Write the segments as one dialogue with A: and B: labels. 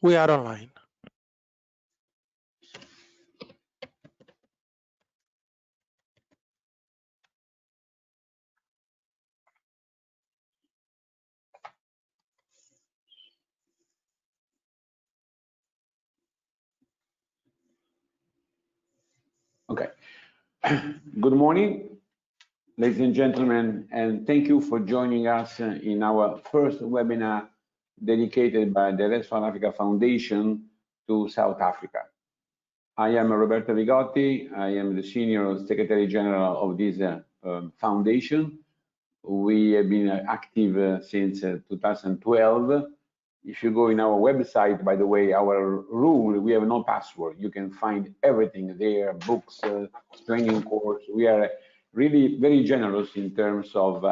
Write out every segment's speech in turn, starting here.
A: We are online.
B: Okay. Good morning, ladies and gentlemen, and thank you for joining us in our first webinar dedicated by the RES4Africa Foundation to South Africa. I am Roberto Vigotti. I am the Senior Secretary General of this foundation. We have been active since 2012. If you go in our website, by the way, our rule, we have no password. You can find everything there, books, training course. We are really very generous in terms of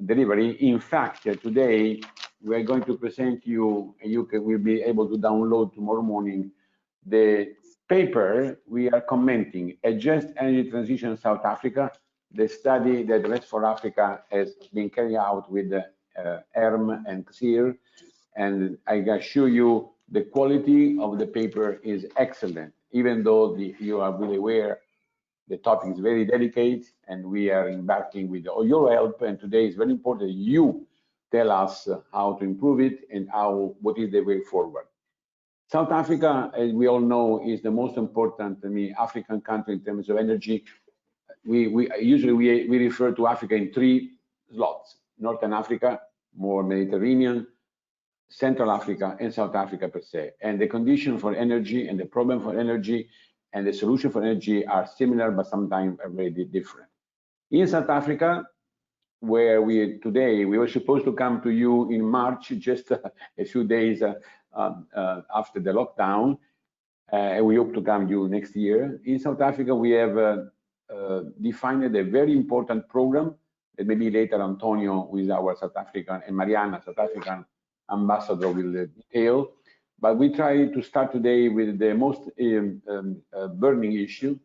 B: delivery. In fact, today, we are going to present you, and you will be able to download tomorrow morning, the paper we are commenting, A Just Energy Transition in South Africa, the study that RES4Africa has been carried out with ERM and XIR. And I assure you, the quality of the paper is excellent, even though you are really aware the topic is very delicate, and we are embarking with all your help. And today is very important you tell us how to improve it and what is the way forward. South Africa, as we all know, is the most important African country in terms of energy. We usually refer to Africa in three slots: Northern Africa, more Mediterranean, Central Africa, and South Africa per se. And the condition for energy and the problem for energy and the solution for energy are similar, but sometimes are very different. In South Africa, where today we were supposed to come to you in March, just a few days after the lockdown, and we hope to come to you next year. In South Africa, we have defined a very important program that maybe later Antonio, who is our South African, and Mariana, South African ambassador, will detail. But we try to start today with the most burning issue,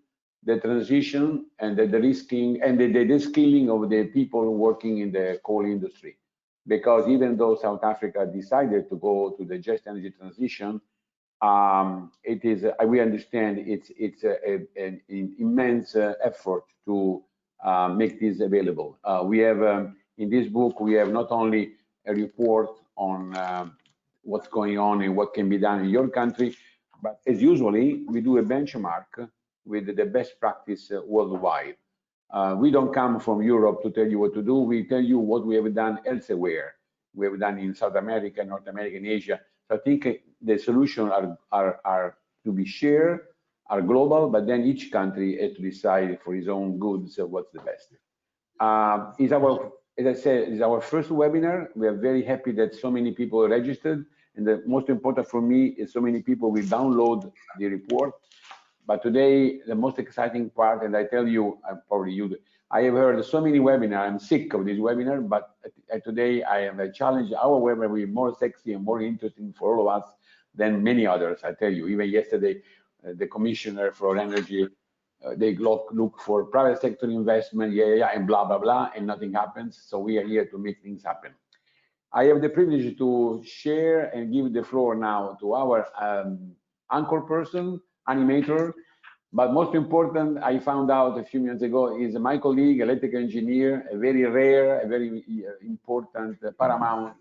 B: the transition and the risking and the skilling of the people working in the coal industry. Because even though South Africa decided to go to the just energy transition, it is, we understand it's an immense effort to make this available. We have in this book, we have not only a report on what's going on and what can be done in your country, but as usually, we do a benchmark with the best practice worldwide. We don't come from Europe to tell you what to do. We tell you what we have done elsewhere. We have done in South America, North America, and Asia. So I think the solutions are to be shared, are global, but then each country has to decide for his own goods what's the best. As I said, it's our first webinar. We are very happy that so many people registered. And the most important for me is so many people will download the report. But today, the most exciting part, and I tell you, I have heard so many webinars. I'm sick of this webinar, but today I have challenged our webinar will be more sexy and more interesting for all of us than many others. I tell you, even yesterday, the commissioner for energy, they look for private sector investment, and blah, blah, blah, and nothing happens. So we are here to make things happen. I have the privilege to share and give the floor now to our anchor person, animator, but most important, I found out a few minutes ago, is my colleague, electrical engineer, a very rare, a very important, paramount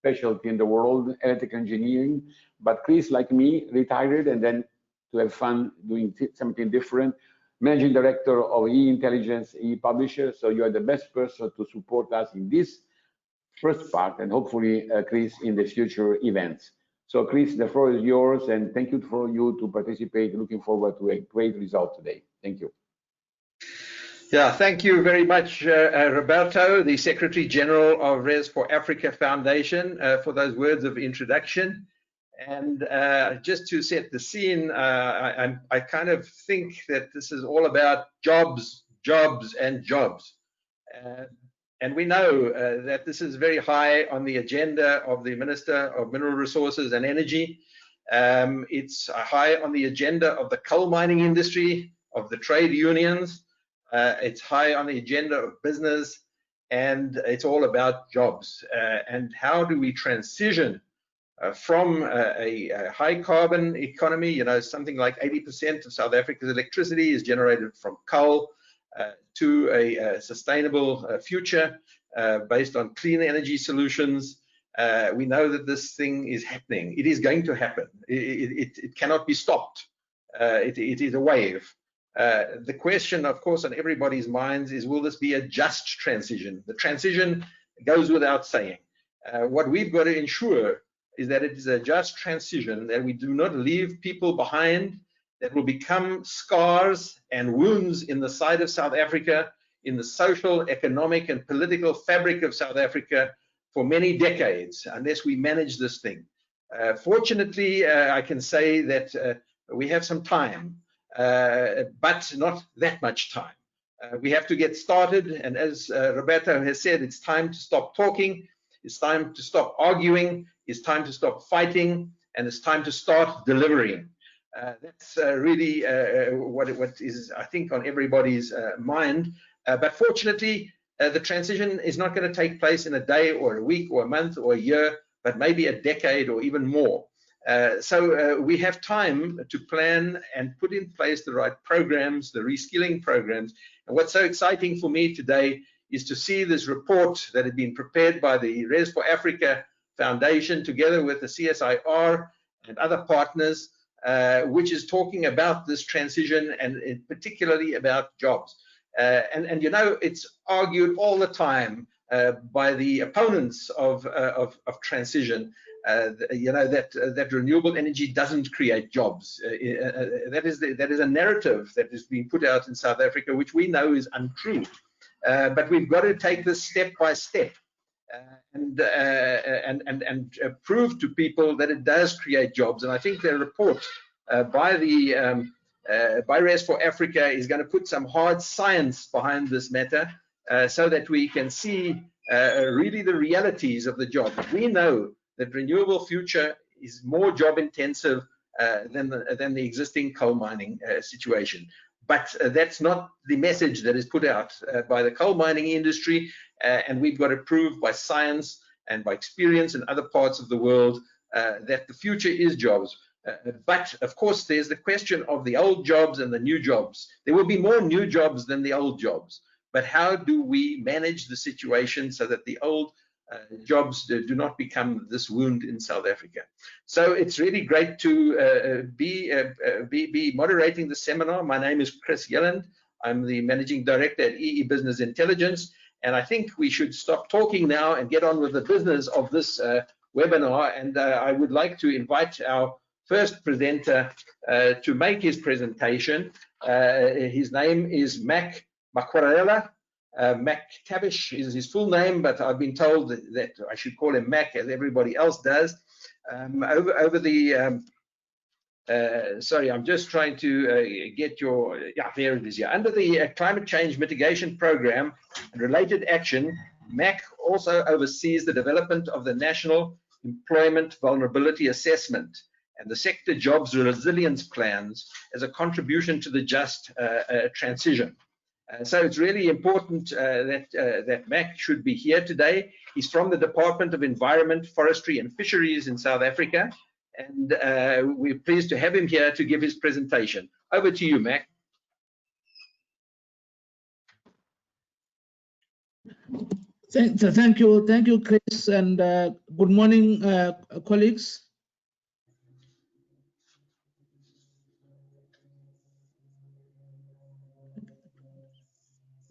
B: specialty in the world, electrical engineering. But Chris, like me, retired and then to have fun doing something different. Managing Director of E-Intelligence, E-Publisher. So you are the best person to support us in this first part, and hopefully, Chris, in the future events. So Chris, the floor is yours, and thank you for you to participate. Looking forward to a great result today. Thank you.
C: Yeah, thank you very much, Roberto, the Secretary General of RES4Africa Foundation, for those words of introduction. And just to set the scene, I kind of think that this is all about jobs, jobs, and jobs. And we know that this is very high on the agenda of the Minister of Mineral Resources and Energy. It's high on the agenda of the coal mining industry, of the trade unions. It's high on the agenda of business, and it's all about jobs. And how do we transition from a high carbon economy. You know, something like 80% of South Africa's electricity is generated from coal, to a sustainable future based on clean energy solutions. We know that this thing is happening. It is going to happen. It cannot be stopped. It is a wave. The question, of course, on everybody's minds is, will this be a just transition? The transition goes without saying. What we've got to ensure is that it is a just transition, that we do not leave people behind that will become scars and wounds in the side of South Africa, in the social, economic, and political fabric of South Africa for many decades, unless we manage this thing. Fortunately, I can say that we have some time, but not that much time. We have to get started, and as Roberto has said, it's time to stop talking, it's time to stop arguing, it's time to stop fighting, and it's time to start delivering. That's really what is, I think, on everybody's mind. But fortunately, the transition is not going to take place in a day or a week or a month or a year, but maybe a decade or even more. So we have time to plan and put in place the right programs, the reskilling programs. And what's so exciting for me today is to see this report that had been prepared by the RES4Africa Foundation together with the CSIR and other partners, which is talking about this transition and particularly about jobs. And you know, it's argued all the time by the opponents of transition, you know, that renewable energy doesn't create jobs. That is a narrative that is being put out in South Africa, which we know is untrue. But we've got to take this step by step and prove to people that it does create jobs. And I think the report by RES4Africa is going to put some hard science behind this matter, so that we can see really the realities of the job. We know that renewable future is more job intensive than the existing coal mining situation. But that's not the message that is put out by the coal mining industry, and we've got to prove by science and by experience in other parts of the world that the future is jobs. But of course, there's the question of the old jobs and the new jobs. There will be more new jobs than the old jobs. But how do we manage the situation so that the old jobs do not become this wound in South Africa? So it's really great to be moderating the seminar. My name is Chris Yelland. I'm the Managing Director at EE Business Intelligence. And I think we should stop talking now and get on with the business of this webinar. And I would like to invite our first presenter to make his presentation. His name is Mac Makwarela. Mac Tavish is his full name, but I've been told that I should call him Mac, as everybody else does. Sorry, I'm just trying to get your, yeah, there it is. Yeah. Under the Climate Change Mitigation Program and related action, Mac also oversees the development of the National Employment Vulnerability Assessment and the Sector Jobs Resilience Plans as a contribution to the just transition. So it's really important that Mac should be here today. He's from the Department of Environment, Forestry and Fisheries in South Africa, and we're pleased to have him here to give his presentation. Over to you, Mac.
A: Thank you, Chris, and good morning, colleagues.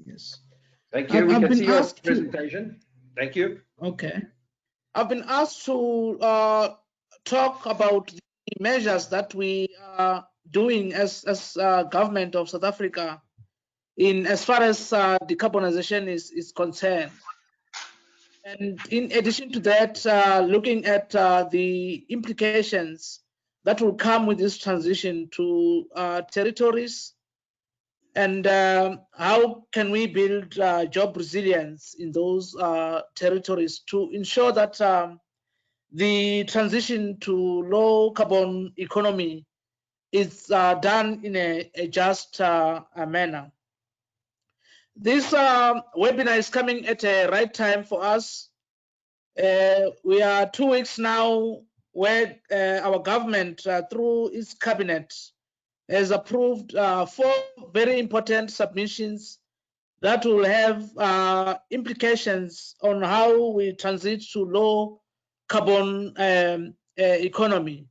A: Yes.
C: Thank you. We can see your presentation. Thank you.
A: Okay. I've been asked to talk about the measures that we are doing as government of South Africa in as far as decarbonization is concerned. And in addition to that, looking at the implications that will come with this transition to territories, and how can we build job resilience in those territories to ensure that the transition to low carbon economy is done in a just manner. This webinar is coming at a right time for us. We are 2 weeks now where our government, through its cabinet, has approved 4 very important submissions that will have implications on how we transit to low carbon economy.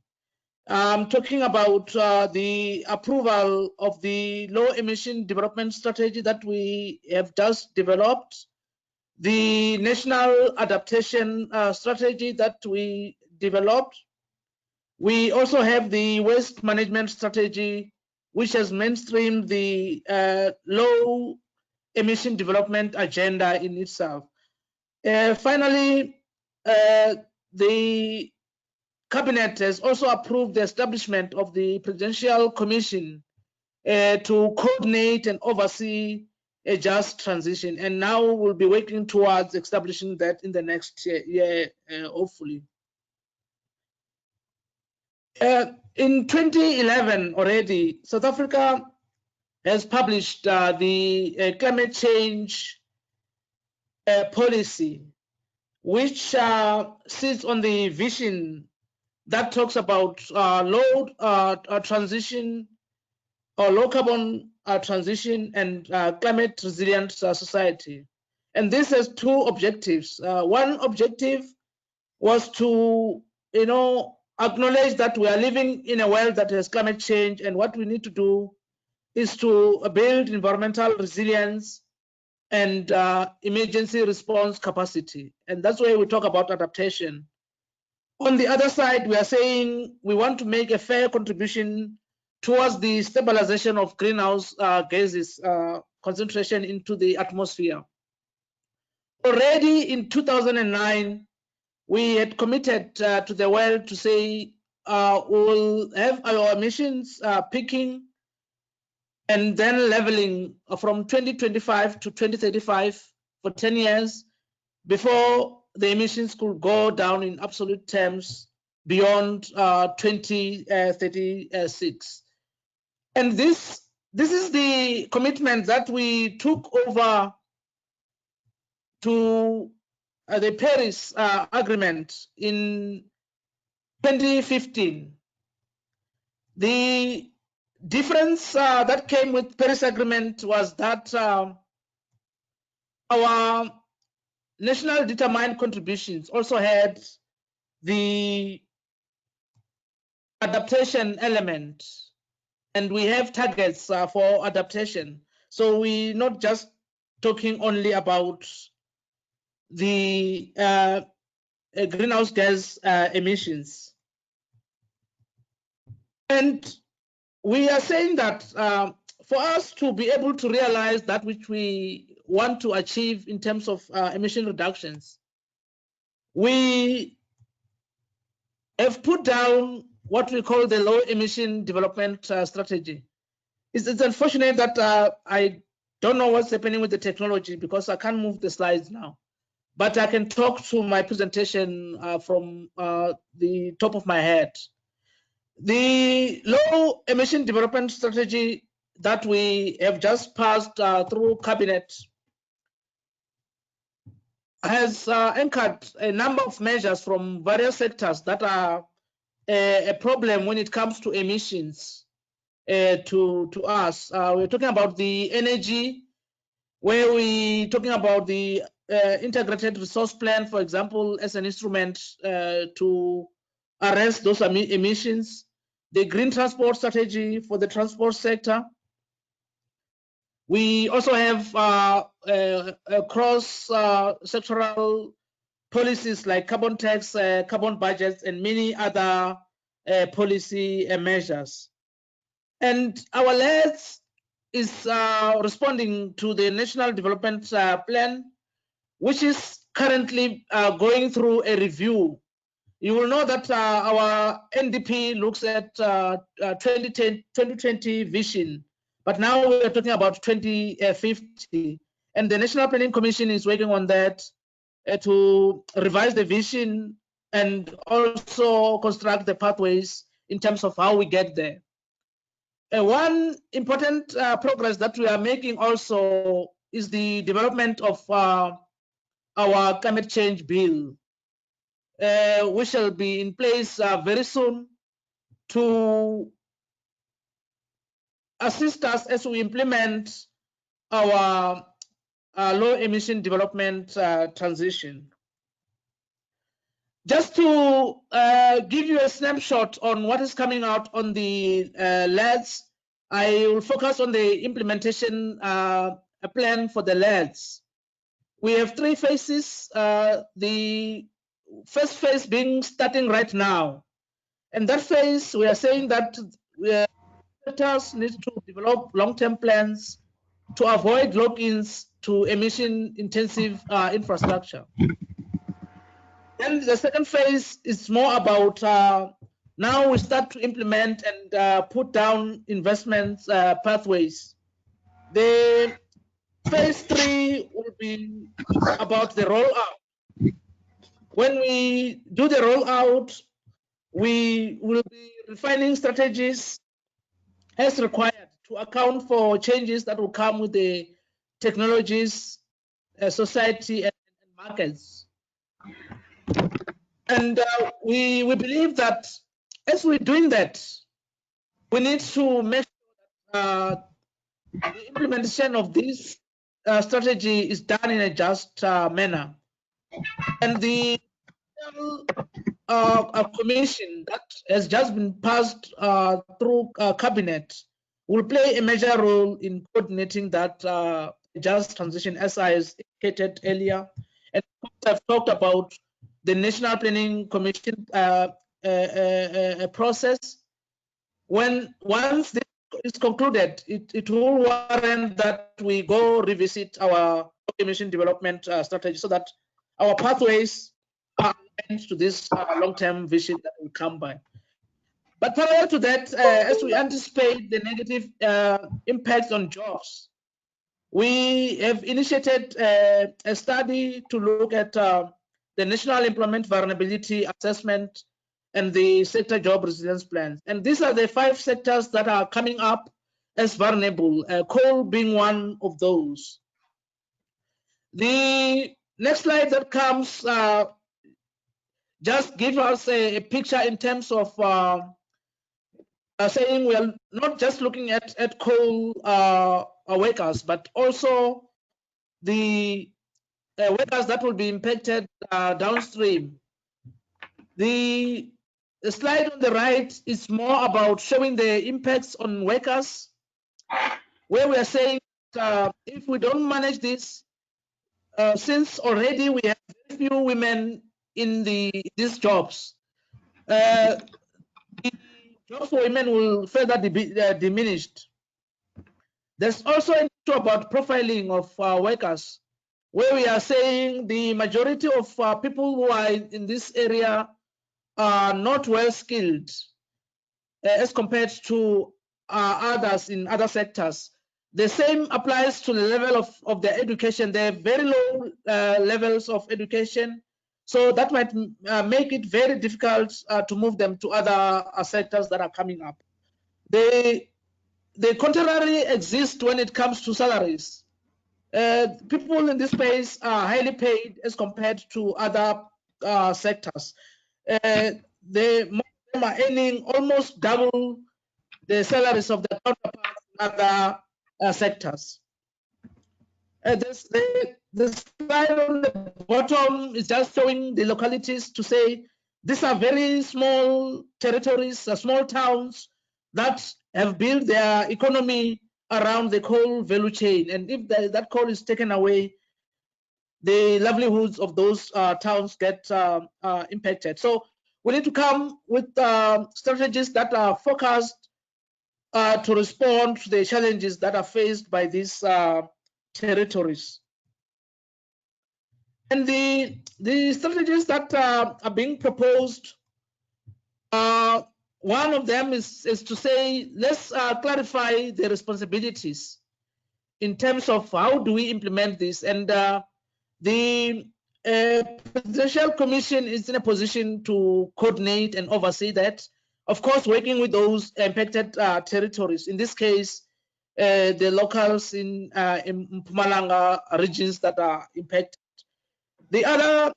A: I'm talking about the approval of the low emission development strategy that we have just developed, the national adaptation strategy that we developed. We also have the waste management strategy, which has mainstreamed the low emission development agenda in itself. Finally, the Cabinet has also approved the establishment of the Presidential Commission to coordinate and oversee a just transition, and now we'll be working towards establishing that in the next year, hopefully. In 2011 already, South Africa has published the climate change policy, which sits on the vision that talks about low transition or low carbon transition and climate resilient society. And this has 2 objectives. One objective was to, acknowledge that we are living in a world that has climate change, and what we need to do is to build environmental resilience and emergency response capacity. And that's why we talk about adaptation. On the other side, we are saying we want to make a fair contribution towards the stabilization of greenhouse gases concentration into the atmosphere. Already in 2009, we had committed to the world to say we'll have our emissions peaking and then leveling from 2025 to 2035 for 10 years before the emissions could go down in absolute terms beyond 2036. And this is the commitment that we took over to the Paris Agreement in 2015. The difference that came with Paris Agreement was that our national determined contributions also had the adaptation element, and we have targets for adaptation. So we're not just talking only about the greenhouse gas emissions. And we are saying that for us to be able to realize that which we want to achieve in terms of emission reductions, we have put down what we call the low emission development strategy. It's unfortunate that I don't know what's happening with the technology because I can't move the slides now, but I can talk to my presentation from the top of my head. The low emission development strategy that we have just passed through cabinet has anchored a number of measures from various sectors that are a problem when it comes to emissions to us. We're talking about the energy, where we're talking about the integrated resource plan, for example, as an instrument to arrest those emissions, the green transport strategy for the transport sector. We also have cross-sectoral policies like carbon tax, carbon budgets, and many other policy measures. And our LES is responding to the National Development Plan, which is currently going through a review. You will know that our NDP looks at 2020 vision, but now we're talking about 2050. And the National Planning Commission is working on that to revise the vision and also construct the pathways in terms of how we get there. One important progress that we are making also is the development of our climate change bill. we shall be in place very soon to assist us as we implement our low emission development transition. Just to give you a snapshot on what is coming out on the LEDs, I will focus on the implementation plan for the LEDs. We have 3 phases. The first phase being starting right now. And that phase, we are saying that sectors need to develop long-term plans to avoid lock-ins to emission-intensive infrastructure. Then the second phase is more about now we start to implement and put down investments pathways. The phase 3 will be about the rollout. When we do the rollout, we will be refining strategies as required to account for changes that will come with the technologies, society, and markets. And we believe that as we're doing that, we need to make sure that the implementation of this strategy is done in a just manner. And the commission that has just been passed through cabinet will play a major role in coordinating that just transition, as I indicated earlier. And I've talked about the National Planning Commission process. Once this is concluded, it will warrant that we go revisit our emission development strategy so that our pathways are aligned to this long-term vision that will come by. But parallel to that, as we anticipate the negative impacts on jobs, we have initiated a study to look at the National Employment Vulnerability Assessment and the sector job resilience plans. And these are the 5 sectors that are coming up as vulnerable, coal being one of those. The next slide that comes just give us a picture in terms of saying we are not just looking at coal workers, but also the workers that will be impacted downstream. The slide on the right is more about showing the impacts on workers, where we are saying if we don't manage this, since already we have very few women in these jobs, the jobs for women will further be diminished. There's also an issue about profiling of workers, where we are saying the majority of people who are in this area are not well skilled as compared to others in other sectors. The same applies to the level of their education. They have very low levels of education, so that might make it very difficult to move them to other sectors that are coming up. The contrary exists when it comes to salaries. People in this space are highly paid as compared to other sectors. Most of them are earning almost double the salaries of their counterparts in other sectors. The slide on the bottom is just showing the localities to say these are very small territories, small towns that have built their economy around the coal value chain. And if that coal is taken away, the livelihoods of those towns get impacted. So we need to come with strategies that are focused to respond to the challenges that are faced by these territories. And the strategies that are being proposed, one of them is to say, let's clarify the responsibilities in terms of how do we implement this. And the Presidential Commission is in a position to coordinate and oversee that, of course, working with those impacted territories. In this case, the locals in Mpumalanga regions that are impacted. The other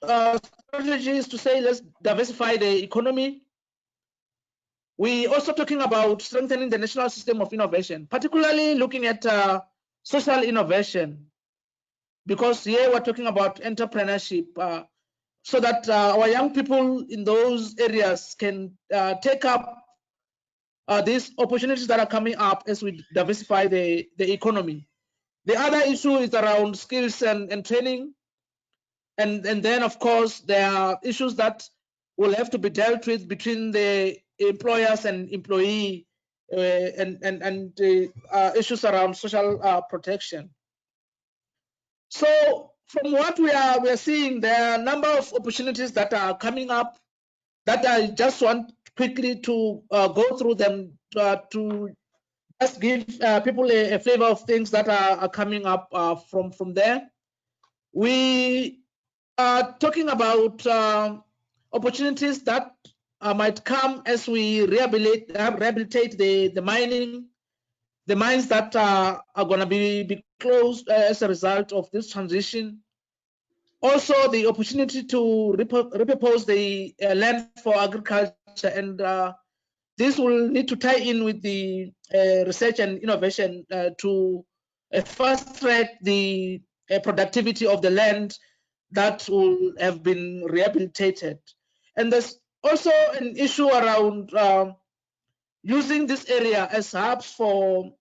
A: strategy is to say let's diversify the economy. We also talking about strengthening the national system of innovation, particularly looking at social innovation, because here we're talking about entrepreneurship, so that our young people in those areas can take up these opportunities that are coming up as we diversify the economy. The other issue is around skills and training. And then, of course, there are issues that will have to be dealt with between the employers and employee, and issues around social protection. So from what we are seeing, there are a number of opportunities that are coming up that I just want quickly to go through them to just give people a flavor of things that are coming up from there. We are talking about opportunities that might come as we rehabilitate the mining, the mines that are going to be closed as a result of this transition. Also, the opportunity to repurpose the land for agriculture, and this will need to tie in with the research and innovation to fast track the productivity of the land that will have been rehabilitated. And there's also an issue around using this area as hubs for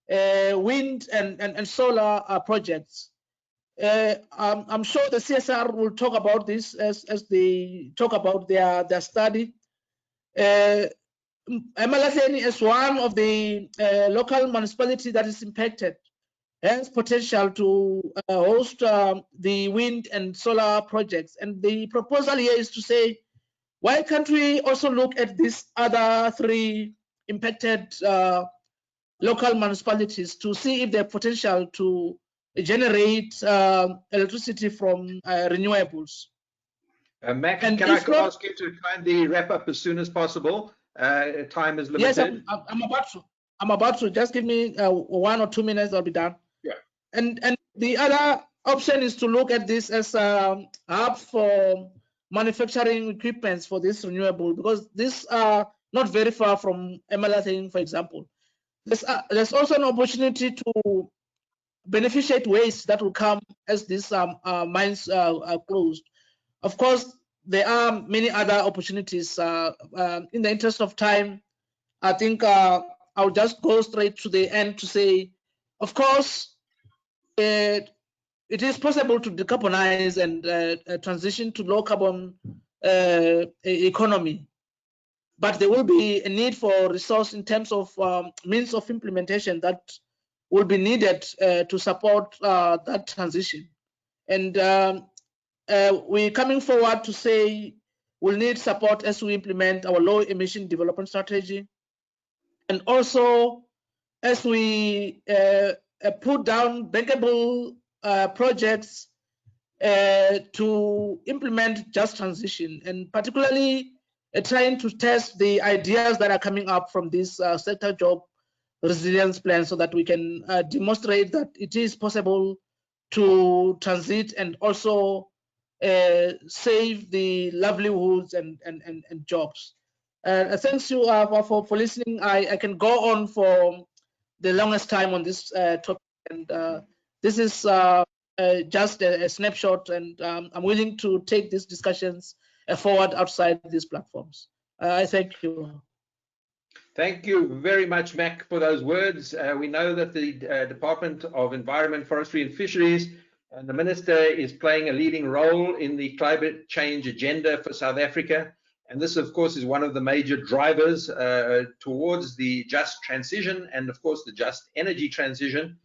A: wind and solar projects. I'm sure the CSR will talk about this as they talk about their study. Emalahleni is one of the local municipalities that is impacted, has potential to host the wind and solar projects. And the proposal here is to say, why can't we also look at these other three impacted local municipalities to see if they have potential to generate electricity from renewables.
C: Mac, can I ask you to kindly wrap up as soon as possible? Time is limited.
A: Yes, I'm about to. Just give me 1 or 2 minutes, I'll be done.
C: Yeah.
A: And the other option is to look at this as a hub for manufacturing equipments for this renewable, because these are not very far from Emalahleni, for example. There's also an opportunity to beneficiate waste that will come as these mines are closed. Of course, there are many other opportunities. In the interest of time, I think I'll just go straight to the end to say, of course, it is possible to decarbonize and transition to low carbon economy, but there will be a need for resource in terms of means of implementation that will be needed to support that transition. And we're coming forward to say we'll need support as we implement our low emission development strategy, and also as we put down bankable projects to implement just transition, and particularly trying to test the ideas that are coming up from this sector job resilience plan, so that we can demonstrate that it is possible to transit and also save the livelihoods and jobs. Thanks you for listening. I can go on for the longest time on this topic, and this is just a snapshot, and I'm willing to take these discussions forward outside these platforms. I thank you.
C: Thank you very much, Mac, for those words. We know that the Department of Environment, Forestry and Fisheries and the Minister is playing a leading role in the climate change agenda for South Africa. And this, of course, is one of the major drivers towards the just transition and, of course, the just energy transition.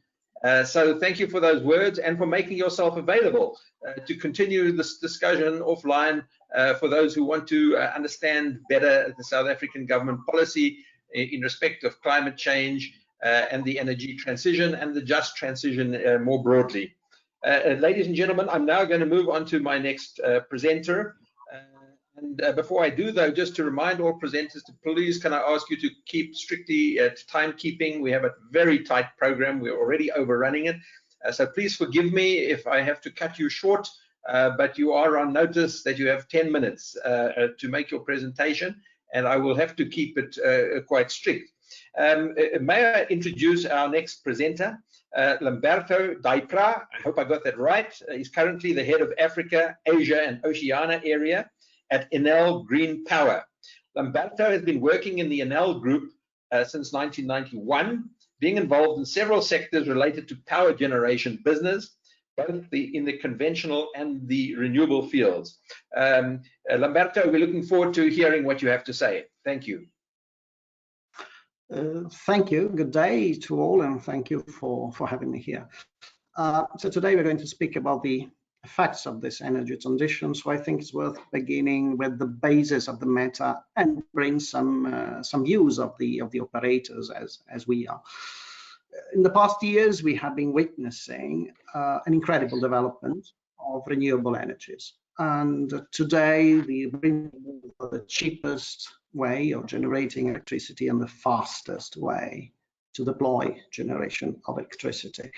C: So thank you for those words and for making yourself available to continue this discussion offline for those who want to understand better the South African government policy in respect of climate change and the energy transition and the just transition more broadly. Ladies and gentlemen, I'm now going to move on to my next presenter. And before I do, though, just to remind all presenters to please, can I ask you to keep strictly to timekeeping? We have a very tight program. We're already overrunning it. So please forgive me if I have to cut you short. but you are on notice that you have 10 minutes to make your presentation, and I will have to keep it quite strict. May I introduce our next presenter, Lamberto Daipra. I hope I got that right. He's currently the head of Africa, Asia, and Oceania area at Enel Green Power. Lamberto has been working in the Enel Group since 1991, being involved in several sectors related to power generation business, both in the conventional and the renewable fields. Lamberto, we're looking forward to hearing what you have to say. Thank you.
D: Thank you. Good day to all, and thank you for having me here. So today we're going to speak about the effects of this energy transition. So I think it's worth beginning with the basis of the matter and bring some views of the operators as we are. In the past years, we have been witnessing an incredible development of renewable energies. And today, the cheapest way of generating electricity and the fastest way to deploy generation of electricity.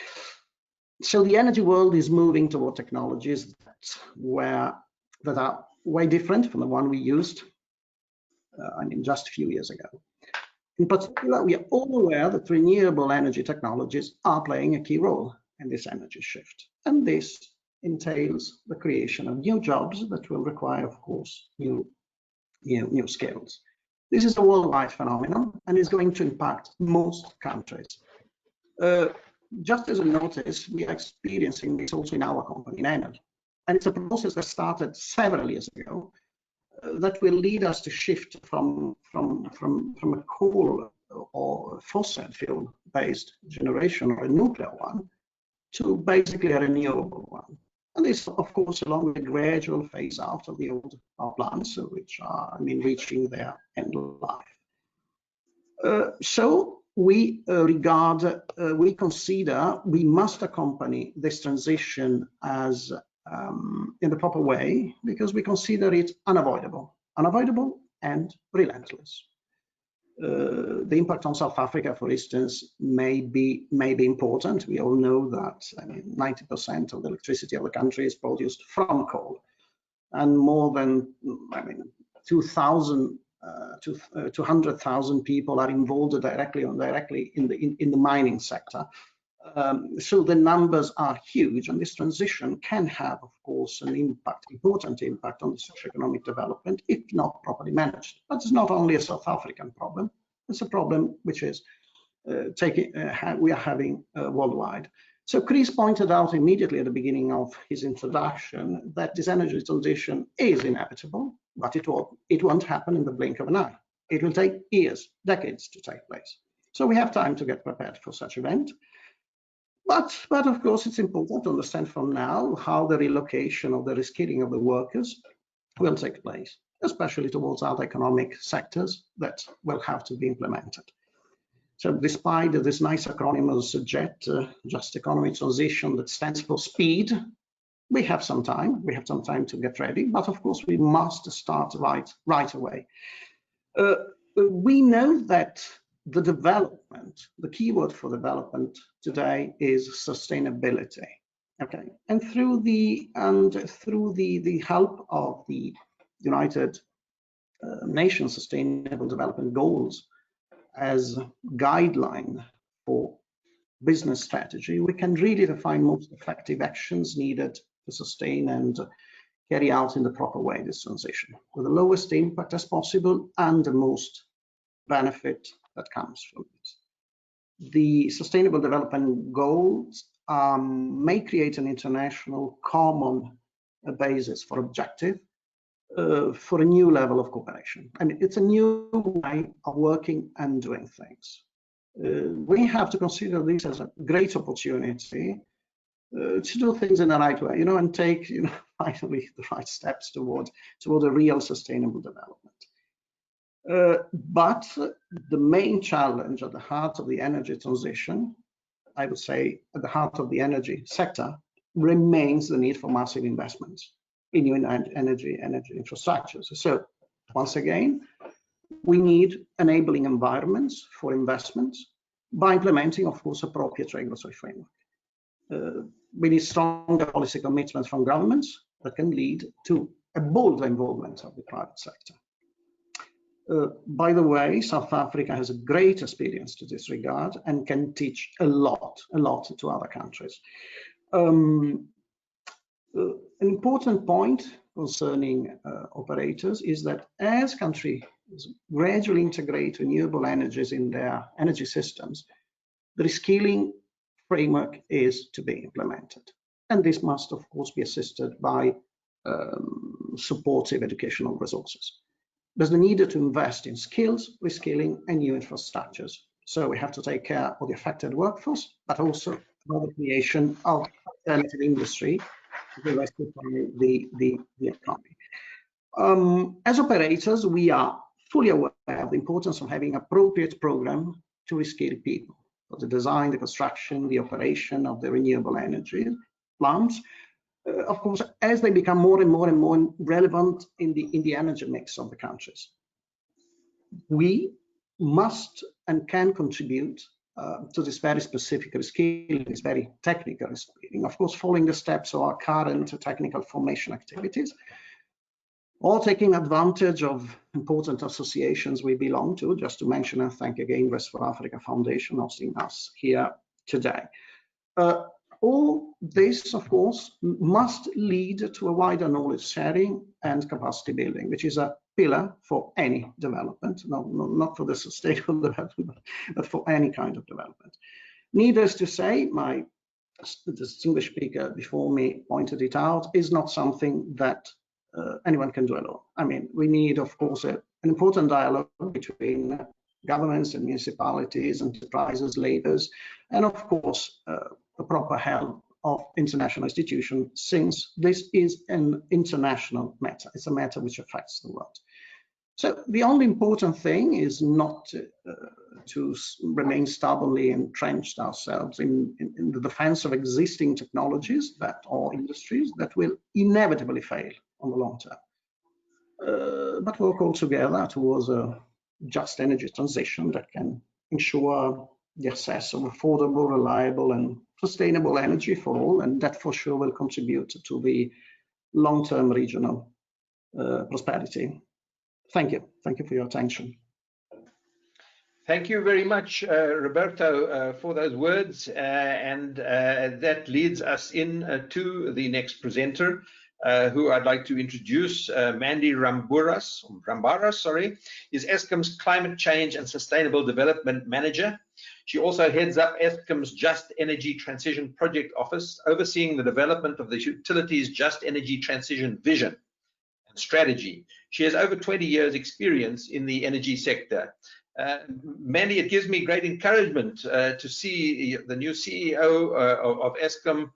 D: So the energy world is moving toward technologies that are way different from the one we used, just a few years ago. In particular, we are all aware that renewable energy technologies are playing a key role in this energy shift. And this entails the creation of new jobs that will require, of course, new skills. This is a worldwide phenomenon and is going to impact most countries. Just as a notice, we are experiencing this also in our company, in Enel. And it's a process that started several years ago that will lead us to shift from a coal or fossil fuel-based generation or a nuclear one to basically a renewable one. And this, of course, along with a gradual phase out of the old power plants, which are, reaching their end of life. So we consider we must accompany this transition as in the proper way, because we consider it unavoidable and relentless. The impact on South Africa, for instance, may be important. We all know that 90% of the electricity of the country is produced from coal, and more than 200,000 people are involved directly or indirectly in the mining sector. So the numbers are huge, and this transition can have, of course, an important impact on the socioeconomic development if not properly managed. But it's not only a South African problem; it's a problem which is we are having worldwide. So Chris pointed out immediately at the beginning of his introduction that this energy transition is inevitable, but it won't happen in the blink of an eye. It will take years, decades to take place. So we have time to get prepared for such an event. But of course, it's important to understand from now how the relocation or the reskilling of the workers will take place, especially towards other economic sectors that will have to be implemented. So despite this nice acronym as JET, Just Economy Transition, that stands for speed, we have some time. We have some time to get ready, but of course, we must start right away. We know that the keyword for development today is sustainability. Okay, and through the help of the United Nations Sustainable Development Goals as guideline for business strategy, we can really define most effective actions needed to sustain and carry out in the proper way this transition with the lowest impact as possible and the most benefit that comes from it. The Sustainable Development Goals may create an international common basis for objective for a new level of cooperation. It's a new way of working and doing things. We have to consider this as a great opportunity to do things in the right way, and take, finally the right steps toward a real sustainable development. But the main challenge at the heart of the energy transition, I would say at the heart of the energy sector, remains the need for massive investments in new energy infrastructures. So once again, we need enabling environments for investments by implementing, of course, appropriate regulatory framework. We need stronger policy commitments from governments that can lead to a bold involvement of the private sector. By the way, South Africa has a great experience to this regard and can teach a lot to other countries. An important point concerning operators is that as countries gradually integrate renewable energies in their energy systems, the reskilling framework is to be implemented. And this must, of course, be assisted by supportive educational resources. There's the need to invest in skills, reskilling, and new infrastructures. So we have to take care of the affected workforce, but also about the creation of alternative industry to diversify the economy. As operators, we are fully aware of the importance of having appropriate program to reskill people for the design, the construction, the operation of the renewable energy plants. Of course, as they become more and more relevant in the energy mix of the countries, we must and can contribute to this very specific reskilling, this very technical reskilling. Of course, following the steps of our current technical formation activities, or taking advantage of important associations we belong to. Just to mention and thank again RES4Africa Foundation hosting us here today. All this, of course, must lead to a wider knowledge sharing and capacity building, which is a pillar for any development, not for the sustainable development, but for any kind of development. Needless to say, the distinguished speaker before me pointed it out, is not something that anyone can do alone. I mean, we need, of course, an important dialogue between governments and municipalities, enterprises, laborers, and of course, the proper help of international institutions, since this is an international matter. It's a matter which affects the world. So the only important thing is not to remain stubbornly entrenched ourselves in the defense of existing technologies or industries that will inevitably fail on the long term. But work all together towards a just energy transition that can ensure the access of affordable, reliable, and sustainable energy for all, and that for sure will contribute to the long-term regional prosperity. Thank you. Thank you for your attention.
C: Thank you very much, Roberto, for those words. And that leads us in to the next presenter, who I'd like to introduce. Mandy Rambaras, is Eskom's Climate Change and Sustainable Development Manager. She also heads up Eskom's Just Energy Transition Project Office, overseeing the development of the utility's Just Energy Transition vision and strategy. She has over 20 years experience in the energy sector. Mandy, it gives me great encouragement to see the new CEO of Eskom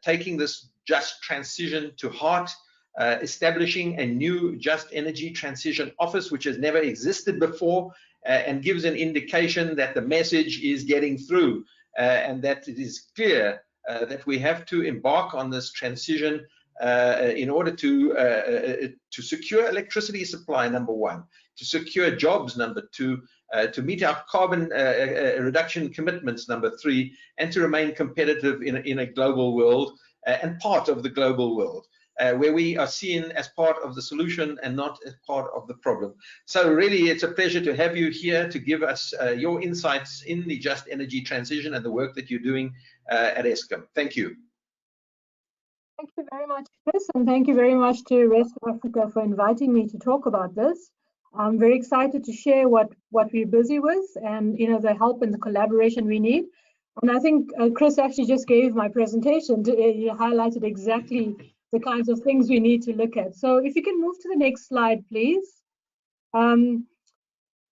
C: taking this just transition to heart, establishing a new Just Energy Transition Office, which has never existed before, and gives an indication that the message is getting through, and that it is clear that we have to embark on this transition in order to secure electricity supply, number one, to secure jobs, number two, to meet our carbon reduction commitments, number three, and to remain competitive in a global world and part of the global world, where we are seen as part of the solution and not as part of the problem. So really, it's a pleasure to have you here to give us your insights in the Just Energy Transition and the work that you're doing at Eskom. Thank you.
E: Thank you very much, Chris, and thank you very much to RES4Africa for inviting me to talk about this. I'm very excited to share what we're busy with and the help and the collaboration we need. And I think Chris actually just gave my presentation. He highlighted exactly the kinds of things we need to look at. So if you can move to the next slide, please. In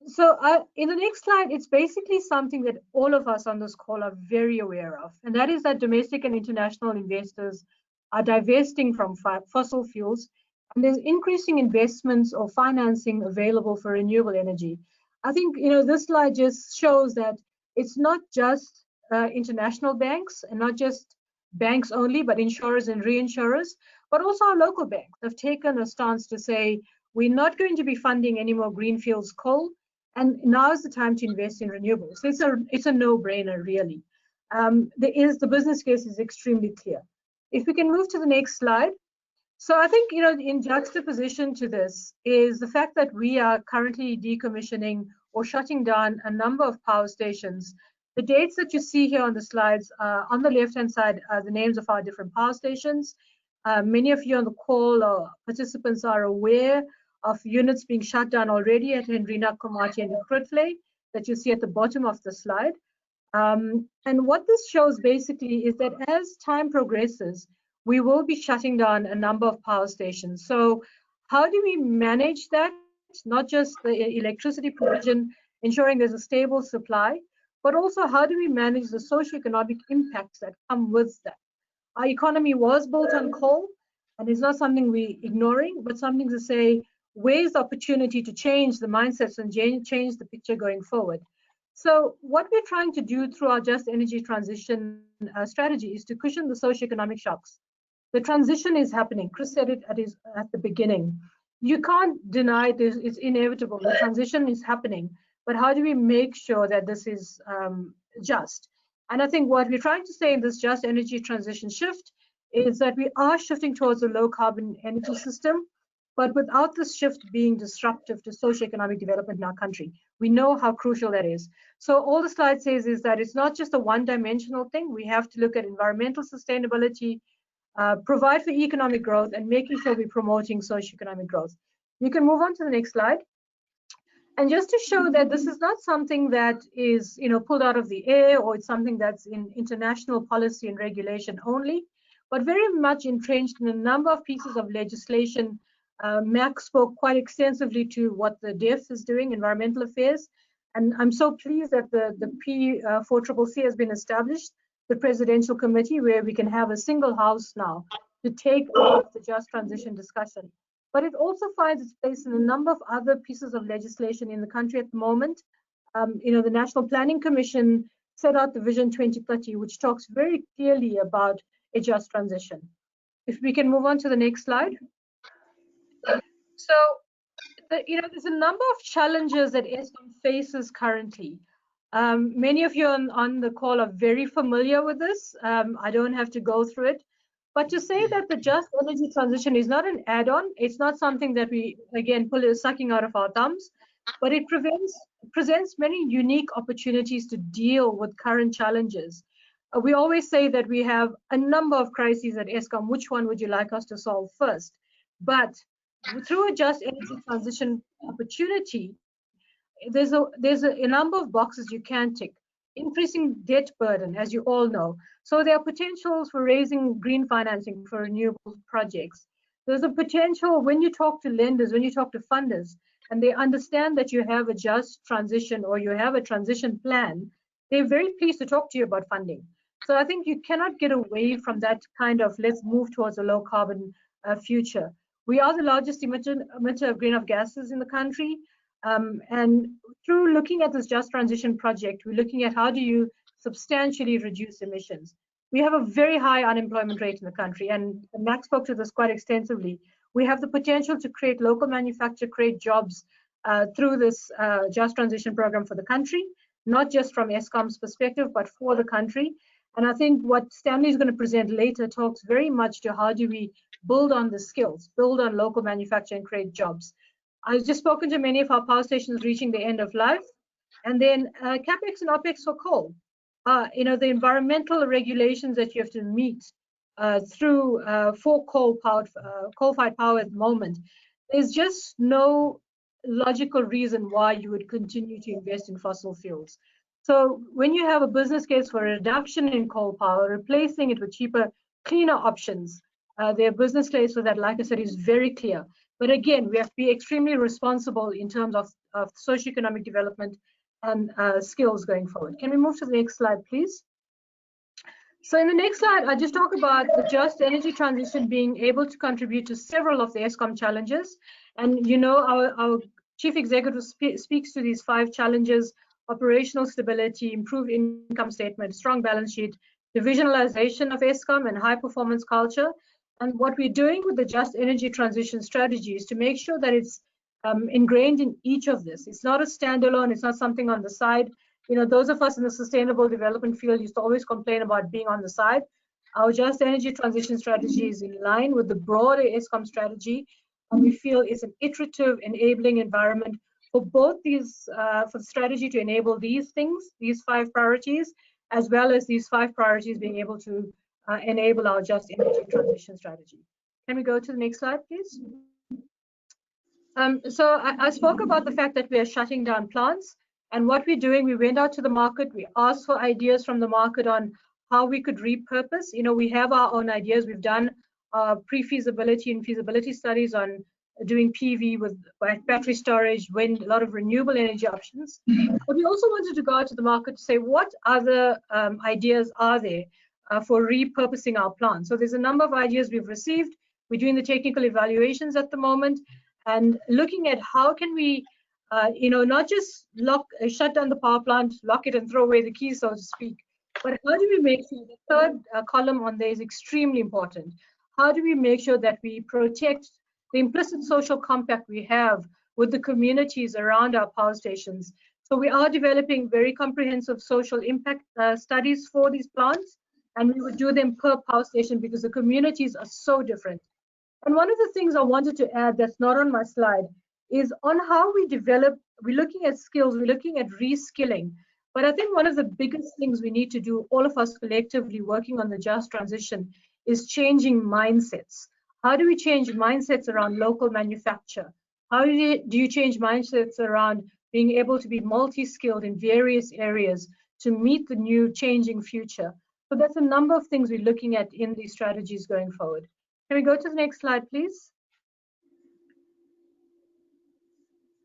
E: the next slide, it's basically something that all of us on this call are very aware of, and that is that domestic and international investors are divesting from fossil fuels, and there's increasing investments or financing available for renewable energy. I think this slide just shows that it's not just international banks and not just banks only, but insurers and reinsurers, but also our local banks have taken a stance to say we're not going to be funding any more greenfields coal, and now is the time to invest in renewables. So it's a no-brainer, really. The business case is extremely clear. If we can move to the next slide, So I think, in juxtaposition to this is the fact that we are currently decommissioning or shutting down a number of power stations. The dates that you see here on the slides, on the left-hand side are the names of our different power stations. Many of you on the call or participants are aware of units being shut down already at Hendrina, Komati, and Ikrutvlei that you see at the bottom of the slide. And what this shows basically is that as time progresses, we will be shutting down a number of power stations. So how do we manage that? Not just the electricity provision, ensuring there's a stable supply, but also how do we manage the socioeconomic impacts that come with that? Our economy was built on coal, and it's not something we're ignoring, but something to say, where's the opportunity to change the mindsets and change the picture going forward? So what we're trying to do through our Just Energy Transition strategy is to cushion the socioeconomic shocks. The transition is happening. Chris said it at the beginning. You can't deny this, it's inevitable. The transition is happening, but how do we make sure that this is just? And I think what we're trying to say in this Just Energy Transition shift is that we are shifting towards a low carbon energy system, but without this shift being disruptive to socioeconomic development in our country. We know how crucial that is. So all the slide says is that it's not just a one-dimensional thing. We have to look at environmental sustainability, provide for economic growth, and making sure we're promoting socioeconomic growth. You can move on to the next slide. And just to show that this is not something that is, pulled out of the air, or it's something that's in international policy and regulation only, but very much entrenched in a number of pieces of legislation. Mac spoke quite extensively to what the DEF is doing, environmental affairs, and I'm so pleased that the P4CCC has been established, the presidential committee, where we can have a single house now to take up the just transition discussion. But it also finds its place in a number of other pieces of legislation in the country at the moment. The National Planning Commission set out the Vision 2030, which talks very clearly about a just transition. If we can move on to the next slide. So, there's a number of challenges that Eskom faces currently. Many of you on the call are very familiar with this. I don't have to go through it. But to say that the just energy transition is not an add-on, it's not something that we, again, sucking out of our thumbs, but it presents many unique opportunities to deal with current challenges. We always say that we have a number of crises at Eskom. Which one would you like us to solve first? But through a just energy transition opportunity, there's a number of boxes you can tick. Increasing debt burden, as you all know. So there are potentials for raising green financing for renewable projects. There's a potential when you talk to lenders, when you talk to funders, and they understand that you have a just transition or you have a transition plan, they're very pleased to talk to you about funding. So I think you cannot get away from that kind of let's move towards a low carbon future. We are the largest emitter of greenhouse gases in the country. And through looking at this Just Transition project, we're looking at how do you substantially reduce emissions. We have a very high unemployment rate in the country, and Max spoke to this quite extensively. We have the potential to create local manufacture, create jobs through this Just Transition program for the country, not just from Eskom's perspective, but for the country. And I think what Stanley is going to present later talks very much to how do we build on the skills, build on local manufacture and create jobs. I've just spoken to many of our power stations reaching the end of life, and then capex and opex for coal. The environmental regulations that you have to meet through for coal-fired power at the moment. There's just no logical reason why you would continue to invest in fossil fuels. So when you have a business case for a reduction in coal power, replacing it with cheaper, cleaner options, their business case for that, like I said, is very clear. But again, we have to be extremely responsible in terms of socioeconomic development and skills going forward. Can we move to the next slide, please? So in the next slide, I just talk about the just energy transition being able to contribute to several of the Eskom challenges. And our chief executive speaks to these 5 challenges: operational stability, improved income statement, strong balance sheet, divisionalization of Eskom, and high performance culture. And what we're doing with the Just Energy Transition strategy is to make sure that it's ingrained in each of this. It's not a standalone, it's not something on the side. Those of us in the sustainable development field used to always complain about being on the side. Our just energy transition strategy is in line with the broader Eskom strategy, and we feel it's an iterative enabling environment for both these, for the strategy to enable these things, these 5 priorities, as well as these 5 priorities being able to enable our just energy transition strategy. Can we go to the next slide, please? So I spoke about the fact that we are shutting down plants, and what we're doing, we went out to the market, we asked for ideas from the market on how we could repurpose. You know, we have our own ideas. We've done pre-feasibility and feasibility studies on doing PV with battery storage, wind, a lot of renewable energy options. But we also wanted to go out to the market to say what other ideas are there for repurposing our plants. So there's a number of ideas we've received. We're doing the technical evaluations at the moment and looking at how can we, you know, not just shut down the power plant, lock it and throw away the keys, so to speak, but how do we make sure the third column on there is extremely important. How do we make sure that we protect the implicit social compact we have with the communities around our power stations? So we are developing very comprehensive social impact studies for these plants, and we would do them per power station because the communities are so different. And one of the things I wanted to add that's not on my slide is on how we develop, we're looking at skills, we're looking at reskilling. But I think one of the biggest things we need to do, all of us collectively working on the just transition, is changing mindsets. How do we change mindsets around local manufacture? How do you change mindsets around being able to be multi-skilled in various areas to meet the new changing future? So that's a number of things we're looking at in these strategies going forward. Can we go to the next slide, please?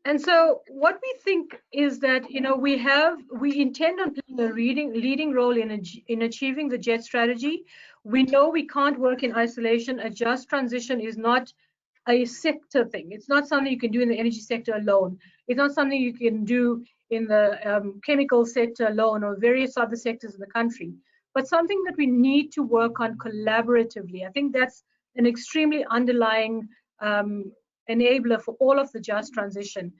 E: And so what we think is that, you know, we intend on playing a leading role in achieving the JET strategy. We know we can't work in isolation. A just transition is not a sector thing. It's not something you can do in the energy sector alone. It's not something you can do in the chemical sector alone or various other sectors in the country, but something that we need to work on collaboratively. I think that's an extremely underlying enabler for all of the just transition.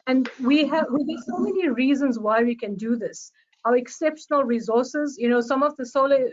E: And there's so many reasons why we can do this. Our exceptional resources, you know, some of the solar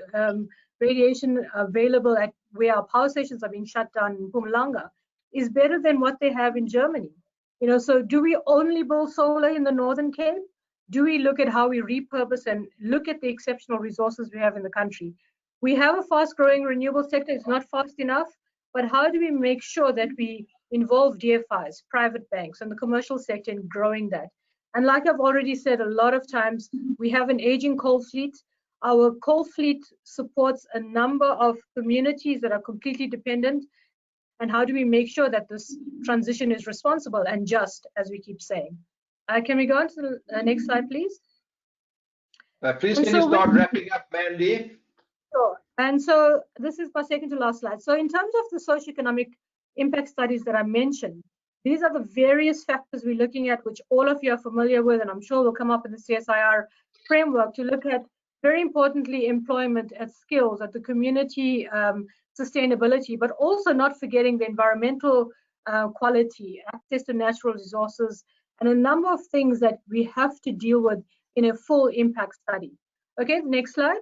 E: radiation available at where our power stations are being shut down in Mpumalanga is better than what they have in Germany. You know, so do we only build solar in the Northern Cape? Do we look at how we repurpose and look at the exceptional resources we have in the country? We have a fast growing renewable sector. It's not fast enough, but how do we make sure that we involve DFIs, private banks, and the commercial sector in growing that? And like I've already said, a lot of times we have an aging coal fleet. Our coal fleet supports a number of communities that are completely dependent. And how do we make sure that this transition is responsible and just, as we keep saying? Can we go on to the next slide, please?
C: Please, can you start wrapping up, Mandy?
E: Sure. And so this is my second to last slide. So in terms of the socioeconomic impact studies that I mentioned, these are the various factors we're looking at, which all of you are familiar with, and I'm sure will come up in the CSIR framework to look at, very importantly, employment, at skills, at the community sustainability, but also not forgetting the environmental quality, access to natural resources, and a number of things that we have to deal with in a full impact study. Okay, next slide.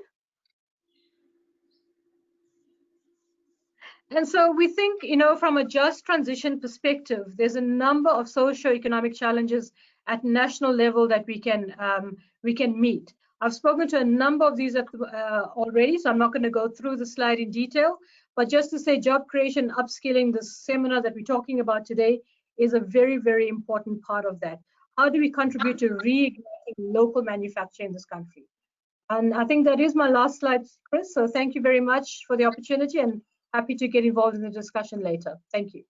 E: And so we think, you know, from a just transition perspective, there's a number of socio-economic challenges at national level that we can meet. I've spoken to a number of these already, so I'm not going to go through the slide in detail, but just to say job creation, upskilling, the seminar that we're talking about today is a very, very important part of that. How do we contribute to reigniting local manufacturing in this country? And I think that is my last slide, Chris, so thank you very much for the opportunity and happy to get involved in the discussion later. Thank you.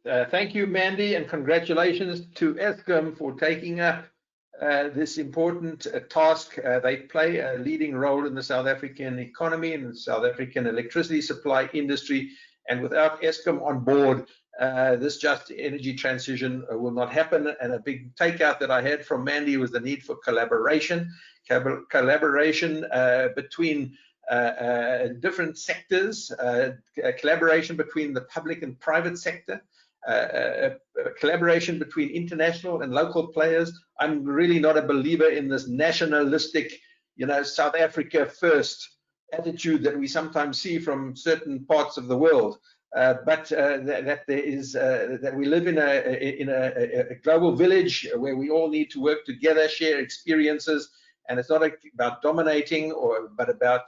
C: Thank you, Mandy, and congratulations to Eskom for taking up this important task. They play a leading role in the South African economy and the South African electricity supply industry. And without Eskom on board, this just energy transition will not happen. And a big takeout that I had from Mandy was the need for collaboration between different sectors, collaboration between the public and private sector, collaboration between international and local players. I'm really not a believer in this nationalistic, you know, South Africa first attitude that we sometimes see from certain parts of the world. But that there is that we live in a global village where we all need to work together, share experiences, and it's not about dominating, but about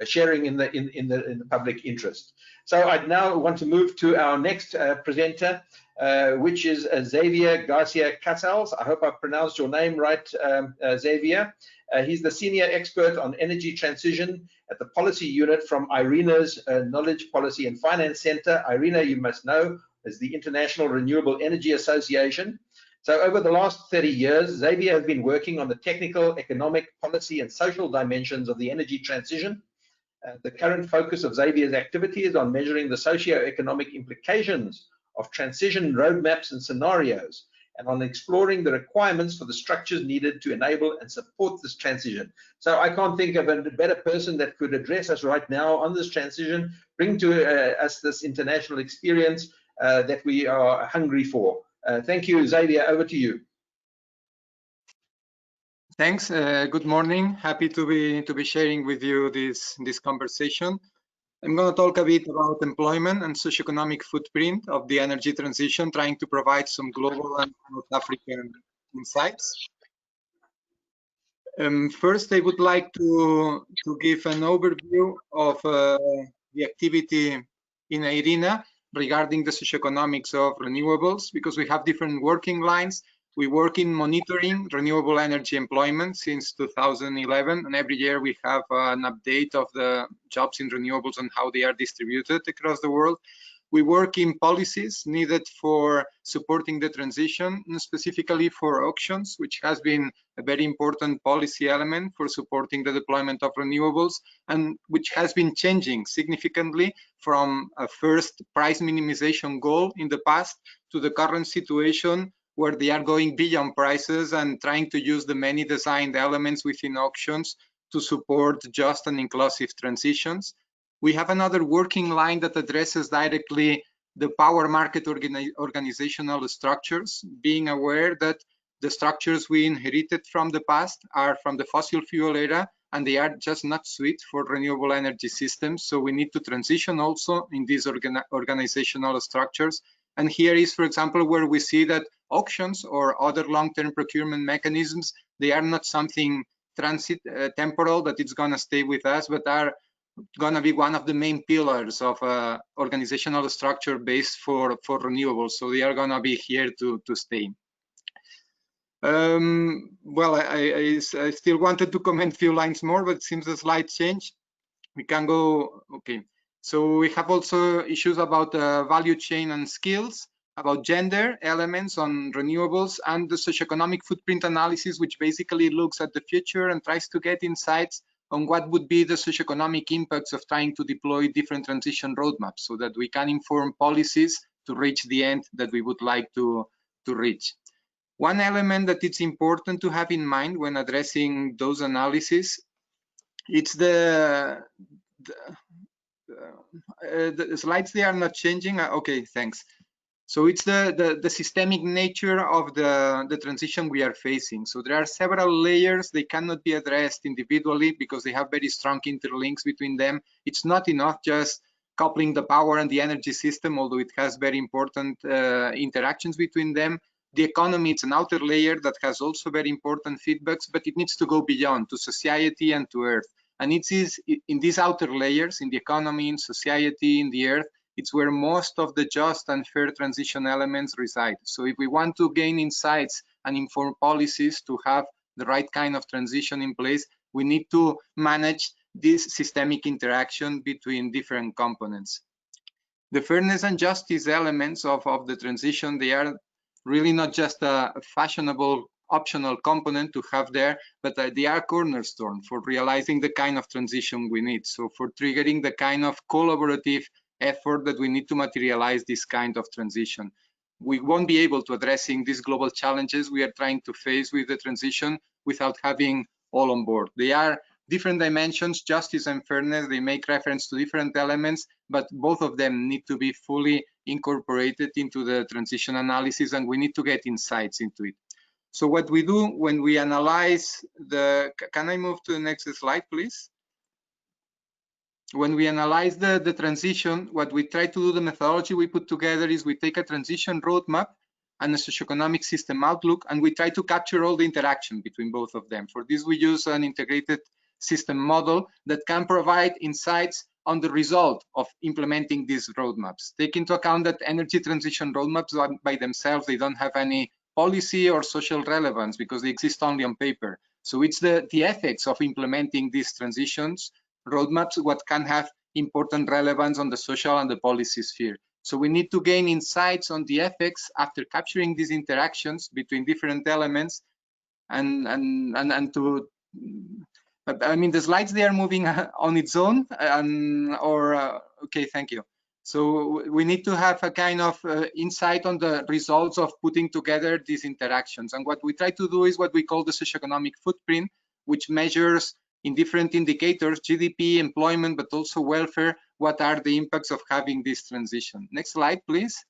C: sharing in the public interest. So I'd now want to move to our next presenter, which is Xavier Garcia Casals. I hope I've pronounced your name right, Xavier. He's the senior expert on energy transition at the policy unit from IRENA's Knowledge, Policy and Finance Center. IRENA, you must know, is the International Renewable Energy Association. So over the last 30 years, Xavier has been working on the technical, economic, policy and social dimensions of the energy transition. The current focus of Xavier's activity is on measuring the socio-economic implications of transition roadmaps and scenarios, and on exploring the requirements for the structures needed to enable and support this transition. So I can't think of a better person that could address us right now on this transition, bring to us this international experience that we are hungry for. Thank you, Xavier, over to you.
F: Thanks. Good morning. Happy to be sharing with you this conversation. I'm going to talk a bit about employment and socioeconomic footprint of the energy transition, trying to provide some global and North African insights. First, I would like to give an overview of the activity in IRENA regarding the socioeconomics of renewables, because we have different working lines. We work in monitoring renewable energy employment since 2011, and every year we have an update of the jobs in renewables and how they are distributed across the world. We work in policies needed for supporting the transition, and specifically for auctions, which has been a very important policy element for supporting the deployment of renewables, and which has been changing significantly from a first price minimization goal in the past to the current situation where they are going beyond prices and trying to use the many designed elements within auctions to support just and inclusive transitions. We have another working line that addresses directly the power market organizational structures, being aware that the structures we inherited from the past are from the fossil fuel era, and they are just not suited for renewable energy systems. So we need to transition also in these organizational structures. And here is, for example, where we see that auctions or other long-term procurement mechanisms, they are not something temporal that it's going to stay with us, but are going to be one of the main pillars of organizational structure based for renewables. So they are going to be here to stay. Well, I still wanted to comment a few lines more, but it seems the slide changed. We can go, okay. So we have also issues about value chain and skills, about gender elements on renewables, and the socioeconomic footprint analysis, which basically looks at the future and tries to get insights on what would be the socioeconomic impacts of trying to deploy different transition roadmaps so that we can inform policies to reach the end that we would like to reach. One element that it's important to have in mind when addressing those analyses, it's the slides, they are not changing. Okay, thanks. So it's the systemic nature of the transition we are facing. So there are several layers. They cannot be addressed individually because they have very strong interlinks between them. It's not enough just coupling the power and the energy system, although it has very important interactions between them. The economy, it's an outer layer that has also very important feedbacks, but it needs to go beyond to society and to Earth. And it is in these outer layers, in the economy, in society, in the Earth, it's where most of the just and fair transition elements reside. So if we want to gain insights and inform policies to have the right kind of transition in place, we need to manage this systemic interaction between different components. The fairness and justice elements of the transition, they are really not just a fashionable optional component to have there, but they are cornerstone for realizing the kind of transition we need. So for triggering the kind of collaborative effort that we need to materialize this kind of transition. We won't be able to addressing these global challenges we are trying to face with the transition without having all on board. They are different dimensions, justice and fairness. They make reference to different elements, but both of them need to be fully incorporated into the transition analysis, and we need to get insights into it. So what we do when we analyze the, can I move to the next slide, please? when we analyze the transition, what we try to do, the methodology we put together is we take a transition roadmap and a socioeconomic system outlook, and we try to capture all the interaction between both of them. For this, we use an integrated system model that can provide insights on the result of implementing these roadmaps. Take into account that energy transition roadmaps by themselves, they don't have any policy or social relevance because they exist only on paper. So it's the effects of implementing these transitions roadmaps what can have important relevance on the social and the policy sphere. So we need to gain insights on the effects after capturing these interactions between different elements and to, I mean, the slides, they are moving on its own, okay, thank you. So we need to have a kind of insight on the results of putting together these interactions. And what we try to do is what we call the socioeconomic footprint, which measures in different indicators, GDP, employment, but also welfare, what are the impacts of having this transition. Next slide, please.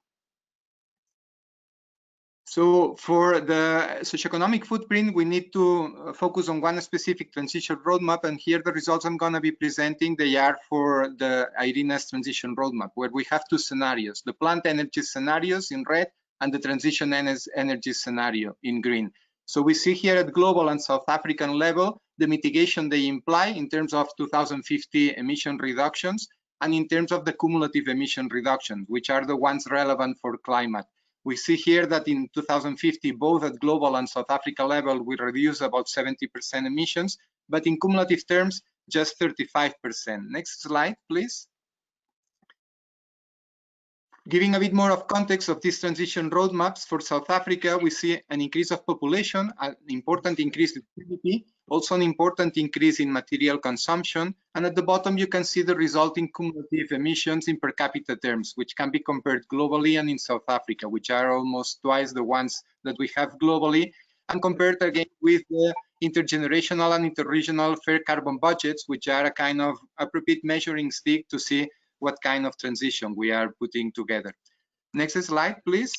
F: So for the socioeconomic footprint, we need to focus on one specific transition roadmap, and here the results I'm going to be presenting, they are for the IRENA's transition roadmap, where we have two scenarios, the plant energy scenarios in red and the transition energy scenario in green. So we see here at global and South African level, the mitigation they imply in terms of 2050 emission reductions and in terms of the cumulative emission reductions, which are the ones relevant for climate. We see here that in 2050, both at global and South Africa level, we reduce about 70% emissions, but in cumulative terms, just 35%. Next slide, please. Giving a bit more of context of these transition roadmaps, for South Africa, we see an increase of population, an important increase in GDP, also an important increase in material consumption, and at the bottom you can see the resulting cumulative emissions in per capita terms, which can be compared globally and in South Africa, which are almost twice the ones that we have globally, and compared again with the intergenerational and interregional fair carbon budgets, which are a kind of appropriate measuring stick to see what kind of transition we are putting together. Next slide, please.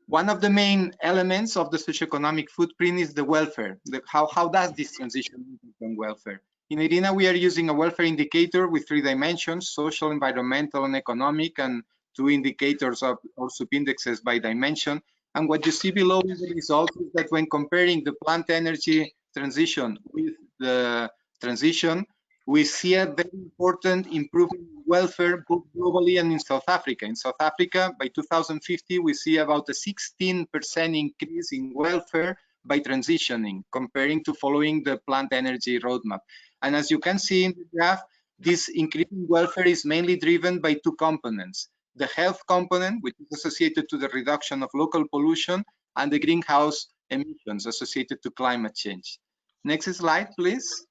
F: One of the main elements of the socioeconomic footprint is the welfare. How does this transition impact on welfare? In IRENA, we are using a welfare indicator with 3 dimensions, social, environmental, and economic, and 2 indicators of or subindexes by dimension. And what you see below in the result is that when comparing the plant energy transition with the transition, we see a very important improvement in welfare both globally and in South Africa. In South Africa, by 2050, we see about a 16% increase in welfare by transitioning, comparing to following the plant energy roadmap. And as you can see in the graph, this increase in welfare is mainly driven by 2 components. The health component, which is associated to the reduction of local pollution, and the greenhouse emissions associated to climate change. Next slide, please.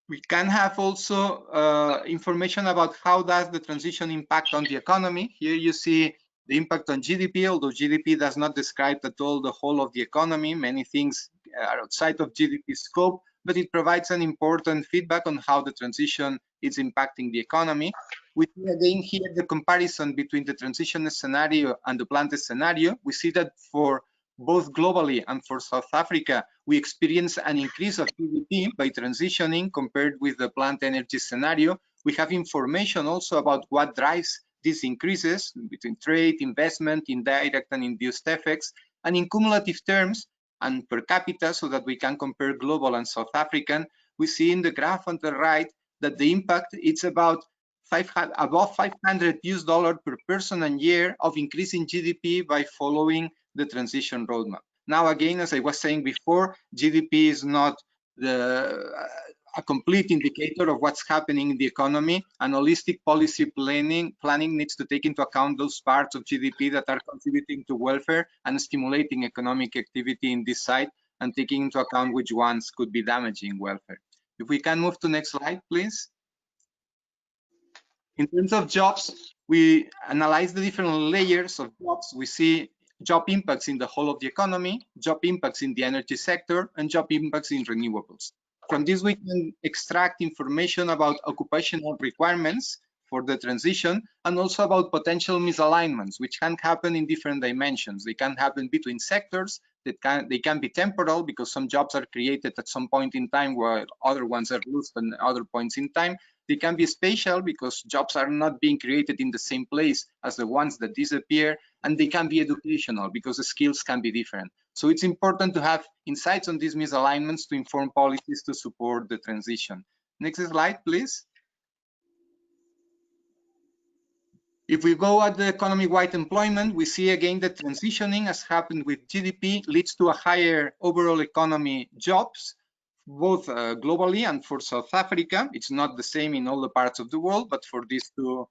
F: We can have also information about how does the transition impact on the economy. Here you see the impact on GDP, although GDP does not describe at all the whole of the economy. Many things are outside of GDP scope, but it provides an important feedback on how the transition is impacting the economy. We see again here the comparison between the transition scenario and the plant scenario. We see that for both globally and for South Africa, we experience an increase of GDP by transitioning compared with the plant energy scenario. We have information also about what drives these increases between trade, investment, indirect and induced effects, and in cumulative terms and per capita, so that we can compare global and South African, we see in the graph on the right that the impact is about above $500 per person and year of increase in GDP by following the transition roadmap. Now, again, as I was saying before, GDP is not a complete indicator of what's happening in the economy, and holistic policy planning needs to take into account those parts of GDP that are contributing to welfare and stimulating economic activity in this side, and taking into account which ones could be damaging welfare. If we can move to next slide, please. In terms of jobs, we analyze the different layers of jobs. We see job impacts in the whole of the economy, job impacts in the energy sector, and job impacts in renewables. From this, we can extract information about occupational requirements for the transition, and also about potential misalignments, which can happen in different dimensions. They can happen between sectors, They can be temporal because some jobs are created at some point in time while other ones are lost at other points in time. They can be spatial because jobs are not being created in the same place as the ones that disappear, and they can be educational because the skills can be different. So it's important to have insights on these misalignments to inform policies to support the transition. Next slide, please. If we go at the economy-wide employment, we see again that transitioning, as happened with GDP, leads to a higher overall economy jobs, both globally and for South Africa. It's not the same in all the parts of the world, but for these two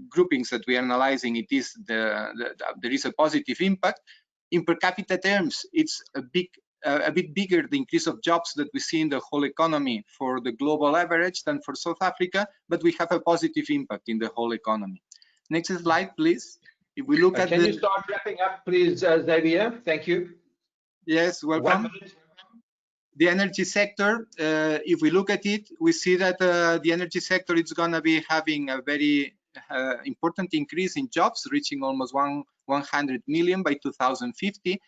F: groupings that we are analyzing, it is there is a positive impact. In per capita terms, it's a bit bigger, the increase of jobs that we see in the whole economy for the global average than for South Africa, but we have a positive impact in the whole economy. Next slide, please. If we look at
C: Can you start wrapping up, please, Xavier? Thank you.
F: Yes, welcome.
C: 1 minute.
F: The energy sector, if we look at it, we see that the energy sector is going to be having a very important increase in jobs, reaching almost 100 million by 2050,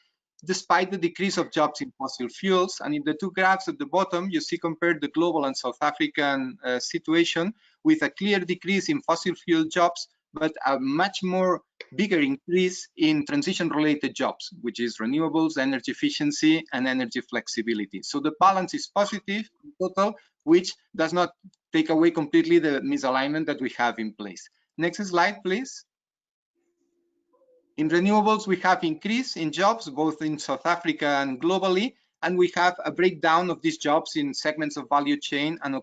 F: despite the decrease of jobs in fossil fuels. And in the two graphs at the bottom, you see compared the global and South African situation with a clear decrease in fossil fuel jobs, but a much more bigger increase in transition-related jobs, which is renewables, energy efficiency, and energy flexibility. So the balance is positive in total, which does not take away completely the misalignment that we have in place. Next slide, please. In renewables, we have increase in jobs, both in South Africa and globally, and we have a breakdown of these jobs in segments of value chain and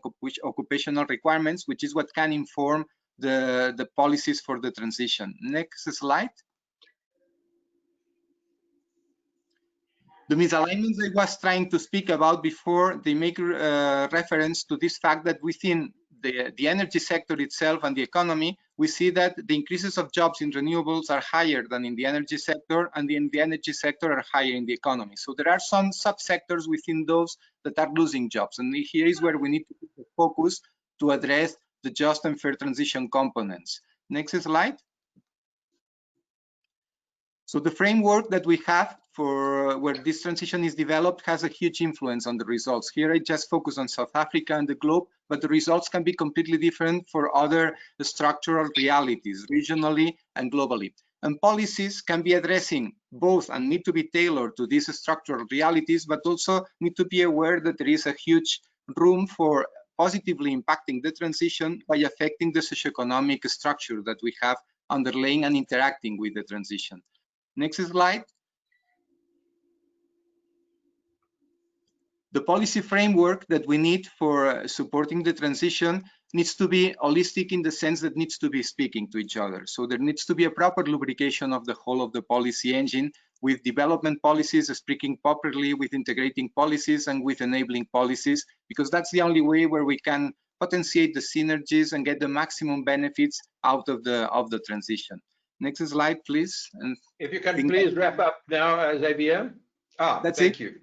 F: occupational requirements, which is what can inform the policies for the transition. Next slide. The misalignments I was trying to speak about before, they make reference to this fact that within the energy sector itself and the economy, we see that the increases of jobs in renewables are higher than in the energy sector, and in the energy sector are higher in the economy. So there are some subsectors within those that are losing jobs. And here is where we need to put the focus to address the just and fair transition components. Next slide. So the framework that we have for where this transition is developed has a huge influence on the results. Here I just focus on South Africa and the globe, but the results can be completely different for other structural realities, regionally and globally. And policies can be addressing both and need to be tailored to these structural realities, but also need to be aware that there is a huge room for positively impacting the transition by affecting the socioeconomic structure that we have underlying and interacting with the transition. Next slide. The policy framework that we need for supporting the transition needs to be holistic in the sense that needs to be speaking to each other. So there needs to be a proper lubrication of the whole of the policy engine, with development policies speaking properly, with integrating policies and with enabling policies, because that's the only way where we can potentiate the synergies and get the maximum benefits out of the transition. Next slide, please. And
C: if you can please wrap up now, Xavier.
F: That's
C: thank
F: it.
C: you.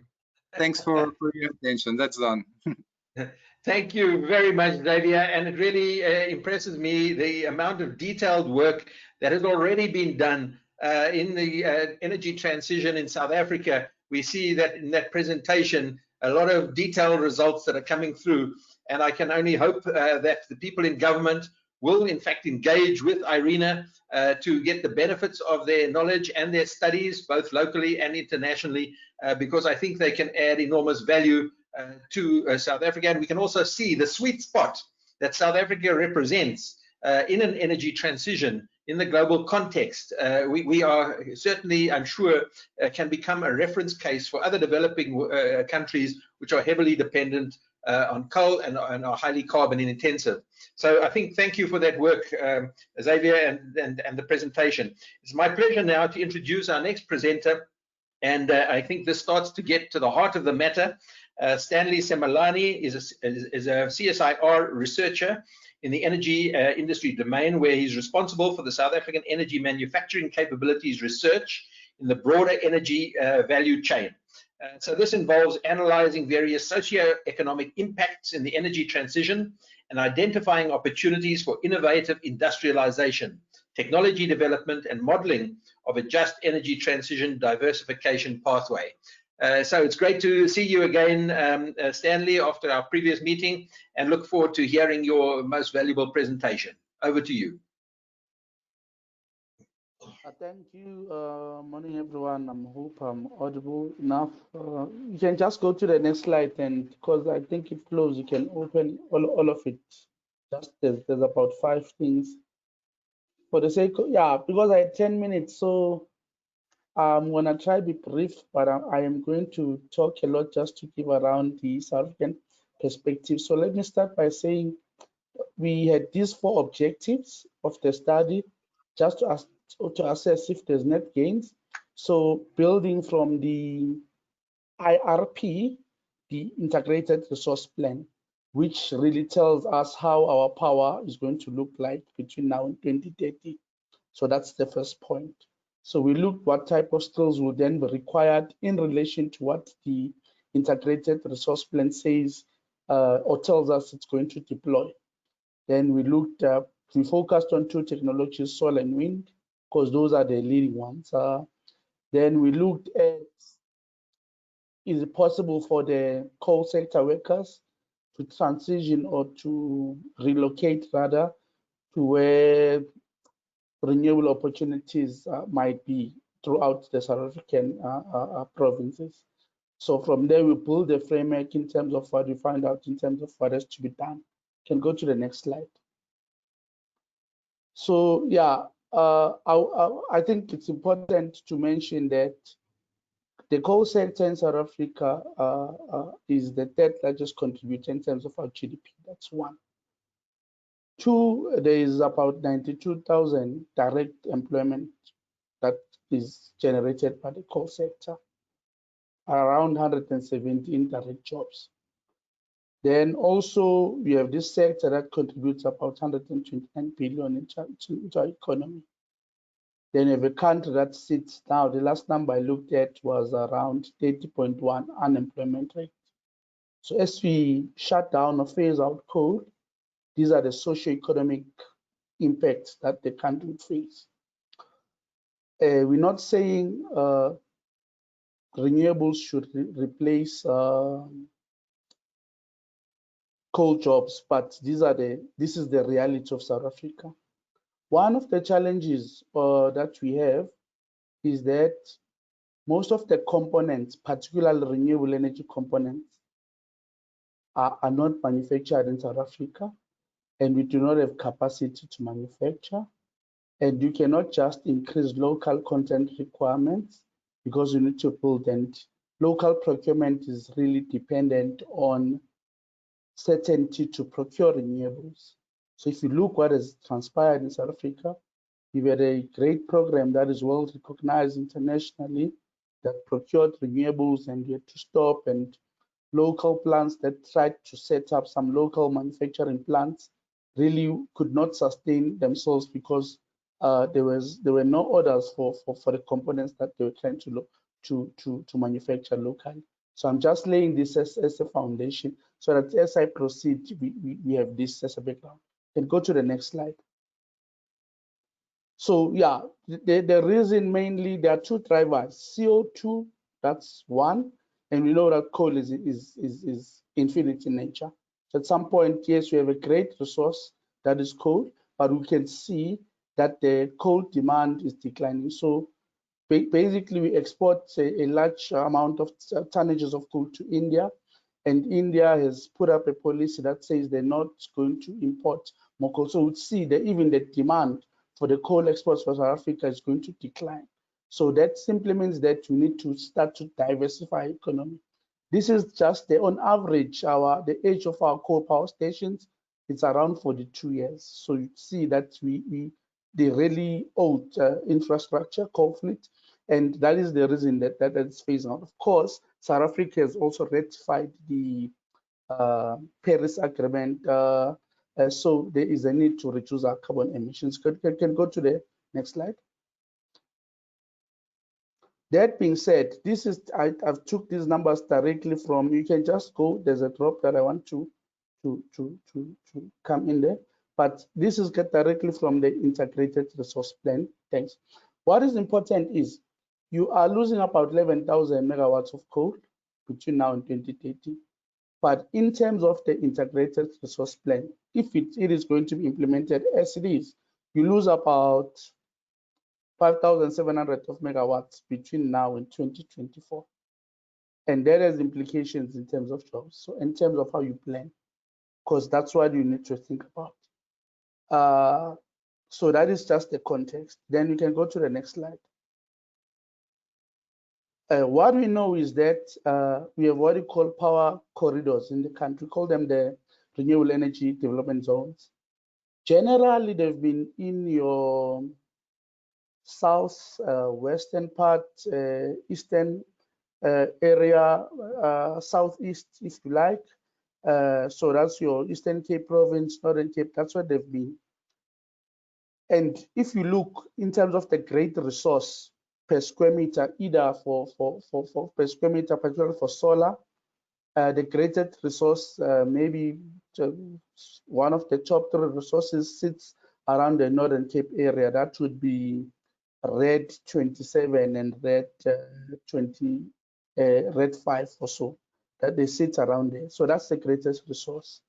F: Thanks for your attention. That's done.
C: Thank you very much, Xavier. And it really impresses me the amount of detailed work that has already been done in the energy transition in South Africa. We see that in that presentation, a lot of detailed results that are coming through. And I can only hope that the people in government will in fact engage with IRENA to get the benefits of their knowledge and their studies, both locally and internationally, because I think they can add enormous value to South Africa. And we can also see the sweet spot that South Africa represents in an energy transition in the global context. We are certainly, I'm sure, can become a reference case for other developing countries which are heavily dependent on coal and are highly carbon intensive. So I think thank you for that work, Xavier, and the presentation. It's my pleasure now to introduce our next presenter, and I think this starts to get to the heart of the matter. Stanley Semalani is a CSIR researcher in the energy industry domain, where he's responsible for the South African energy manufacturing capabilities research in the broader energy value chain. So this involves analyzing various socio-economic impacts in the energy transition and identifying opportunities for innovative industrialization. technology development, and modeling of a just energy transition diversification pathway. So it's great to see you again, Stanley, after our previous meeting, and look forward to hearing your most valuable presentation. Over to you.
A: Thank you. Morning, everyone. I hope I'm audible enough. You can just go to the next slide, and because I think it closed, you can open all of it. Just there's about 5 things. For the sake of, yeah, because I had 10 minutes, so I'm gonna try to be brief, but I am going to talk a lot just to give around the South African perspective. So let me start by saying we had these 4 objectives of the study, just to assess if there's net gains. So building from the IRP, the Integrated Resource Plan, which really tells us how our power is going to look like between now and 2030. So that's the first point. So we looked what type of skills will then be required in relation to what the Integrated Resource Plan says or tells us it's going to deploy. Then we focused on 2 technologies, solar and wind, because those are the leading ones. Then we looked at, is it possible for the coal sector workers to transition or to relocate rather to where renewable opportunities might be throughout the South African provinces. So from there, we build the framework in terms of what we find out in terms of what has to be done. Can go to the next slide. So yeah, I think it's important to mention that the coal sector in South Africa is the 3rd largest contributor in terms of our GDP. That's 1. 2, there is about 92,000 direct employment that is generated by the coal sector, around 170 indirect jobs. Then also we have this sector that contributes about 129 billion into our economy. Then we have a country that sits now, the last number I looked at was around 30.1 unemployment rate. So as we shut down or phase out coal, these are the socioeconomic impacts that the country would face. We're not saying renewables should replace coal jobs, but this is the reality of South Africa. One of the challenges that we have is that most of the components, particularly renewable energy components, are not manufactured in South Africa, and we do not have capacity to manufacture. And you cannot just increase local content requirements because you need to build, and local procurement is really dependent on certainty to procure renewables. So if you look what has transpired in South Africa, we had a great program that is well recognized internationally that procured renewables, and we had to stop, and local plants that tried to set up some local manufacturing plants really could not sustain themselves because there were no orders for the components that they were trying to manufacture locally. So I'm just laying this as a foundation so that as I proceed, we have this as a background. Can go to the next slide. So yeah, the reason mainly there are 2 drivers. CO2, that's 1, and we know that coal is infinite in nature. So at some point, yes, we have a great resource that is coal, but we can see that the coal demand is declining. So basically, we export a large amount of tonnages of coal to India, and India has put up a policy that says they're not going to import more coal. So we'd see that even the demand for the coal exports for South Africa is going to decline. So that simply means that we need to start to diversify economy. This is just on average, the age of our coal power stations, it's around 42 years. So you see that the really old infrastructure, coal fleet, and that is the reason that is phasing out. Of course, South Africa has also ratified the Paris Agreement, so there is a need to reduce our carbon emissions. Can go to the next slide. That being said, this is I've took these numbers directly from. You can just go. There's a drop that I want to come in there.
G: but this is get directly from the integrated resource plan. Thanks. What is important is you are losing about 11,000 megawatts of coal between now and 2030. But in terms of the integrated resource plan, if it is going to be implemented as it is, you lose about 5,700 of megawatts between now and 2024. And that has implications in terms of jobs, so in terms of how you plan, because that's what you need to think about. So that is just the context. Then you can go to the next slide. What we know is that we have what we call power corridors in the country. We call them the renewable energy development zones. Generally, they've been in your south western part, eastern area, southeast, if you like. So that's your Eastern Cape province, Northern Cape. That's where they've been. And if you look in terms of the great resource per square meter, either for per square meter, particularly for solar, the greatest resource, maybe one of the top 3 resources sits around the Northern Cape area. That would be RED 27 and RED 5 or so, that they sit around there. So that's the greatest resource.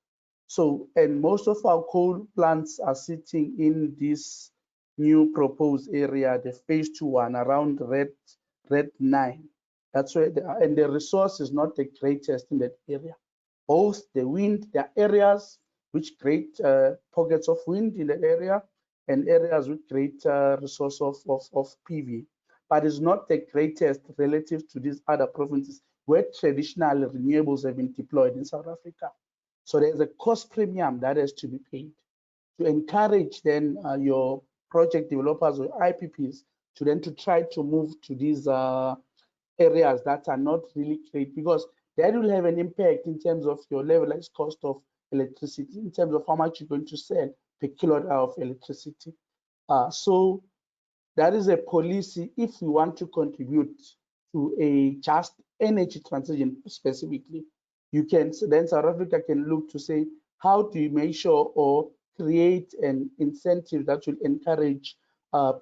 G: So, and most of our coal plants are sitting in this new proposed area, the phase 2-1, around RED 9. That's where they are, and the resource is not the greatest in that area. Both the wind, there are areas which create pockets of wind in the area, and areas with great resource of PV, but it's not the greatest relative to these other provinces where traditional renewables have been deployed in South Africa. So there's a cost premium that has to be paid to encourage then your project developers or IPPs to then to try to move to these areas that are not really great, because that will have an impact in terms of your levelized cost of electricity, in terms of how much you're going to sell per kilowatt hour of electricity. So that is a policy if we want to contribute to a just energy transition specifically. You can, so then South Africa can look to say, how do you make sure or create an incentive that will encourage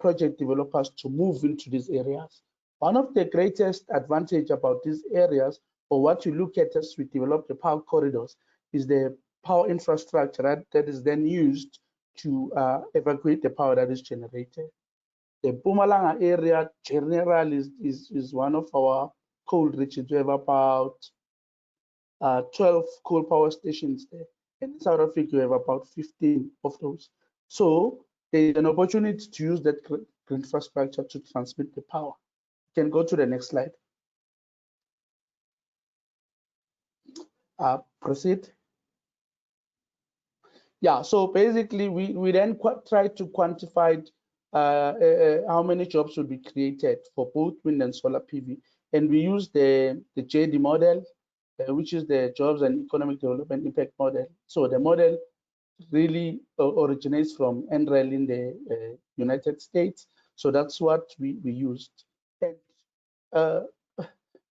G: project developers to move into these areas? One of the greatest advantage about these areas, or what you look at as we develop the power corridors, is the power infrastructure that is then used to evacuate the power that is generated. The Mpumalanga area generally is one of our coal regions. We have about 12 coal power stations there. In South Africa, we have about 15 of those. So there's an opportunity to use that infrastructure to transmit the power. You can go to the next slide. Proceed. Yeah, so basically we then try to quantify how many jobs will be created for both wind and solar PV. And we use the JD model, which is the Jobs and Economic Development Impact Model. So the model really originates from NREL in the United States. So that's what we used. And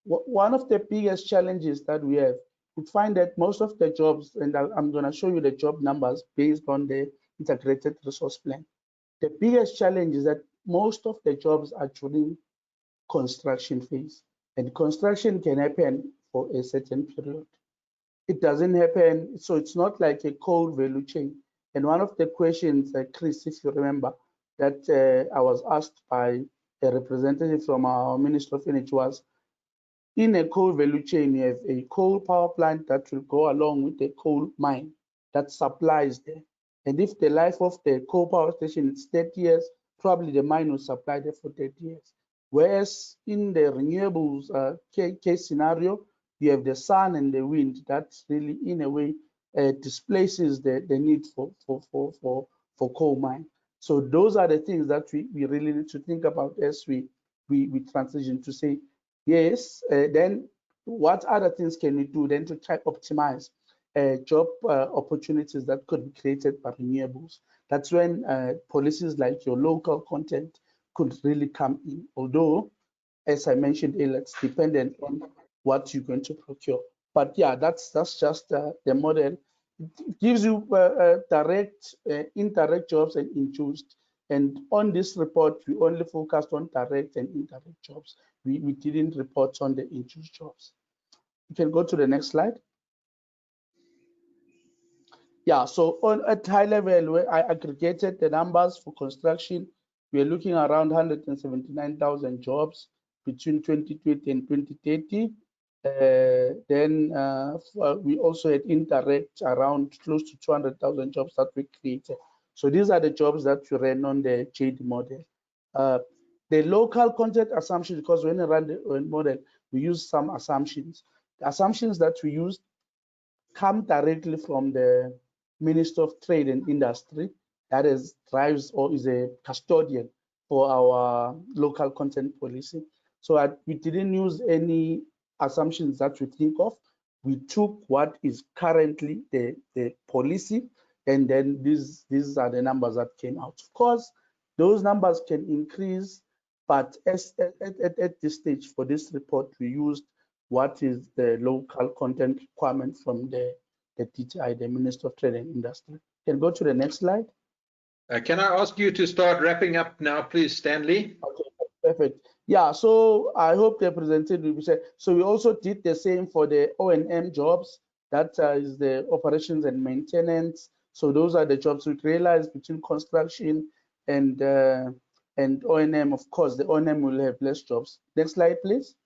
G: one of the biggest challenges that we have, we find that most of the jobs, and I'm going to show you the job numbers based on the integrated resource plan. The biggest challenge is that most of the jobs are during construction phase, and construction can happen for a certain period. It doesn't happen, so it's not like a coal value chain. And one of the questions, Chris, if you remember, that I was asked by a representative from our Ministry of Energy was, in a coal value chain, you have a coal power plant that will go along with a coal mine that supplies there. And if the life of the coal power station is 30 years, probably the mine will supply there for 30 years. Whereas in the renewables case scenario, you have the sun and the wind that really, in a way, displaces the need for coal mine. So those are the things that we really need to think about as we transition to say, yes, then what other things can we do then to try to optimize job opportunities that could be created by renewables? That's when policies like your local content could really come in. Although, as I mentioned earlier, it's dependent on what you're going to procure. But yeah, that's just the model It gives you direct, indirect jobs and induced. And on this report, we only focused on direct and indirect jobs. We didn't report on the induced jobs. You can go to the next slide. Yeah, so at high level, where I aggregated the numbers for construction, we're looking around 179,000 jobs between 2020 and 2030. We also had indirect around close to 200,000 jobs that we created. So these are the jobs that we ran on the JD model. The local content assumption, because when we run the model, we use some assumptions. The assumptions that we used come directly from the Minister of Trade and Industry, that is drives or is a custodian for our local content policy. So we didn't use any assumptions that we think of. We took what is currently the policy, and then these are the numbers that came out. Of course, those numbers can increase, but at this stage for this report, we used what is the local content requirement from the DTI, the Minister of Trade and Industry. Can go to the next slide.
C: Can I ask you to start wrapping up now, please, Stanley?
G: Okay, perfect. Yeah, so I hope the presentation will be said. So we also did the same for the O&M jobs. That is the operations and maintenance. So those are the jobs we realized between construction and O&M. Of course, the O&M will have less jobs. Next slide, please.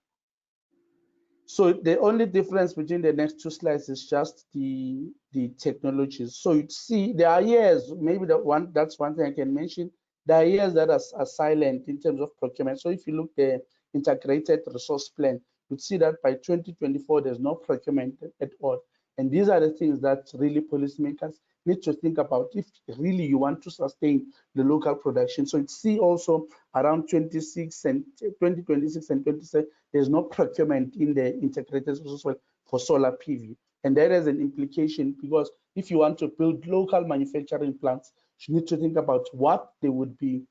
G: So the only difference between the next two slides is just the technologies. So you see there are years, maybe that's one thing I can mention. There are years that are silent in terms of procurement. So if you look the integrated resource plan, you'd see that by 2024, there's no procurement at all. And these are the things that really policymakers need to think about if really you want to sustain the local production. So you see also around 2026 and 2027, there's no procurement in the integrated resource plan for solar PV. And that has an implication because if you want to build local manufacturing plants, you need to think about what they would be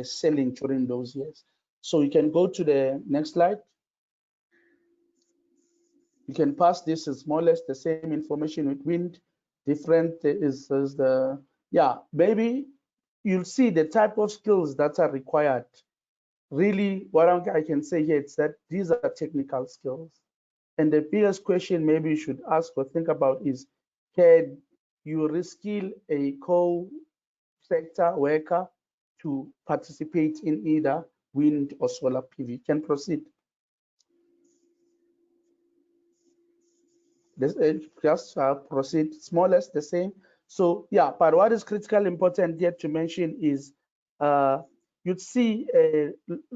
G: selling during those years. So you can go to the next slide. You can pass this as more or less the same information with wind. Different is the, yeah, maybe you'll see the type of skills that are required. Really, what I can say here is that these are technical skills. And the biggest question maybe you should ask or think about is, can you reskill a coal sector worker to participate in either wind or solar PV? Can proceed. Just proceed. It's more or less the same. So yeah, but what is critically important yet to mention is you'd see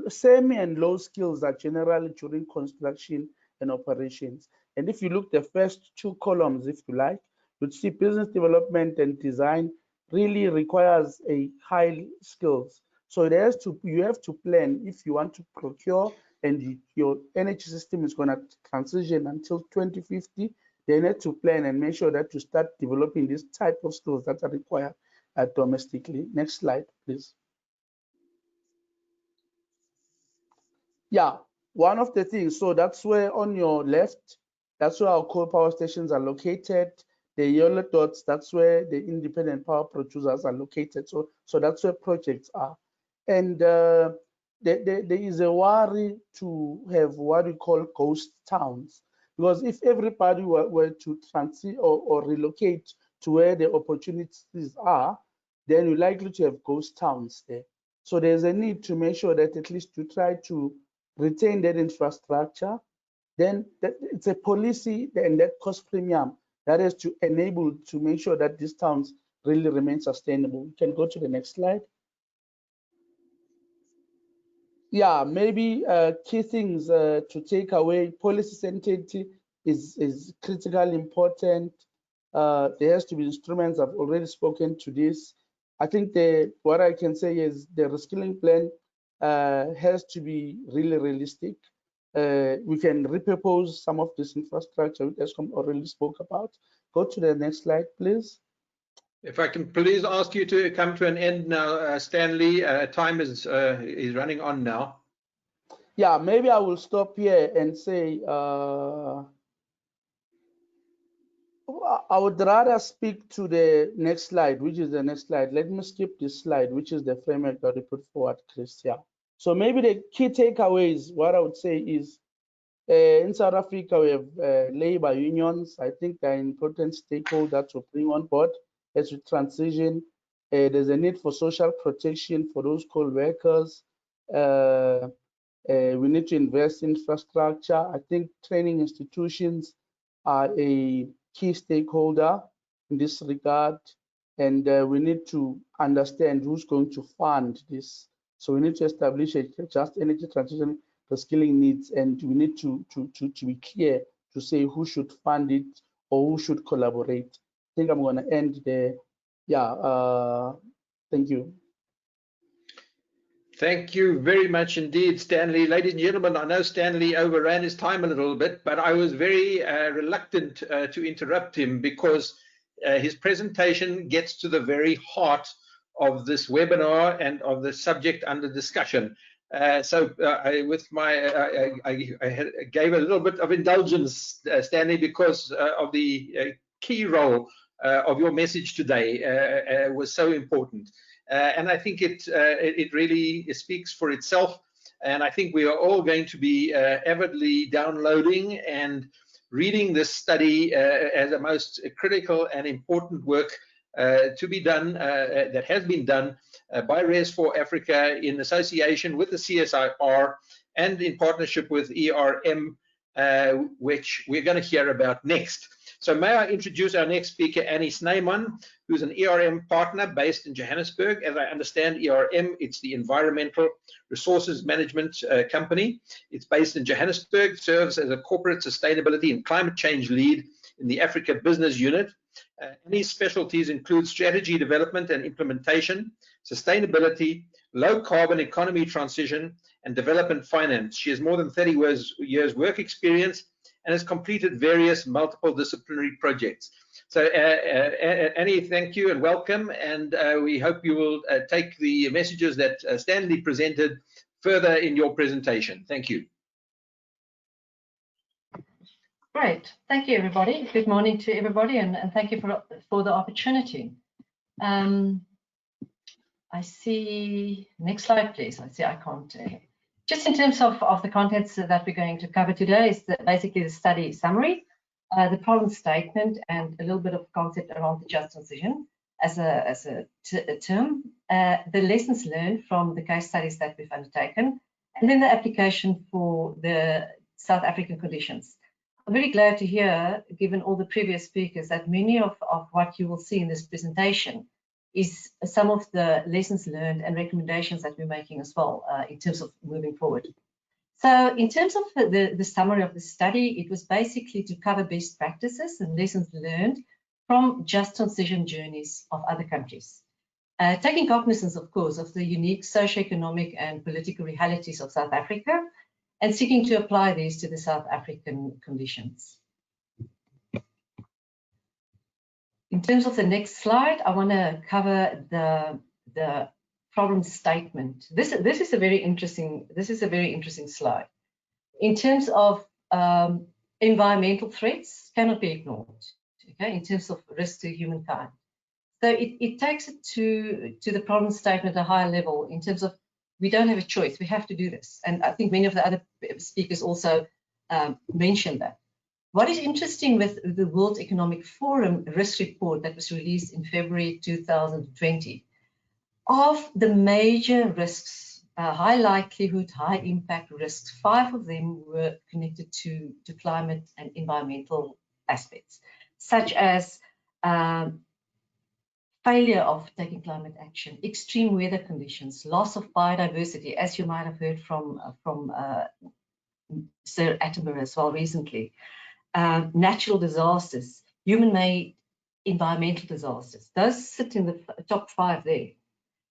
G: semi and low skills are generally during construction and operations. And if you look the first two columns, if you like, you'd see business development and design really requires a high skills. So you have to plan if you want to procure and your energy system is going to transition until 2050. They need to plan and make sure that you start developing this type of skills that are required domestically. Next slide, please. Yeah, one of the things, so that's where on your left, that's where our coal power stations are located. The yellow dots, that's where the independent power producers are located. So that's where projects are. And there is a worry to have what we call ghost towns. Because if everybody were to transit or relocate to where the opportunities are, then you're likely to have ghost towns there. So there's a need to make sure that at least you try to retain that infrastructure. Then it's a policy and that cost premium that is to enable to make sure that these towns really remain sustainable. You can go to the next slide. Yeah, maybe key things to take away. Policy certainty is critically important. There has to be instruments. I've already spoken to this. I think what I can say is the reskilling plan has to be really realistic. We can repurpose some of this infrastructure which Eskom already spoke about. Go to the next slide, please.
C: If I can please ask you to come to an end now, Stanley. Time is running on now.
G: Yeah, maybe I will stop here and say, I would rather speak to the next slide, which is the next slide. Let me skip this slide, which is the framework that we put forward, Christian. So maybe the key takeaways, what I would say is, in South Africa, we have labor unions. I think they're important stakeholders to bring on board as we transition. There's a need for social protection for those coal workers. We need to invest in infrastructure. I think training institutions are a key stakeholder in this regard, and we need to understand who's going to fund this. So we need to establish a just energy transition skilling needs, and we need to be clear to say who should fund it or who should collaborate. I think I'm going to end there. Yeah, thank you.
C: Thank you very much indeed, Stanley. Ladies and gentlemen, I know Stanley overran his time a little bit, but I was very reluctant to interrupt him because his presentation gets to the very heart of this webinar and of the subject under discussion. I gave a little bit of indulgence, Stanley, because of the key role of your message today was so important. And I think it really speaks for itself. And I think we are all going to be avidly downloading and reading this study as a most critical and important work to be done, that has been done by RES4Africa in association with the CSIR and in partnership with ERM, which we're going to hear about next. So may I introduce our next speaker, Annie Snyman, who's an ERM partner based in Johannesburg. As I understand ERM, it's the Environmental Resources Management Company. It's based in Johannesburg, serves as a corporate sustainability and climate change lead in the Africa Business Unit. Annie's specialties include strategy development and implementation, sustainability, low carbon economy transition, and development finance. She has more than 30 years work experience and has completed various multiple disciplinary projects. So Annie, thank you and welcome, and we hope you will take the messages that Stanley presented further in your presentation. Thank you.
H: Great, thank you everybody. Good morning to everybody, and thank you for the opportunity. I see, next slide please. I see I can't. Just in terms of the contents that we're going to cover today is basically the study summary, the problem statement, and a little bit of concept around the just transition as a term, the lessons learned from the case studies that we've undertaken, and then the application for the South African conditions. I'm very glad to hear, given all the previous speakers, that many of what you will see in this presentation is some of the lessons learned and recommendations that we're making as well in terms of moving forward. So in terms of the summary of the study, it was basically to cover best practices and lessons learned from just transition journeys of other countries. Taking cognizance, of course, of the unique socioeconomic and political realities of South Africa and seeking to apply these to the South African conditions. In terms of the next slide, I want to cover the problem statement. This is a very interesting slide. In terms of environmental threats, cannot be ignored. Okay, in terms of risk to humankind. So it takes it to the problem statement at a higher level in terms of we don't have a choice, we have to do this. And I think many of the other speakers also mentioned that. What is interesting with the World Economic Forum risk report that was released in February 2020, of the major risks, high likelihood, high impact risks, 5 of them were connected to climate and environmental aspects, such as failure of taking climate action, extreme weather conditions, loss of biodiversity, as you might have heard from Sir Attenborough as well recently, natural disasters, human-made environmental disasters. Those sit in the top 5 there.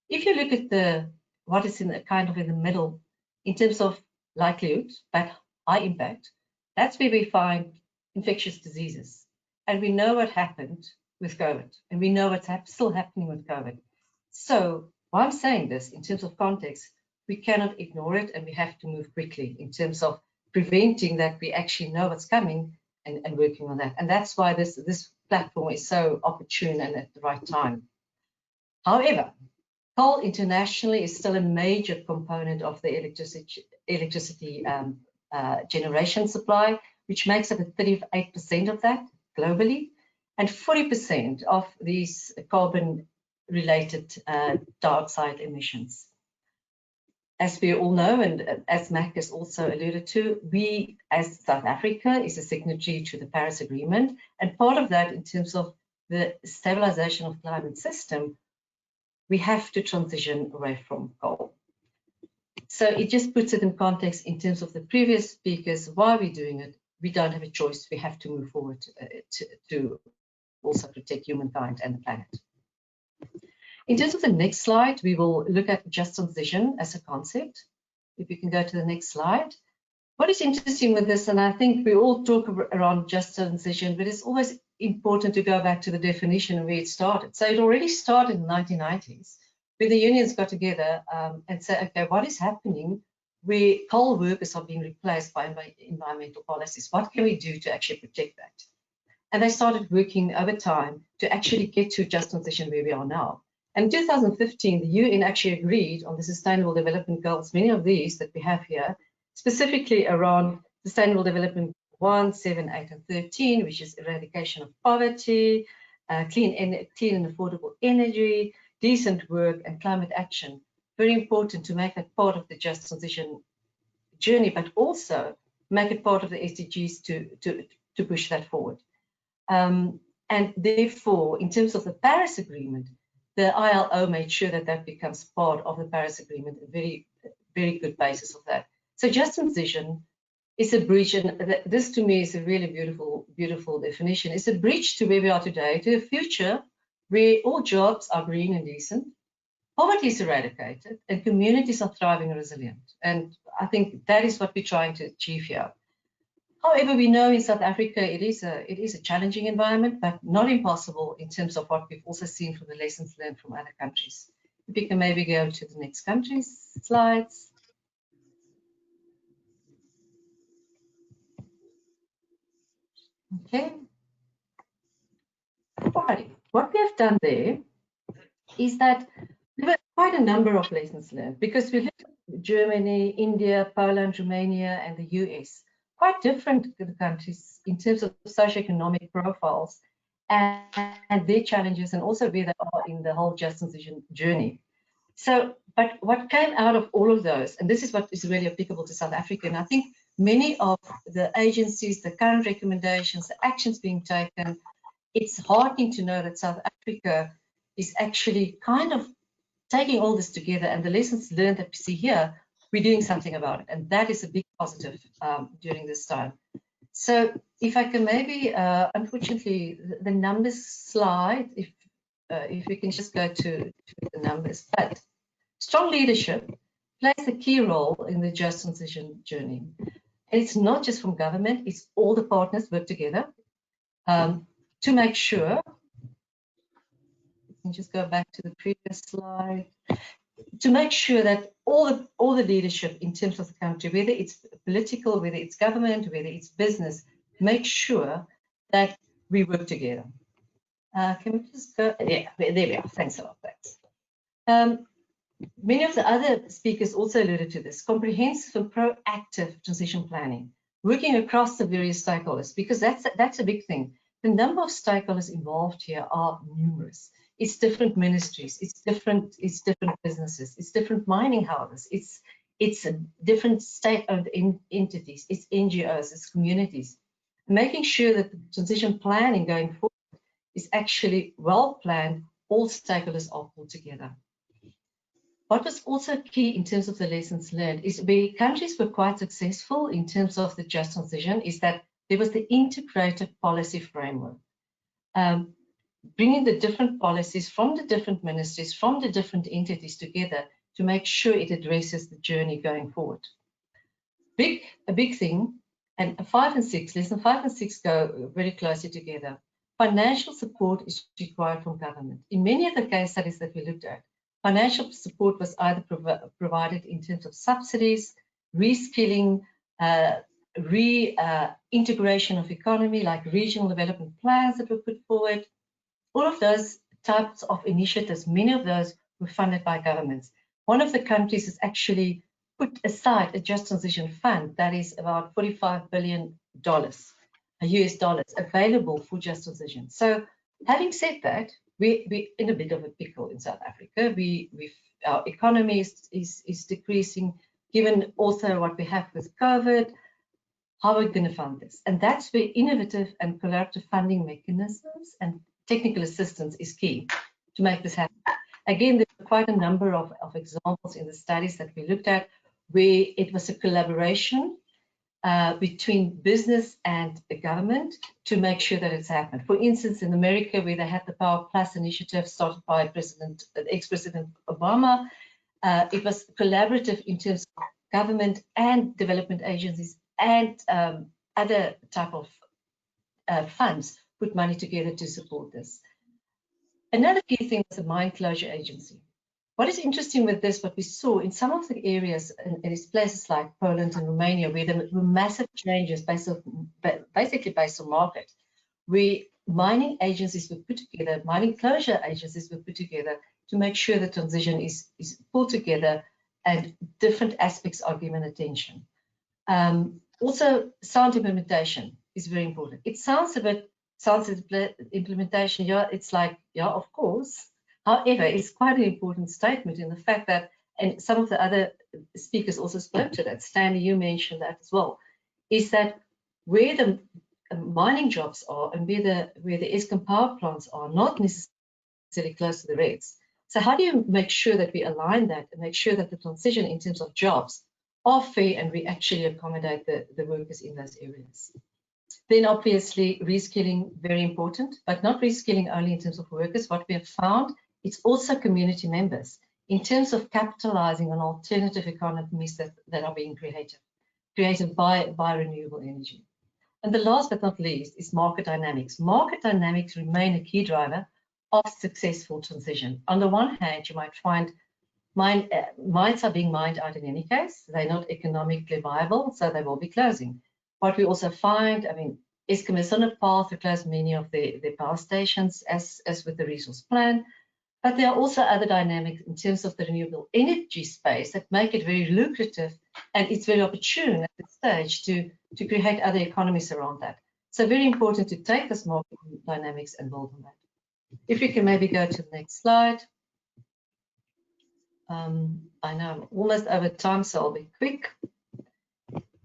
H: If you look at what is in the middle in terms of likelihood but high impact, that's where we find infectious diseases, and we know what happened with COVID, and we know what's still happening with COVID. So why I'm saying this in terms of context, we cannot ignore it, and we have to move quickly in terms of preventing that we actually know what's coming and working on that. And that's why this platform is so opportune and at the right time. However, coal internationally is still a major component of the electricity generation supply, which makes up 38% of that globally, and 40% of these carbon-related dioxide emissions. As we all know, and as Mac has also alluded to, we as South Africa is a signatory to the Paris Agreement, and part of that in terms of the stabilization of climate system, we have to transition away from coal. So it just puts it in context in terms of the previous speakers, why we're doing it. We don't have a choice. We have to move forward to also protect humankind and the planet. In terms of the next slide, we will look at just transition as a concept. If you can go to the next slide. What is interesting with this, and I think we all talk around just transition, but it's always important to go back to the definition and where it started. So it already started in the 1990s, where the unions got together and said, okay, what is happening where coal workers are being replaced by environmental policies? What can we do to actually protect that? And they started working over time to actually get to just transition where we are now. And in 2015, the UN actually agreed on the Sustainable Development Goals, many of these that we have here, specifically around Sustainable Development 1, 7, 8, and 13, which is eradication of poverty, clean and affordable energy, decent work, and climate action. Very important to make that part of the just transition journey, but also make it part of the SDGs to push that forward. And therefore, in terms of the Paris Agreement, the ILO made sure that that becomes part of the Paris Agreement, a very, very good basis of that. So just transition is a bridge, and this to me is a really beautiful, beautiful definition. It's a bridge to where we are today, to a future where all jobs are green and decent, poverty is eradicated, and communities are thriving and resilient. And I think that is what we're trying to achieve here. However, we know in South Africa it is a challenging environment, but not impossible in terms of what we've also seen from the lessons learned from other countries. If we can maybe go to the next country's slides. Okay. Alrighty. What we have done there is that there were quite a number of lessons learned, because we looked at Germany, India, Poland, Romania, and the US. Quite different countries in terms of socioeconomic profiles and their challenges, and also where they are in the whole just transition journey. So, but what came out of all of those, and this is what is really applicable to South Africa, and I think many of the agencies, the current recommendations, the actions being taken, it's heartening to know that South Africa is actually kind of taking all this together, and the lessons learned that we see here, we're doing something about it, and that is a big positive during this time. So if I can maybe, unfortunately, the numbers slide, if we can just go to the numbers, but strong leadership plays a key role in the just transition journey. And it's not just from government, it's all the partners work together to make sure, you can just go back to the previous slide, to make sure that all the leadership in terms of the country, whether it's political, whether it's government, whether it's business, make sure that we work together. Can we just go? Yeah, there we are. Thanks a lot. Thanks. Many of the other speakers also alluded to this, comprehensive and proactive transition planning, working across the various stakeholders, because that's a big thing. The number of stakeholders involved here are numerous. It's different ministries, it's different businesses, it's different mining houses, it's different state-owned entities, it's NGOs, it's communities. Making sure that the transition planning going forward is actually well planned, all stakeholders are pulled together. What was also key in terms of the lessons learned is where countries were quite successful in terms of the just transition is that there was the integrated policy framework. Bringing the different policies from the different ministries, from the different entities together to make sure it addresses the journey going forward. A big thing, and lesson 5 and 6 go very closely together. Financial support is required from government. In many of the case studies that we looked at, financial support was either provided in terms of subsidies, reskilling, reintegration of economy, like regional development plans that were put forward. All of those types of initiatives, many of those were funded by governments. One of the countries has actually put aside a just transition fund that is about $45 billion, US dollars, available for just transition. So having said that, we're in a bit of a pickle in South Africa. Our economy is decreasing, given also what we have with COVID. How are we going to fund this? And that's where innovative and collaborative funding mechanisms and technical assistance is key to make this happen. Again, there are quite a number of examples in the studies that we looked at where it was a collaboration between business and the government to make sure that it's happened. For instance, in America, where they had the Power Plus initiative started by ex-President Obama, it was collaborative in terms of government and development agencies and other type of funds put money together to support this. Another key thing was the mine closure agency. What is interesting with this, what we saw in some of the areas, and it's places like Poland and Romania, where there were massive changes basically based on market, where mining agencies were put together, mining closure agencies were put together to make sure the transition is pulled together and different aspects are given attention. Also, sound implementation is very important. It sounds implementation, yeah, it's like, yeah, of course. However, it's quite an important statement in the fact that, and some of the other speakers also spoke to that, Stanley, you mentioned that as well, is that where the mining jobs are and where the Eskom power plants are not necessarily close to the RES. So how do you make sure that we align that and make sure that the transition in terms of jobs are fair and we actually accommodate the workers in those areas? Then obviously reskilling, very important, but not reskilling only in terms of workers. What we have found, it's also community members in terms of capitalizing on alternative economies that are being created by renewable energy. And the last but not least is market dynamics. Market dynamics remain a key driver of successful transition. On the one hand, you might find mines are being mined out in any case. They're not economically viable, so they will be closing. What we also find, I mean, Eskom is on a path to close many of their power stations as with the resource plan, but there are also other dynamics in terms of the renewable energy space that make it very lucrative, and it's very opportune at this stage to create other economies around that. So very important to take this market dynamics and build on that. If we can maybe go to the next slide. I know I'm almost over time, so I'll be quick.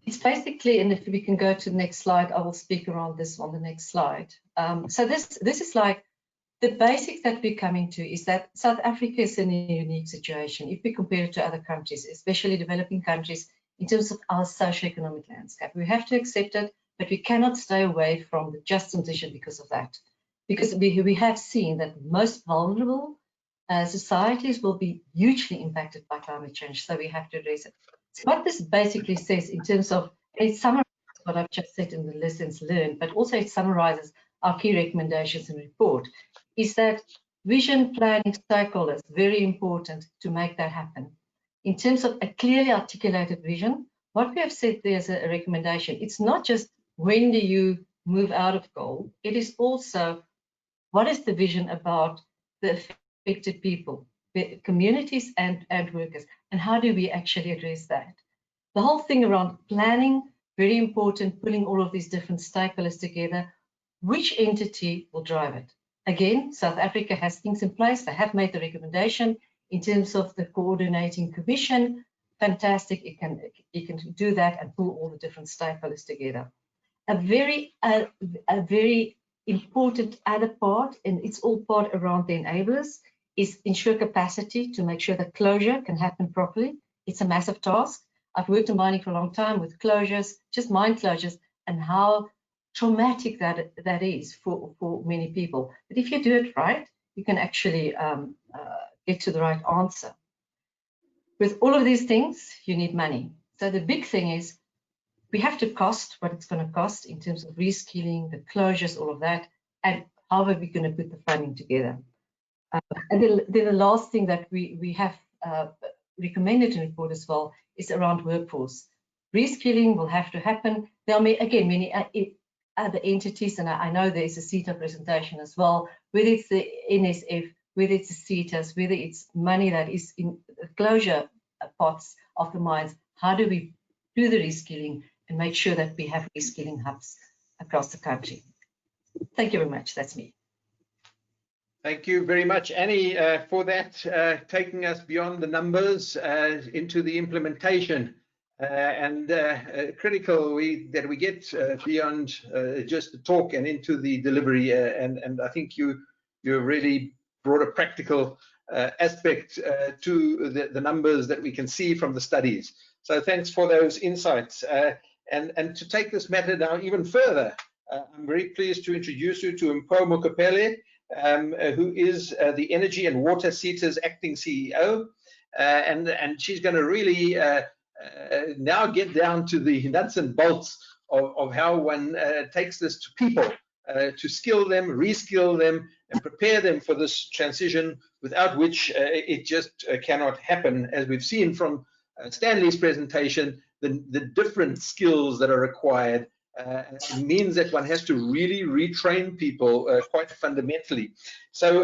H: It's basically, and if we can go to the next slide, I will speak around this on the next slide. So this is like the basics that we're coming to is that South Africa is in a unique situation if we compare it to other countries, especially developing countries, in terms of our socioeconomic landscape. We have to accept it, but we cannot stay away from the just transition because of that. Because we have seen that most vulnerable societies will be hugely impacted by climate change, so we have to address it. So what this basically says in terms of, it summarizes what I've just said in the lessons learned, but also it summarizes our key recommendations in the report, is that vision, planning, stakeholders, very important to make that happen. In terms of a clearly articulated vision, what we have said there's a recommendation. It's not just when do you move out of coal, it is also what is the vision about the affected people, the communities and workers, and how do we actually address that? The whole thing around planning, very important, pulling all of these different stakeholders together. Which entity will drive it? Again, South Africa has things in place. They have made the recommendation in terms of the coordinating commission. Fantastic, it can do that and pull all the different stakeholders together. A very important other part, and it's all part around the enablers, is ensure capacity to make sure that closure can happen properly. It's a massive task. I've worked in mining for a long time with closures, just mine closures, and how traumatic that is for many people. But if you do it right, you can actually get to the right answer. With all of these things, you need money. So the big thing is we have to cost what it's going to cost in terms of reskilling, the closures, all of that, and how are we going to put the funding together. And then the last thing that we have recommended in the report as well is around workforce. reskilling will have to happen. There are, again, many other entities, and I know there's a CETA presentation as well, whether it's the NSF, whether it's the CETAs, whether it's money that is in closure pots of the mines. How do we do the reskilling and make sure that we have reskilling hubs across the country? Thank you very much. That's me.
C: Thank you very much, Annie, for that, taking us beyond the numbers into the implementation. Critical that we get beyond just the talk and into the delivery. And I think you really brought a practical aspect to the numbers that we can see from the studies. So thanks for those insights. And to take this matter now even further, I'm very pleased to introduce you to Mpho Mokopele, who is the Energy and Water CETA's acting CEO. And she's going to really now get down to the nuts and bolts of how one takes this to people, to skill them, reskill them, and prepare them for this transition, without which it just cannot happen. As we've seen from Stanley's presentation, the different skills that are required means that one has to really retrain people quite fundamentally. So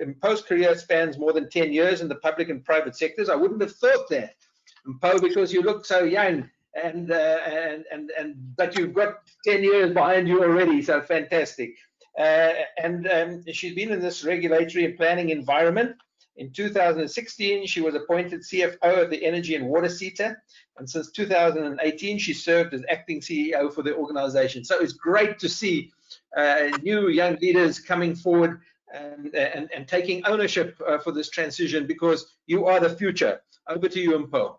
C: Mpho's career spans more than 10 years in the public and private sectors. I wouldn't have thought that, Mpho, because you look so young, but you've got 10 years behind you already, so fantastic. She's been in this regulatory and planning environment. In 2016, she was appointed CFO of the Energy and Water CETA, and since 2018, she served as acting CEO for the organization. So it's great to see new young leaders coming forward and taking ownership for this transition, because you are the future. Over to you, Mpho.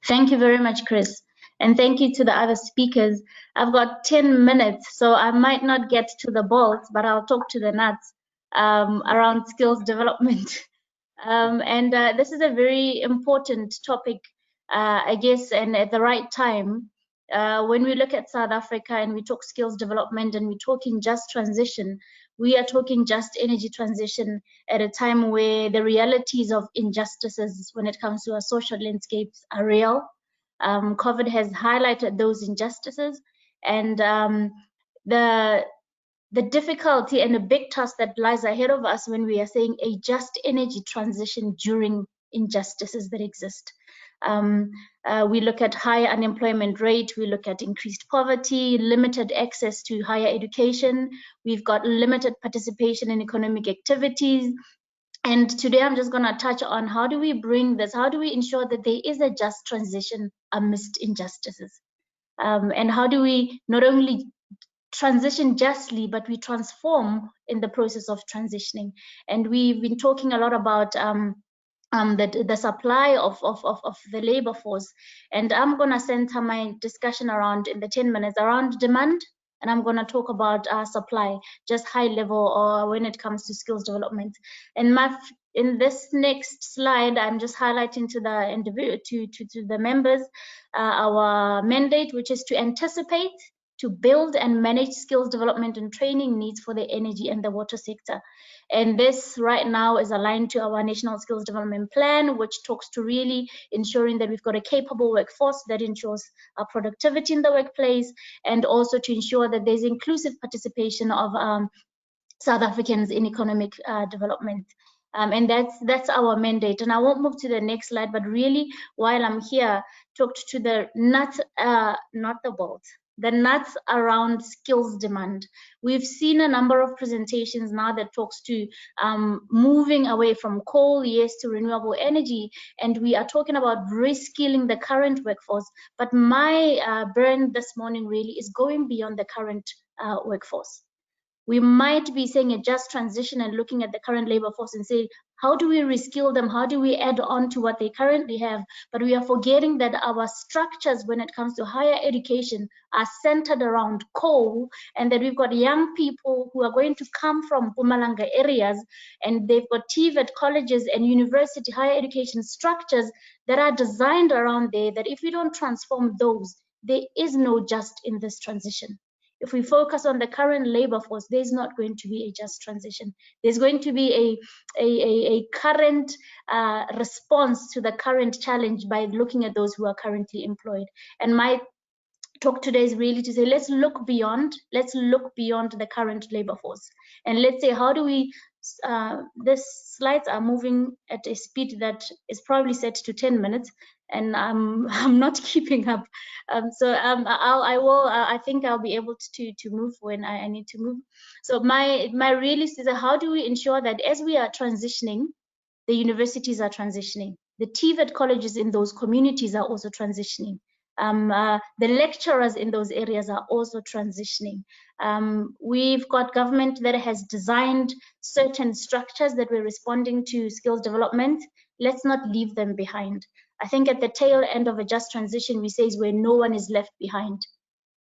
I: Thank you very much, Chris. And thank you to the other speakers. I've got 10 minutes, so I might not get to the bolts, but I'll talk to the nuts around skills development. This is a very important topic, I guess, and at the right time. When we look at South Africa and we talk skills development and we're talking just transition, we are talking just energy transition at a time where the realities of injustices when it comes to our social landscapes are real. COVID has highlighted those injustices, and the difficulty and the big task that lies ahead of us when we are saying a just energy transition during injustices that exist. We look at higher unemployment rate, we look at increased poverty, limited access to higher education, we've got limited participation in economic activities. And today I'm just going to touch on how do we bring this, how do we ensure that there is a just transition amidst injustices? And how do we not only transition justly, but we transform in the process of transitioning? And we've been talking a lot about the supply of the labor force, and I'm going to center my discussion around, in the 10 minutes, around demand, and I'm going to talk about supply, just high level, or when it comes to skills development. And in this next slide, I'm just highlighting to the individual, to the members, our mandate, which is to anticipate, to build and manage skills development and training needs for the energy and the water sector. And this right now is aligned to our National Skills Development Plan, which talks to really ensuring that we've got a capable workforce that ensures our productivity in the workplace, and also to ensure that there's inclusive participation of South Africans in economic development. And that's our mandate. And I won't move to the next slide, but really, while I'm here, talked to the nuts, not the bolts, the nuts around skills demand. We've seen a number of presentations now that talks to moving away from coal, yes, to renewable energy, and we are talking about reskilling the current workforce. But my burn this morning really is going beyond the current workforce. We might be saying a just transition and looking at the current labor force and say, how do we reskill them? How do we add on to what they currently have? But we are forgetting that our structures when it comes to higher education are centered around coal, and that we've got young people who are going to come from Mpumalanga areas, and they've got TVET colleges and university higher education structures that are designed around there, that if we don't transform those, there is no just in this transition. if we focus on the current labor force, there's not going to be a just transition. There's going to be a current response to the current challenge by looking at those who are currently employed. And my talk today is really to say, let's look beyond the current labor force, and let's say, how do we these slides are moving at a speed that is probably set to 10 minutes, and I'm not keeping up. I think I'll be able to move when I need to move. So my realist is, how do we ensure that as we are transitioning, the universities are transitioning, the TVET colleges in those communities are also transitioning. The lecturers in those areas are also transitioning. We've got government that has designed certain structures that we're responding to skills development. Let's not leave them behind. I think at the tail end of a just transition, we say is where no one is left behind.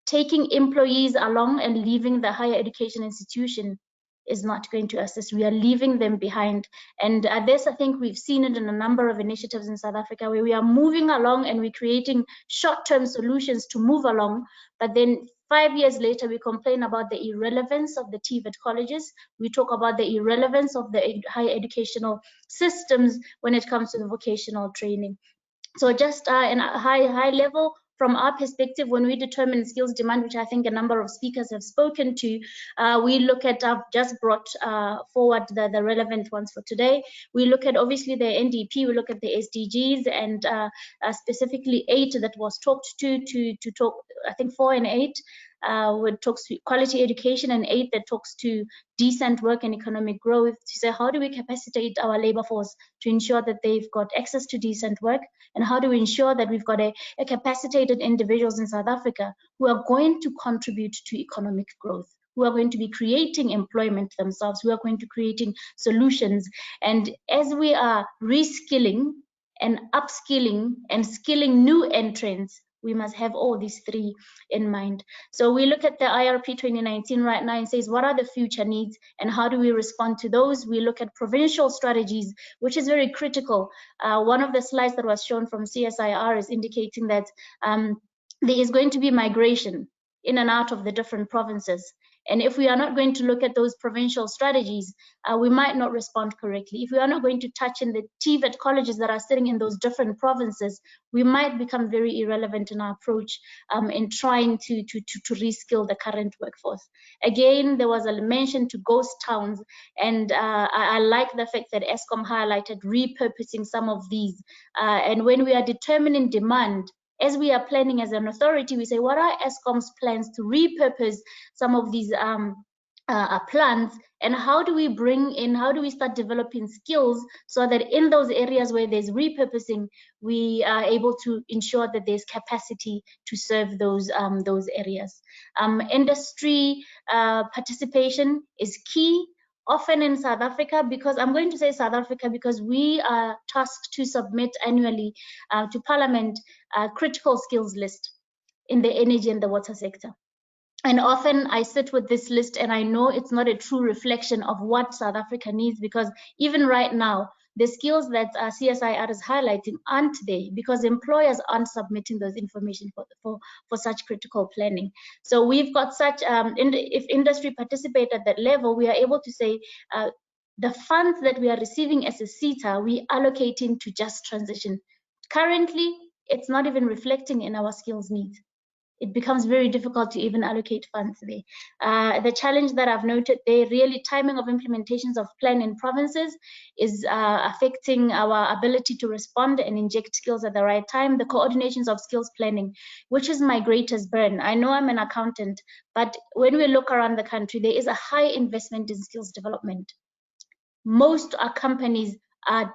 I: Taking employees along and leaving the higher education institution is not going to assist. We are leaving them behind. And this, I think we've seen it in a number of initiatives in South Africa, where we are moving along and we're creating short-term solutions to move along. But then 5 years later, we complain about the irrelevance of the TVET colleges. We talk about the irrelevance of the higher educational systems when it comes to the vocational training. So just in a high level, from our perspective, when we determine skills demand, which I think a number of speakers have spoken to, we look at, I've just brought forward the relevant ones for today. We look at obviously the NDP, we look at the SDGs, and specifically 8 that was talked to talk, I think 4 and 8, which talks to quality education, and 8 that talks to decent work and economic growth, to say, how do we capacitate our labor force to ensure that they've got access to decent work, and how do we ensure that we've got a capacitated individuals in South Africa who are going to contribute to economic growth, who are going to be creating employment themselves, who are going to creating solutions. And as we are reskilling and upskilling and skilling new entrants, we must have all these 3 in mind. So we look at the IRP 2019 right now and says, what are the future needs and how do we respond to those? We look at provincial strategies, which is very critical. One of the slides that was shown from CSIR is indicating that there is going to be migration in and out of the different provinces. And if we are not going to look at those provincial strategies, we might not respond correctly. If we are not going to touch in the TVET colleges that are sitting in those different provinces, we might become very irrelevant in our approach in trying to reskill the current workforce. Again, there was a mention to ghost towns, and I like the fact that Eskom highlighted repurposing some of these. And when we are determining demand, as we are planning as an authority, we say, what are Eskom's plans to repurpose some of these plans, and how do we bring in, how do we start developing skills so that in those areas where there's repurposing, we are able to ensure that there's capacity to serve those areas. Industry participation is key. Often in South Africa, because I'm going to say South Africa because we are tasked to submit annually to Parliament a critical skills list in the energy and the water sector. And often I sit with this list and I know it's not a true reflection of what South Africa needs, because even right now, the skills that CSIR is highlighting aren't there because employers aren't submitting those information for such critical planning. So we've got such, if industry participate at that level, we are able to say, the funds that we are receiving as a SETA, we allocating to just transition. Currently, it's not even reflecting in our skills needs. It becomes very difficult to even allocate funds there. The challenge that I've noted there, really timing of implementations of plan in provinces is affecting our ability to respond and inject skills at the right time. The coordinations of skills planning, which is my greatest burden. I know I'm an accountant, but when we look around the country, there is a high investment in skills development. Most companies are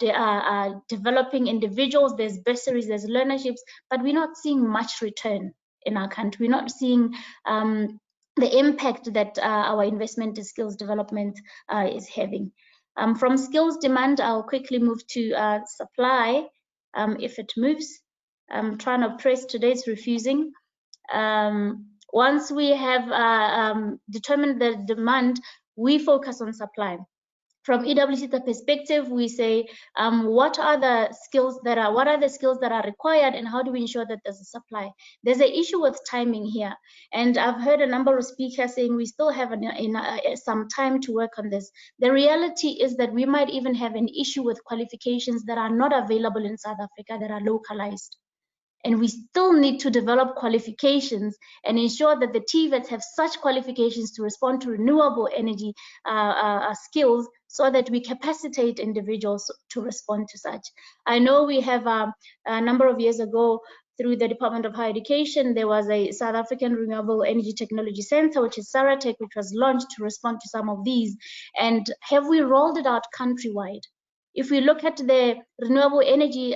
I: developing individuals, there's bursaries, there's learnerships, but we're not seeing much return in our country. We're not seeing the impact that our investment in skills development is having. From skills demand, I'll quickly move to supply, if it moves. I'm trying to press today, it's refusing. Once we have determined the demand, we focus on supply. From EWC's perspective, we say, what are the skills that are required, and how do we ensure that there's a supply? There's an issue with timing here, and I've heard a number of speakers saying we still have some time to work on this. The reality is that we might even have an issue with qualifications that are not available in South Africa, that are localized. And we still need to develop qualifications and ensure that the TVETs have such qualifications to respond to renewable energy skills, so that we capacitate individuals to respond to such. I know we have a number of years ago, through the Department of Higher Education, there was a South African Renewable Energy Technology Center, which is SARATech, which was launched to respond to some of these. And have we rolled it out countrywide? If we look at the renewable energy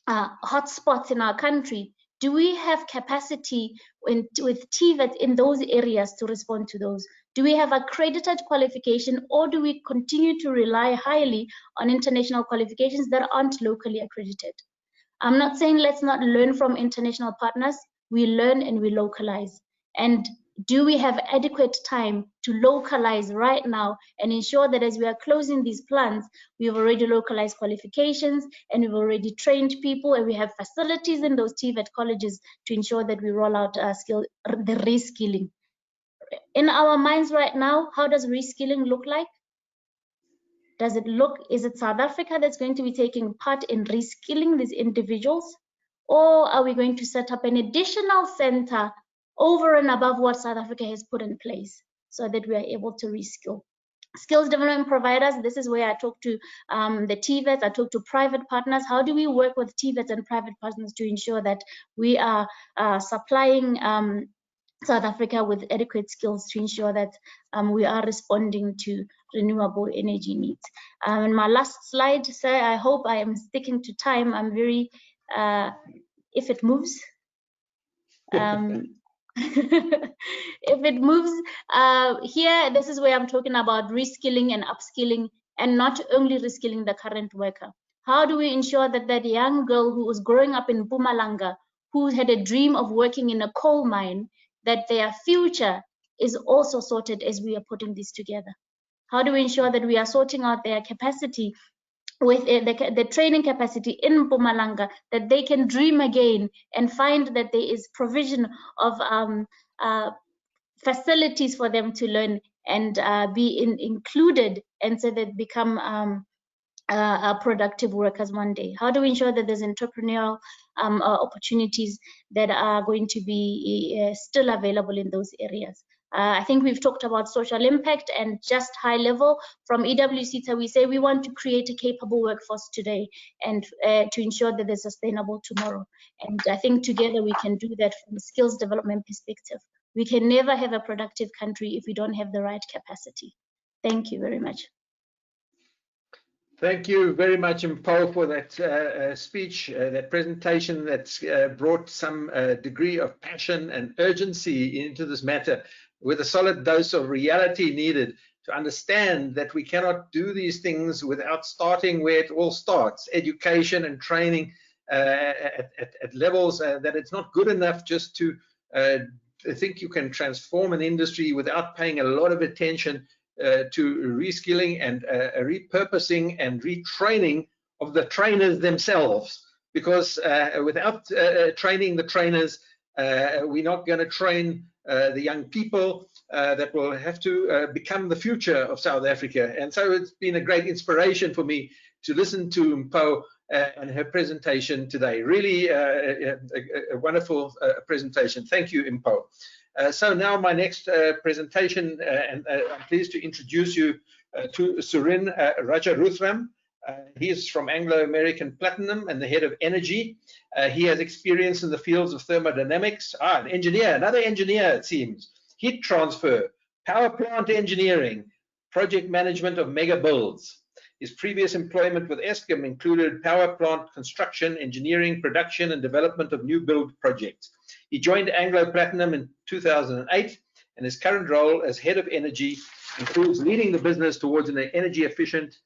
I: hotspots in our country, do we have capacity with TVET in those areas to respond to those? Do we have accredited qualification, or do we continue to rely highly on international qualifications that aren't locally accredited? I'm not saying let's not learn from international partners. We learn and we localize. And do we have adequate time to localize right now and ensure that as we are closing these plants, we've already localized qualifications and we've already trained people, and we have facilities in those TVET colleges to ensure that we roll out the reskilling. In our minds right now, how does reskilling look like? Is it South Africa that's going to be taking part in reskilling these individuals? Or are we going to set up an additional center over and above what South Africa has put in place, so that we are able to reskill? Skills development providers, this is where I talk to the TVETs, I talk to private partners. How do we work with TVETs and private partners to ensure that we are supplying South Africa with adequate skills to ensure that we are responding to renewable energy needs? And my last slide, sir, I hope I am sticking to time. I'm very, if it moves, if it moves, here, this is where I'm talking about reskilling and upskilling, and not only reskilling the current worker. How do we ensure that that young girl who was growing up in Mpumalanga, who had a dream of working in a coal mine, that their future is also sorted as we are putting this together? How do we ensure that we are sorting out their capacity with the training capacity in Mpumalanga, that they can dream again and find that there is provision of facilities for them to learn and be included, and so that become productive workers one day? How do we ensure that there's entrepreneurial opportunities that are going to be still available in those areas? I think we've talked about social impact, and just high level from EWC, we say we want to create a capable workforce today, and to ensure that there's sustainable tomorrow. And I think together we can do that from a skills development perspective. We can never have a productive country if we don't have the right capacity. Thank you very much.
C: Thank you very much, Mpho, for that speech, that presentation that's brought some degree of passion and urgency into this matter, with a solid dose of reality needed to understand that we cannot do these things without starting where it all starts, education and training at levels that it's not good enough just to think you can transform an industry without paying a lot of attention to reskilling and repurposing and retraining of the trainers themselves. Because without training the trainers, we're not going to train the young people that will have to become the future of South Africa. And so it's been a great inspiration for me to listen to Mpho and her presentation today. Really a wonderful presentation. Thank you, Mpho. So now my next presentation, and I'm pleased to introduce you to Surin Rajaruthram. He is from Anglo American Platinum and the head of energy. He has experience in the fields of thermodynamics, an engineer, another engineer it seems, heat transfer, power plant engineering, project management of mega builds. His previous employment with Eskom included power plant construction, engineering, production, and development of new build projects. He joined Anglo Platinum in 2008, and his current role as head of energy includes leading the business towards an energy efficient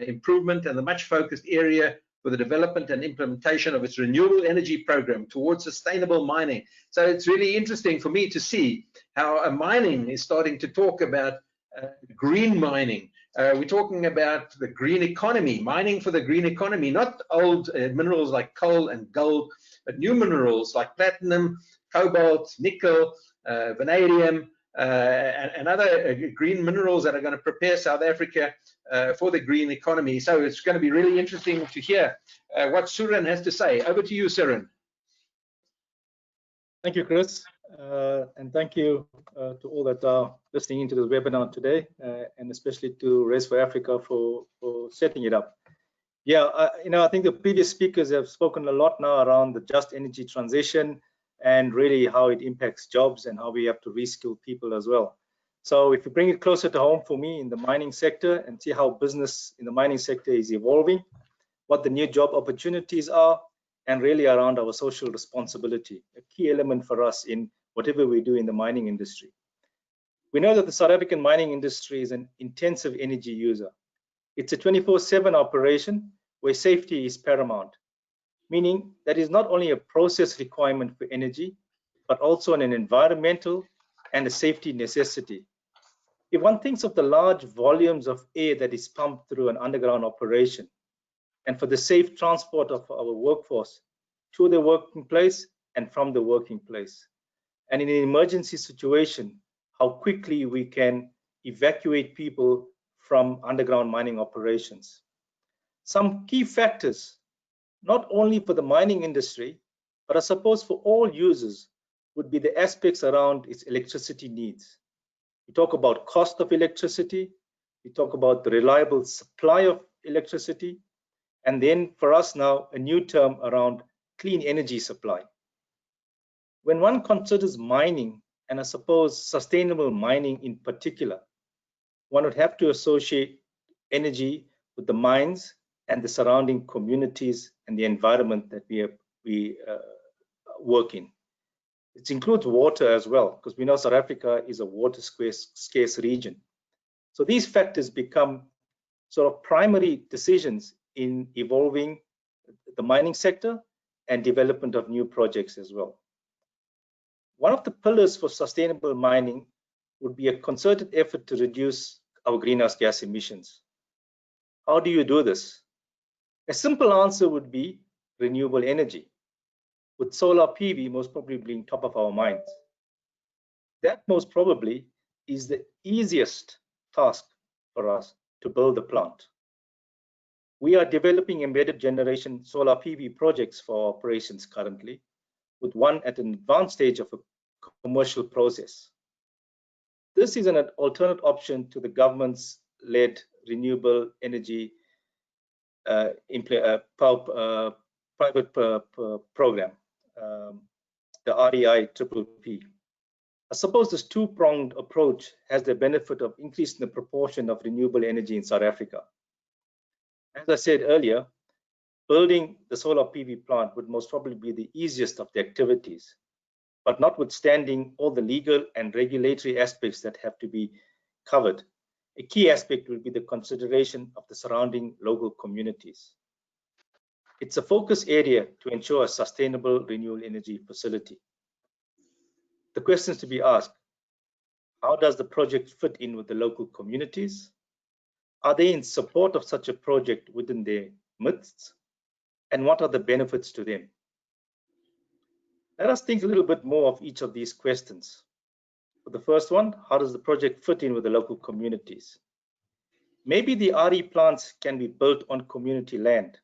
C: improvement and the much focused area for the development and implementation of its renewable energy program towards sustainable mining. So it's really interesting for me to see how mining is starting to talk about green mining, We're talking about the green economy, mining for the green economy, not old minerals like coal and gold, but new minerals like platinum, cobalt, nickel, vanadium, and other green minerals that are going to prepare South Africa for the green economy. So it's going to be really interesting to hear what Suren has to say. Over to you, Suren.
J: Thank you, Chris, and thank you to all that are listening into this webinar today, and especially to RES4Africa for setting it up. Yeah, I think the previous speakers have spoken a lot now around the just energy transition and really how it impacts jobs and how we have to reskill people as well. So if you bring it closer to home for me in the mining sector and see how business in the mining sector is evolving, what the new job opportunities are, and really around our social responsibility, a key element for us in whatever we do in the mining industry. We know that the South African mining industry is an intensive energy user. It's a 24/7 operation where safety is paramount, meaning that is not only a process requirement for energy, but also an environmental and a safety necessity. If one thinks of the large volumes of air that is pumped through an underground operation, and for the safe transport of our workforce to the working place and from the working place, and in an emergency situation, how quickly we can evacuate people from underground mining operations. Some key factors, not only for the mining industry, but I suppose for all users, would be the aspects around its electricity needs. We talk about cost of electricity, we talk about the reliable supply of electricity, and then for us now, a new term around clean energy supply. When one considers mining, and I suppose sustainable mining in particular, one would have to associate energy with the mines and the surrounding communities and the environment that we work in. It includes water as well, because we know South Africa is a water scarce region. So these factors become sort of primary decisions in evolving the mining sector and development of new projects as well. One of the pillars for sustainable mining would be a concerted effort to reduce our greenhouse gas emissions. How do you do this? A simple answer would be renewable energy, with solar PV most probably being top of our minds. That most probably is the easiest task for us to build a plant. We are developing embedded generation solar PV projects for operations currently, with one at an advanced stage of a commercial process. This is an alternate option to the government's led renewable energy private program, the REI4Africa. I suppose this two-pronged approach has the benefit of increasing the proportion of renewable energy in South Africa. As I said earlier, building the solar PV plant would most probably be the easiest of the activities, but notwithstanding all the legal and regulatory aspects that have to be covered, a key aspect will be the consideration of the surrounding local communities. It's a focus area to ensure a sustainable renewable energy facility. The questions to be asked: how does the project fit in with the local communities? Are they in support of such a project within their midst? And what are the benefits to them? Let us think a little bit more of each of these questions. For the first one, how does the project fit in with the local communities? Maybe the RE plants can be built on community land.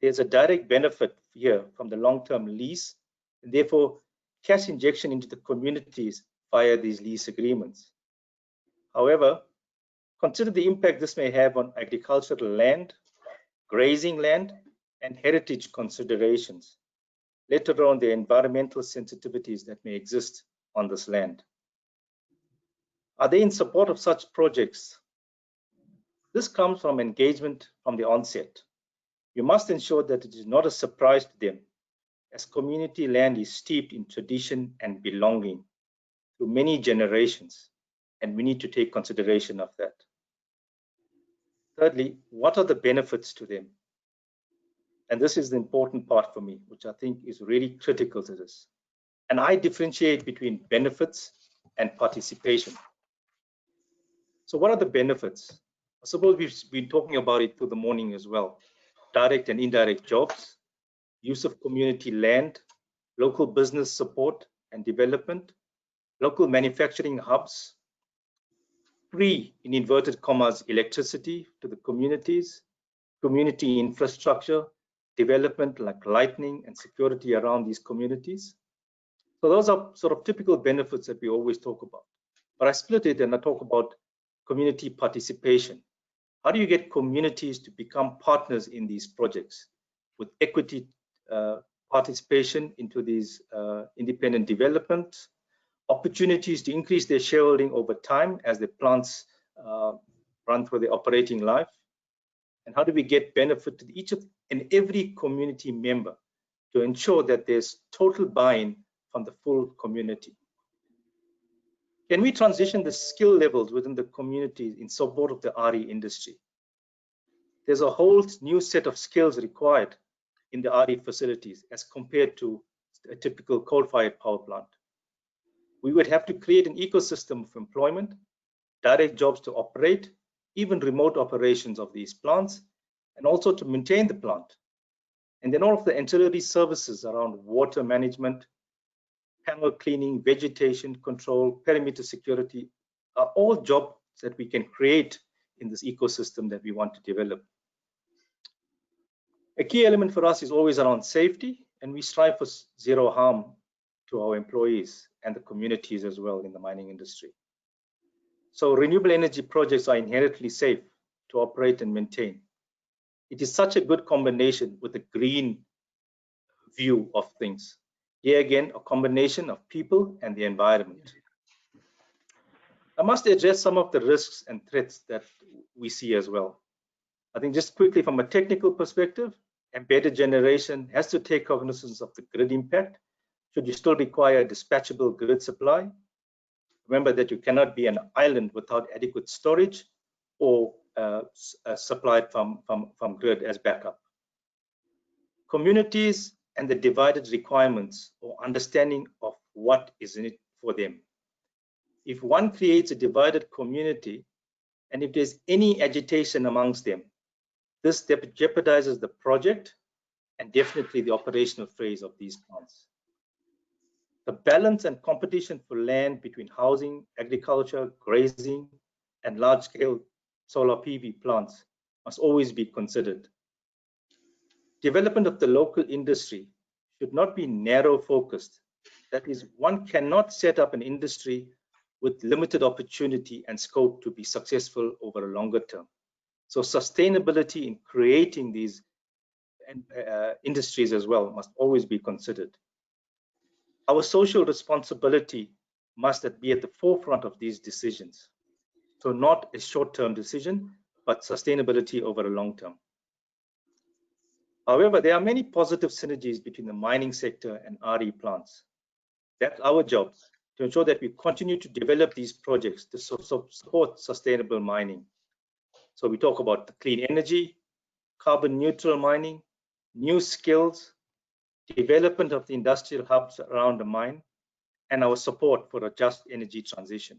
J: There's a direct benefit here from the long-term lease, and therefore cash injection into the communities via these lease agreements. However, consider the impact this may have on agricultural land, grazing land, and heritage considerations, let alone the environmental sensitivities that may exist on this land. Are they in support of such projects? This comes from engagement from the onset. You must ensure that it is not a surprise to them, as community land is steeped in tradition and belonging through many generations, and we need to take consideration of that. Thirdly, what are the benefits to them? And this is the important part for me, which I think is really critical to this. And I differentiate between benefits and participation. So what are the benefits? I suppose we've been talking about it through the morning as well. Direct and indirect jobs, use of community land, local business support and development, local manufacturing hubs, free, in inverted commas, electricity to the communities, community infrastructure, development like lighting and security around these communities. So those are sort of typical benefits that we always talk about. But I split it and I talk about community participation. How do you get communities to become partners in these projects with equity participation into these independent developments, opportunities to increase their shareholding over time as the plants run through their operating life? And how do we get benefit to each and every community member to ensure that there's total buy-in from the full community? Can we transition the skill levels within the community in support of the RE industry? There's a whole new set of skills required in the RE facilities as compared to a typical coal-fired power plant. We would have to create an ecosystem of employment, direct jobs to operate, even remote operations of these plants, and also to maintain the plant. And then all of the ancillary services around water management, panel cleaning, vegetation control, perimeter security are all jobs that we can create in this ecosystem that we want to develop. A key element for us is always around safety, and we strive for zero harm to our employees and the communities as well in the mining industry. So renewable energy projects are inherently safe to operate and maintain. It is such a good combination with the green view of things. Here again, a combination of people and the environment. I must address some of the risks and threats that we see as well. I think just quickly from a technical perspective, embedded generation has to take cognizance of the grid impact. Should you still require a dispatchable grid supply? Remember that you cannot be an island without adequate storage or supplied from grid as backup. Communities and the divided requirements or understanding of what is in it for them. If one creates a divided community, and if there's any agitation amongst them, this jeopardizes the project and definitely the operational phase of these plants. The balance and competition for land between housing, agriculture, grazing, and large-scale solar PV plants must always be considered. Development of the local industry should not be narrow focused. That is, one cannot set up an industry with limited opportunity and scope to be successful over a longer term. So sustainability in creating these industries as well must always be considered. Our social responsibility must be at the forefront of these decisions. So not a short-term decision, but sustainability over a long term. However, there are many positive synergies between the mining sector and RE plants. That's our job, to ensure that we continue to develop these projects to support sustainable mining. So we talk about the clean energy, carbon neutral mining, new skills, development of the industrial hubs around the mine, and our support for a just energy transition.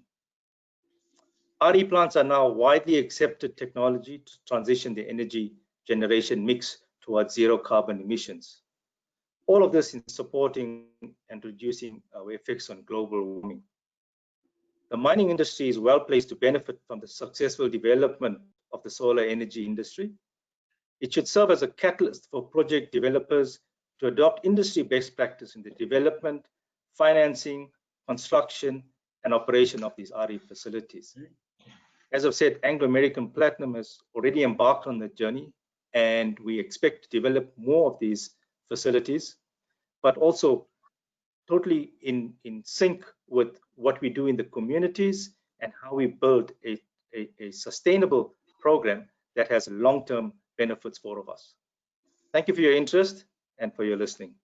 J: RE plants are now widely accepted technology to transition the energy generation mix towards zero carbon emissions. All of this in supporting and reducing our effects on global warming. The mining industry is well placed to benefit from the successful development of the solar energy industry. It should serve as a catalyst for project developers to adopt industry best practice in the development, financing, construction, and operation of these RE facilities. As I've said, Anglo American Platinum has already embarked on the journey, and we expect to develop more of these facilities, but also totally in sync with what we do in the communities and how we build a sustainable program that has long-term benefits for all of us. Thank you for your interest and for your listening.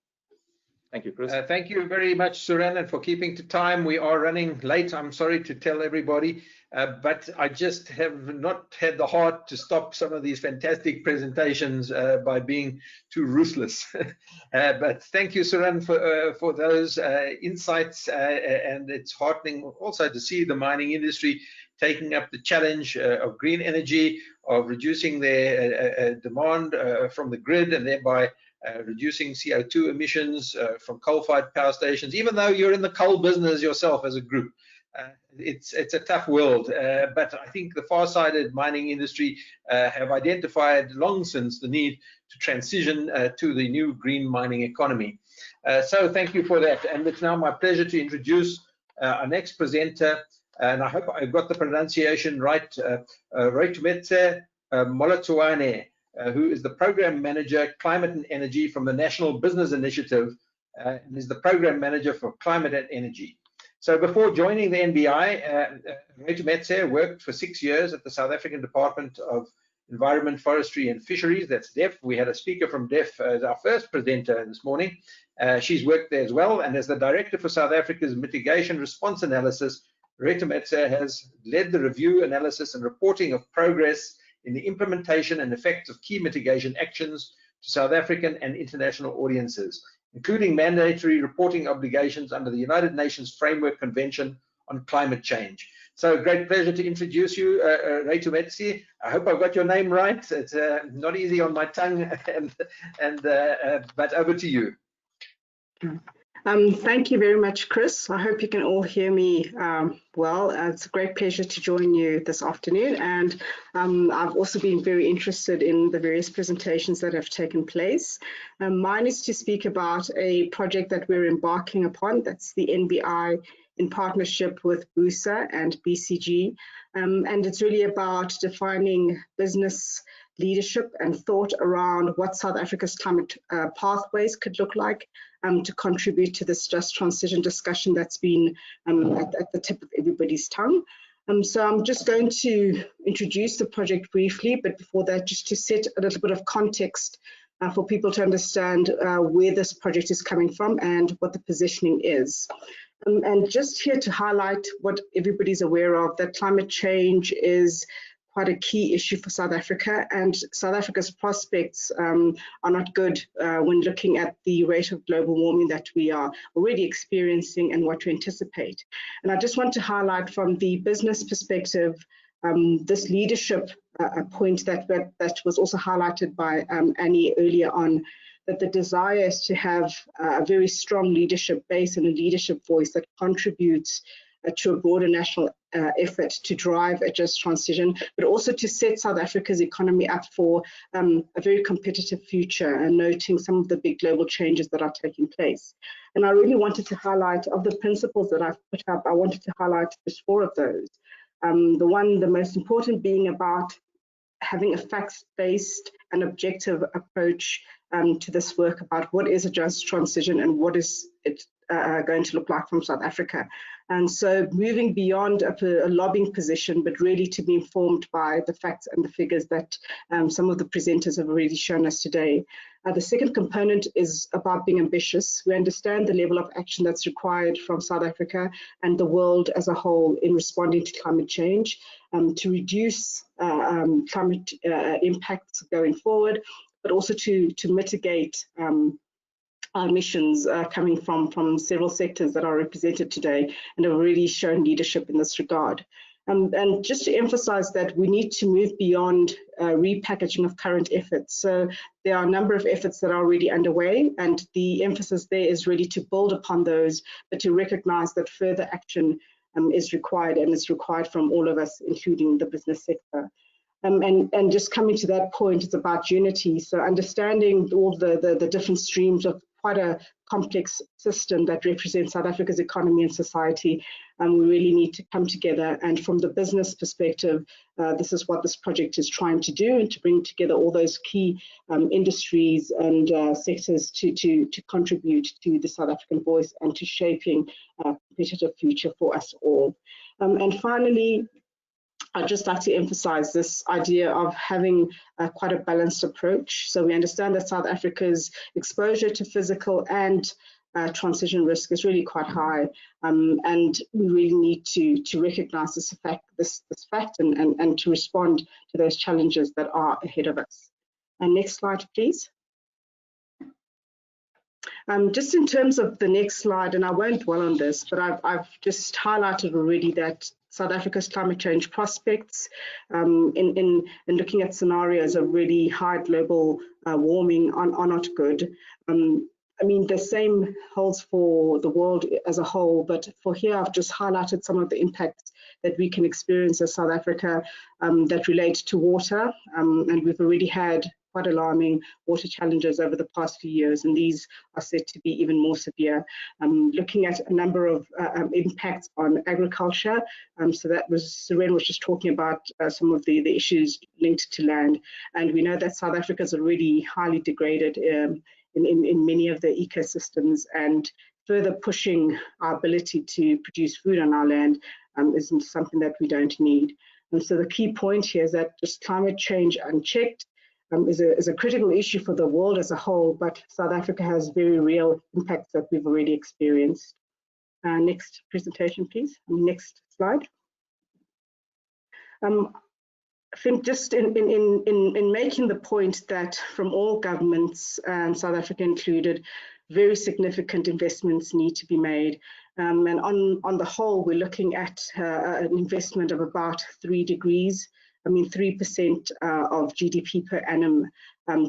J: Thank you, Chris.
C: Thank you very much, Suren, and for keeping to time. We are running late. I'm sorry to tell everybody, but I just have not had the heart to stop some of these fantastic presentations by being too ruthless. But thank you, Suren, for those insights, and it's heartening also to see the mining industry taking up the challenge of green energy, of reducing their demand from the grid, and thereby reducing CO2 emissions from coal-fired power stations. Even though you're in the coal business yourself as a group, it's a tough world, but I think the far-sighted mining industry have identified long since the need to transition to the new green mining economy. So thank you for that, and it's now my pleasure to introduce our next presenter, and I hope I've got the pronunciation right, Retumetse Molatuane, who is the Program Manager, Climate and Energy from the National Business Initiative, and is the Program Manager for Climate and Energy. So before joining the NBI, Retumetse worked for 6 years at the South African Department of Environment, Forestry and Fisheries, that's DEF. We had a speaker from DEF as our first presenter this morning. She's worked there as well, and as the Director for South Africa's Mitigation Response Analysis, Retumetse has led the review, analysis and reporting of progress in the implementation and effects of key mitigation actions to South African and international audiences, including mandatory reporting obligations under the United Nations Framework Convention on Climate Change. So great pleasure to introduce you, Retumetse. I hope I've got your name right. It's not easy on my tongue, but over to you.
K: Thank you very much, Chris. I hope you can all hear me well. It's a great pleasure to join you this afternoon, and I've also been very interested in the various presentations that have taken place. Mine is to speak about a project that we're embarking upon. That's the NBI in partnership with BUSA and BCG, and it's really about defining business leadership and thought around what South Africa's climate pathways could look like to contribute to this just transition discussion that's been at the tip of everybody's tongue. So I'm just going to introduce the project briefly, but before that, just to set a little bit of context for people to understand where this project is coming from and what the positioning is. And just here to highlight what everybody's aware of, that climate change is quite a key issue for South Africa, and South Africa's prospects are not good when looking at the rate of global warming that we are already experiencing and what to anticipate. And I just want to highlight from the business perspective this leadership point that was also highlighted by Annie earlier on, that the desire is to have a very strong leadership base and a leadership voice that contributes to a broader national effort to drive a just transition, but also to set South Africa's economy up for a very competitive future, and noting some of the big global changes that are taking place. And I really wanted to highlight, of the principles that I've put up, I wanted to highlight just 4 of those. The most important being about having a facts-based and objective approach to this work about what is a just transition and what is it going to look like from South Africa. And so moving beyond a lobbying position, but really to be informed by the facts and the figures that some of the presenters have already shown us today. The second component is about being ambitious. We understand the level of action that's required from South Africa and the world as a whole in responding to climate change, to reduce climate impacts going forward, but also to mitigate emissions coming from several sectors that are represented today and have already shown leadership in this regard. And just to emphasize that we need to move beyond repackaging of current efforts. So there are a number of efforts that are already underway, and the emphasis there is really to build upon those, but to recognize that further action is required, and is required from all of us, including the business sector. And just coming to that point, it's about unity. So understanding all the different streams of quite a complex system that represents South Africa's economy and society, and we really need to come together. And from the business perspective, this is what this project is trying to do, and to bring together all those key industries and sectors to contribute to the South African voice and to shaping a competitive future for us all. And finally, I'd just like to emphasize this idea of having quite a balanced approach. So we understand that South Africa's exposure to physical and transition risk is really quite high, and we really need to recognize this fact and to respond to those challenges that are ahead of us. And next slide, please. Just in terms of the next slide, and I won't dwell on this, but I've just highlighted already that South Africa's climate change prospects in looking at scenarios of really high global warming are not good. I mean, the same holds for the world as a whole, but for here, I've just highlighted some of the impacts that we can experience as South Africa that relate to water. And we've already had quite alarming water challenges over the past few years, and these are set to be even more severe. Looking at a number of impacts on agriculture, so that was, Suren was just talking about some of the issues linked to land, and we know that South Africa is already highly degraded in many of the ecosystems, and further pushing our ability to produce food on our land is something that we don't need. And so the key point here is that just climate change unchecked is a critical issue for the world as a whole, but South Africa has very real impacts that we've already experienced. Next presentation, please. Next slide. I think just in making the point that from all governments, South Africa included, very significant investments need to be made. And on the whole, we're looking at an investment of about 3%, of GDP per annum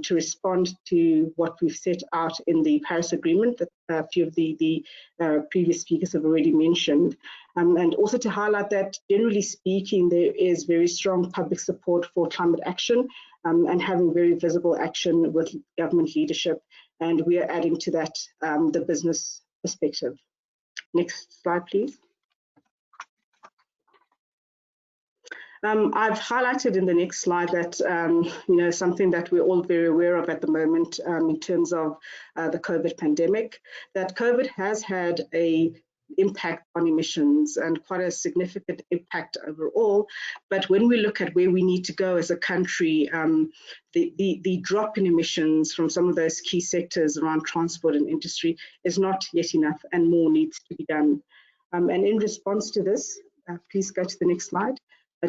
K: to respond to what we've set out in the Paris Agreement that a few of the previous speakers have already mentioned. And also to highlight that, generally speaking, there is very strong public support for climate action and having very visible action with government leadership. And we are adding to that the business perspective. Next slide, please. I've highlighted in the next slide that, something that we're all very aware of at the moment in terms of the COVID pandemic, that COVID has had an impact on emissions and quite a significant impact overall. But when we look at where we need to go as a country, the drop in emissions from some of those key sectors around transport and industry is not yet enough, and more needs to be done. And in response to this, please go to the next slide.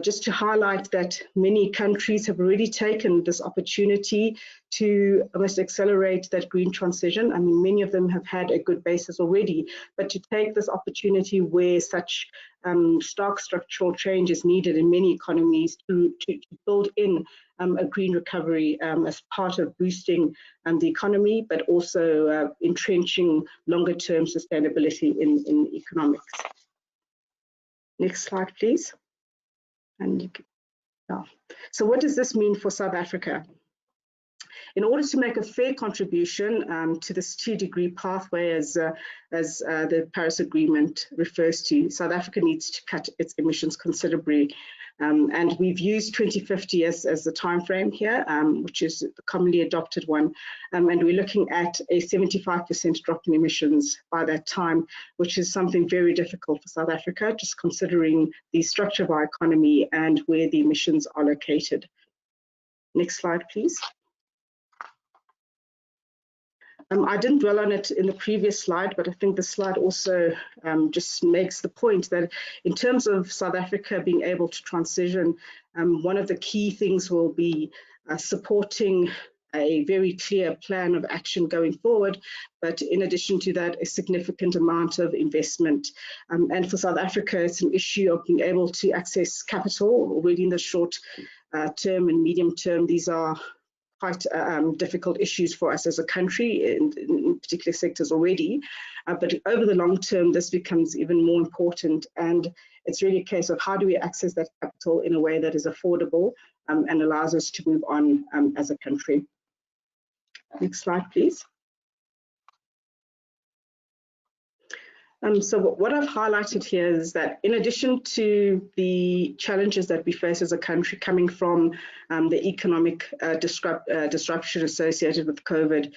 K: Just to highlight that many countries have already taken this opportunity to almost accelerate that green transition. I mean, many of them have had a good basis already, but to take this opportunity where such stark structural change is needed in many economies to build in a green recovery as part of boosting the economy, but also entrenching longer term sustainability in economics. Next slide, please. And you can, so what does this mean for South Africa? In order to make a fair contribution to this 2-degree pathway, as the Paris Agreement refers to, South Africa needs to cut its emissions considerably. And we've used 2050 as the time frame here, which is the commonly adopted one. And we're looking at a 75% drop in emissions by that time, which is something very difficult for South Africa, just considering the structure of our economy and where the emissions are located. Next slide, please. I didn't dwell on it in the previous slide, but I think the slide also just makes the point that in terms of South Africa being able to transition, one of the key things will be supporting a very clear plan of action going forward, but in addition to that, a significant amount of investment. And for South Africa, it's an issue of being able to access capital already in the short term and medium term. These are quite difficult issues for us as a country in particular sectors already, but over the long term this becomes even more important, and it's really a case of how do we access that capital in a way that is affordable and allows us to move on as a country. Next slide, please. So what I've highlighted here is that in addition to the challenges that we face as a country coming from the economic disruption associated with COVID,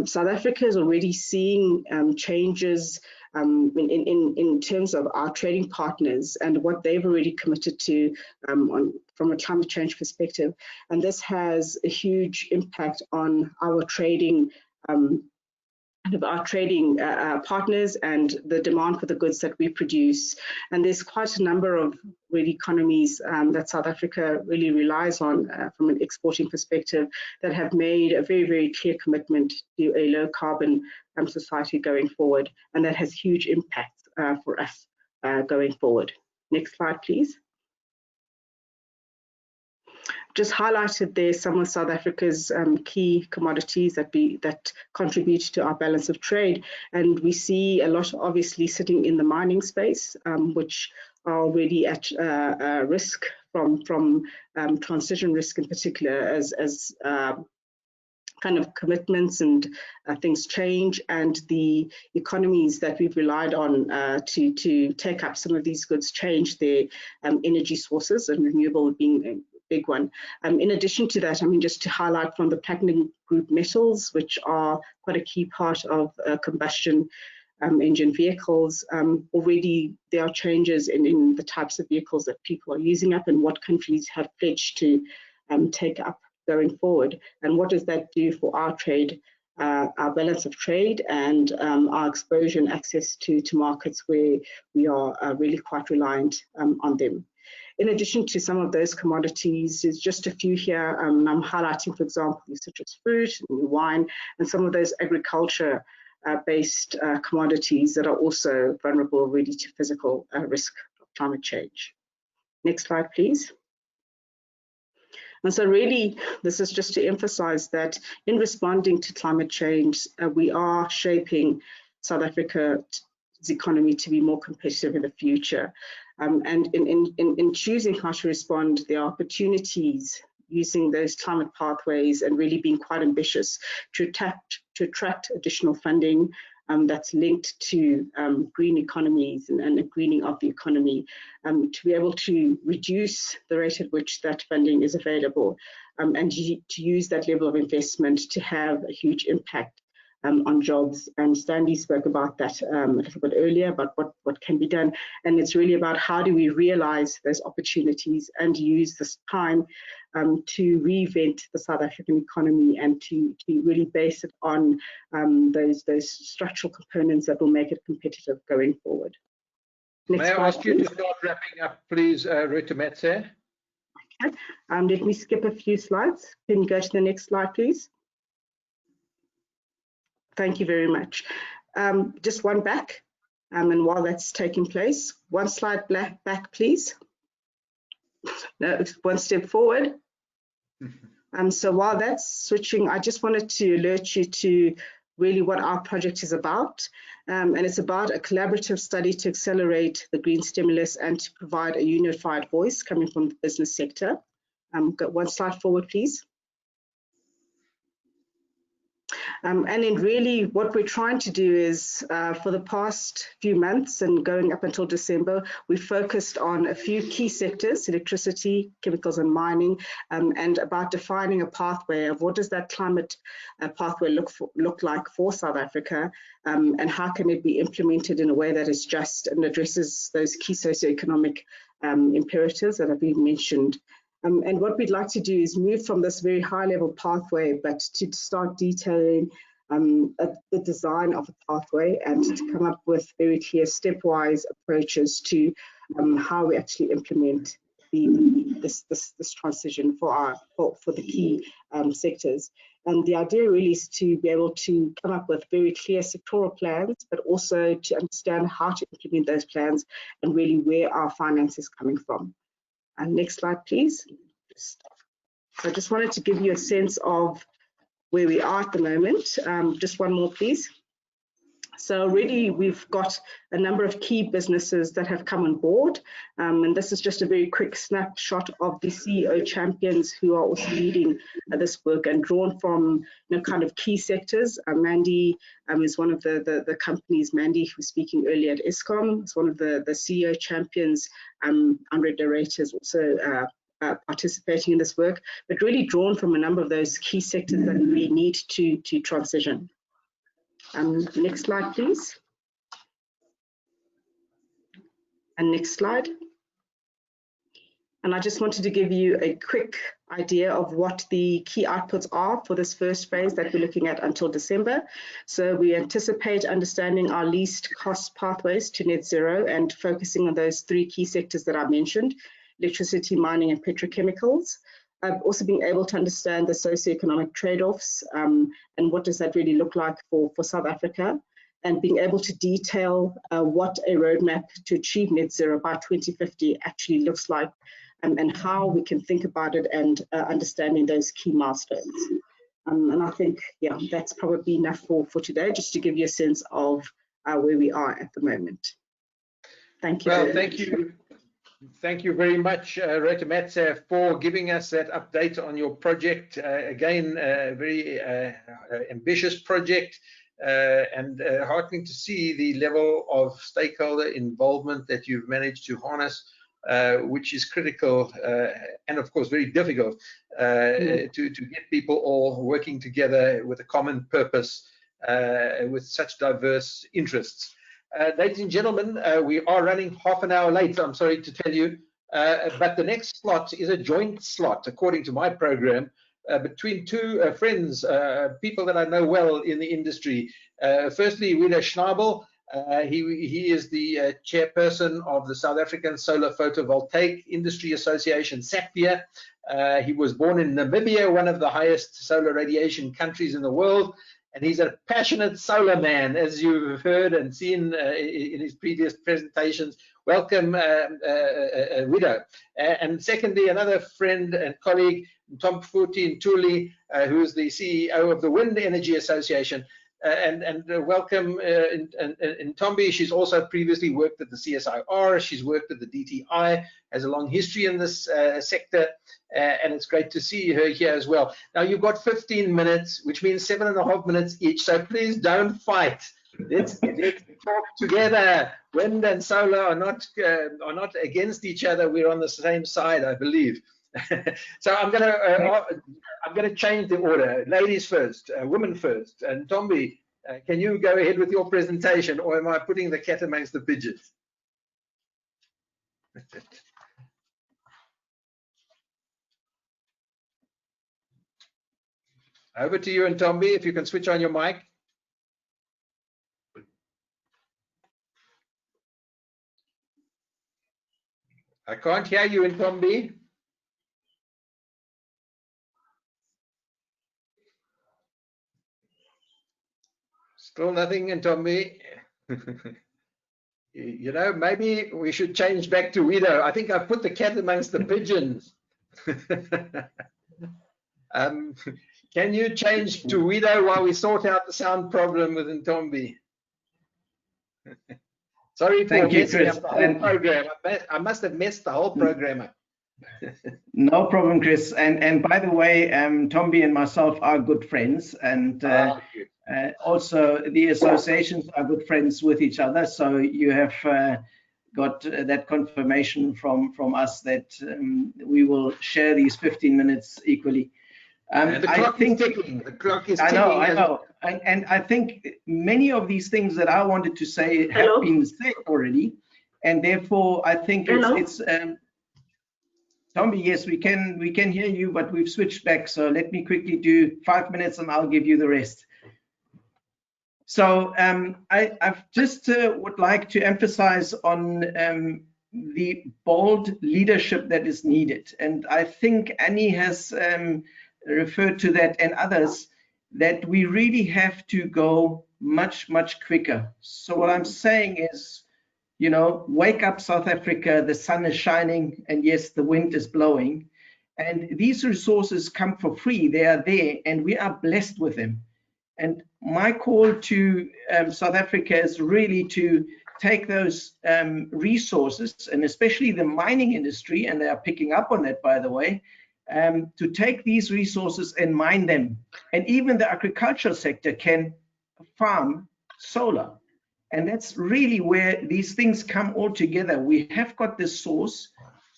K: South Africa is already seeing changes in terms of our trading partners and what they've already committed to from a climate change perspective. And this has a huge impact on our trading of our trading partners and the demand for the goods that we produce. And there's quite a number of really economies that South Africa really relies on from an exporting perspective that have made a very, very clear commitment to a low carbon society going forward. And that has huge impacts for us going forward. Next slide, please. Just highlighted there some of South Africa's key commodities that contribute to our balance of trade, and we see a lot obviously sitting in the mining space, which are already at risk from transition risk in particular, as kind of commitments and things change, and the economies that we've relied on to take up some of these goods change their energy sources, and renewable being a big one. In addition to that, I mean, just to highlight from the platinum group metals, which are quite a key part of combustion engine vehicles, already there are changes in the types of vehicles that people are using up and what countries have pledged to take up going forward. And what does that do for our trade, our balance of trade, and our exposure and access to markets where we are really quite reliant on them. In addition to some of those commodities, there's just a few here. I'm highlighting, for example, the citrus fruit and the wine, and some of those agriculture-based commodities that are also vulnerable already to physical risk of climate change. Next slide, please. And so really, this is just to emphasize that in responding to climate change, we are shaping South Africa's economy to be more competitive in the future. And in choosing how to respond, there are opportunities using those climate pathways and really being quite ambitious to attract additional funding that's linked to green economies and a greening of the economy, to be able to reduce the rate at which that funding is available, and to use that level of investment to have a huge impact on jobs. And Stanley spoke about that a little bit earlier, about what can be done. And it's really about how do we realize those opportunities and use this time to reinvent the South African economy and to really base it on those structural components that will make it competitive going forward. Next
C: May I
K: slide,
C: ask you
K: please.
C: to start wrapping up, please, Ruta Metze?
K: Okay. Let me skip a few slides. Can you go to the next slide, please? Thank you very much. Just one back, and while that's taking place, one slide back, please. No, one step forward. So while that's switching, I just wanted to alert you to really what our project is about. And it's about a collaborative study to accelerate the green stimulus and to provide a unified voice coming from the business sector. Got one slide forward, please. And then really what we're trying to do is, for the past few months and going up until December, we focused on a few key sectors: electricity, chemicals and mining, and about defining a pathway of what does that climate pathway look like for South Africa, and how can it be implemented in a way that is just and addresses those key socioeconomic imperatives that have been mentioned. And what we'd like to do is move from this very high level pathway, but to start detailing the design of the pathway and to come up with very clear stepwise approaches to how we actually implement this transition for the key sectors. And the idea really is to be able to come up with very clear sectoral plans, but also to understand how to implement those plans and really where our finance is coming from. And next slide, please. So I just wanted to give you a sense of where we are at the moment. Just one more, please. So already we've got a number of key businesses that have come on board. And this is just a very quick snapshot of the CEO champions who are also leading this work and drawn from kind of key sectors. Mandy is one of the companies. Mandy, who was speaking earlier at Eskom, is one of the CEO champions. Andre de Ruyter is also participating in this work, but really drawn from a number of those key sectors that we need to transition. Next slide, please. And next slide. And I just wanted to give you a quick idea of what the key outputs are for this first phase that we're looking at until December. So we anticipate understanding our least cost pathways to net zero and focusing on those 3 key sectors that I mentioned: electricity, mining, and petrochemicals. Also being able to understand the socioeconomic trade-offs and what does that really look like for South Africa, and being able to detail what a roadmap to achieve net zero by 2050 actually looks like, and how we can think about it, and understanding those key milestones. And I think, yeah, that's probably enough for today, just to give you a sense of where we are at the moment. Thank you.
C: Well, thank you very much, Rita Matze, for giving us that update on your project. Again, a very ambitious project, and heartening to see the level of stakeholder involvement that you've managed to harness, which is critical and of course very difficult to get people all working together with a common purpose with such diverse interests. Ladies and gentlemen, we are running half an hour late, I'm sorry to tell you, but the next slot is a joint slot, according to my program, between 2 friends, people that I know well in the industry. Firstly, Rita Schnabel. He is the chairperson of the South African Solar Photovoltaic Industry Association, SAPIA. He was born in Namibia, one of the highest solar radiation countries in the world, and he's a passionate solar man, as you've heard and seen in his previous presentations. Welcome, Rita. And secondly, another friend and colleague, Ntombi Ntuli, who is the CEO of the Wind Energy Association. And welcome Ntombi. She's also previously worked at the CSIR. She's worked at the DTI, has a long history in this sector, and it's great to see her here as well. Now, you've got 15 minutes, which means 7.5 minutes each, so please don't fight. Let's talk together. Wind and solar are not against each other. We're on the same side, I believe. So I'm gonna change the order. Ladies first, women first. And Ntombi, can you go ahead with your presentation, or am I putting the cat amongst the pigeons? Over to you, Ntombi, if you can switch on your mic. I can't hear you, Ntombi. Still nothing, Ntombi. You know, maybe we should change back to Wido. I think I put the cat amongst the pigeons. Can you change to Wido while we sort out the sound problem with Ntombi? Sorry for messing up the whole program. I must have messed the whole program up.
L: No problem, Chris. And by the way, Ntombi and myself are good friends, and also the associations are good friends with each other. So you have got that confirmation from us that we will share these 15 minutes equally.
C: The clock is ticking. The clock is ticking.
L: I know. And I think many of these things that I wanted to say have been said already, and therefore I think it's Tommy, yes, we can hear you, but we've switched back. So let me quickly do 5 minutes, and I'll give you the rest. So I've just would like to emphasize on the bold leadership that is needed, and I think Annie has referred to that, and others, that we really have to go much quicker. So what I'm saying is, you know, wake up, South Africa, the sun is shining, and yes, the wind is blowing, and these resources come for free. They are there, and we are blessed with them. And my call to South Africa is really to take those resources, and especially the mining industry, and they are picking up on that, by the way, to take these resources and mine them. And even the agricultural sector can farm solar. And that's really where these things come all together. We have got this source,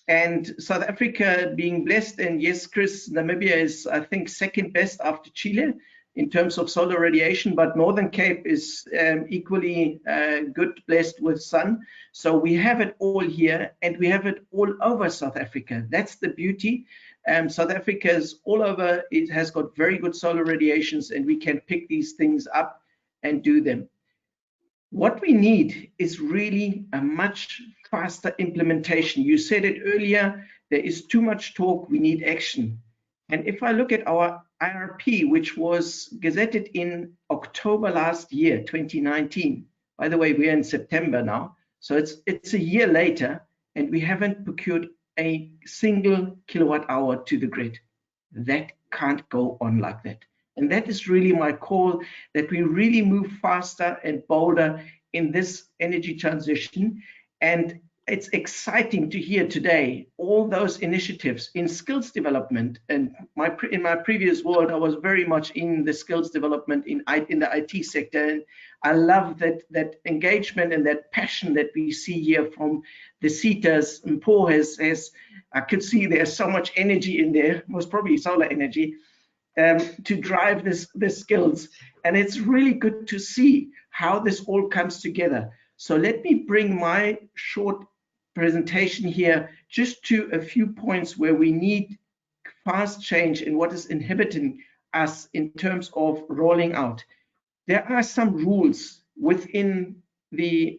L: and South Africa being blessed, and yes, Chris, Namibia is, I think, second best after Chile. in terms of solar radiation, but Northern Cape is equally good, blessed with sun. So we have it all here, and we have it all over South Africa. That's the beauty. South Africa is all over. It has got very good solar radiations, and we can pick these things up and do them. What we need is really a much faster implementation. You said it earlier, there is too much talk, we need action. And if I look at our IRP, which was gazetted in October last year, 2019, by the way, we're in September now, so it's a year later, and we haven't procured a single kilowatt hour to the grid. That can't go on like that. And that is really my call, that we really move faster and bolder in this energy transition. And it's exciting to hear today all those initiatives in skills development. And in my previous world, I was very much in the skills development in the IT sector. And I love that engagement and that passion that we see here from the CETAs. And Paul has, I could see there's so much energy in there, most probably solar energy, to drive this skills. And it's really good to see how this all comes together. So let me bring my short presentation here just to a few points where we need fast change and what is inhibiting us in terms of rolling out. There are some rules within the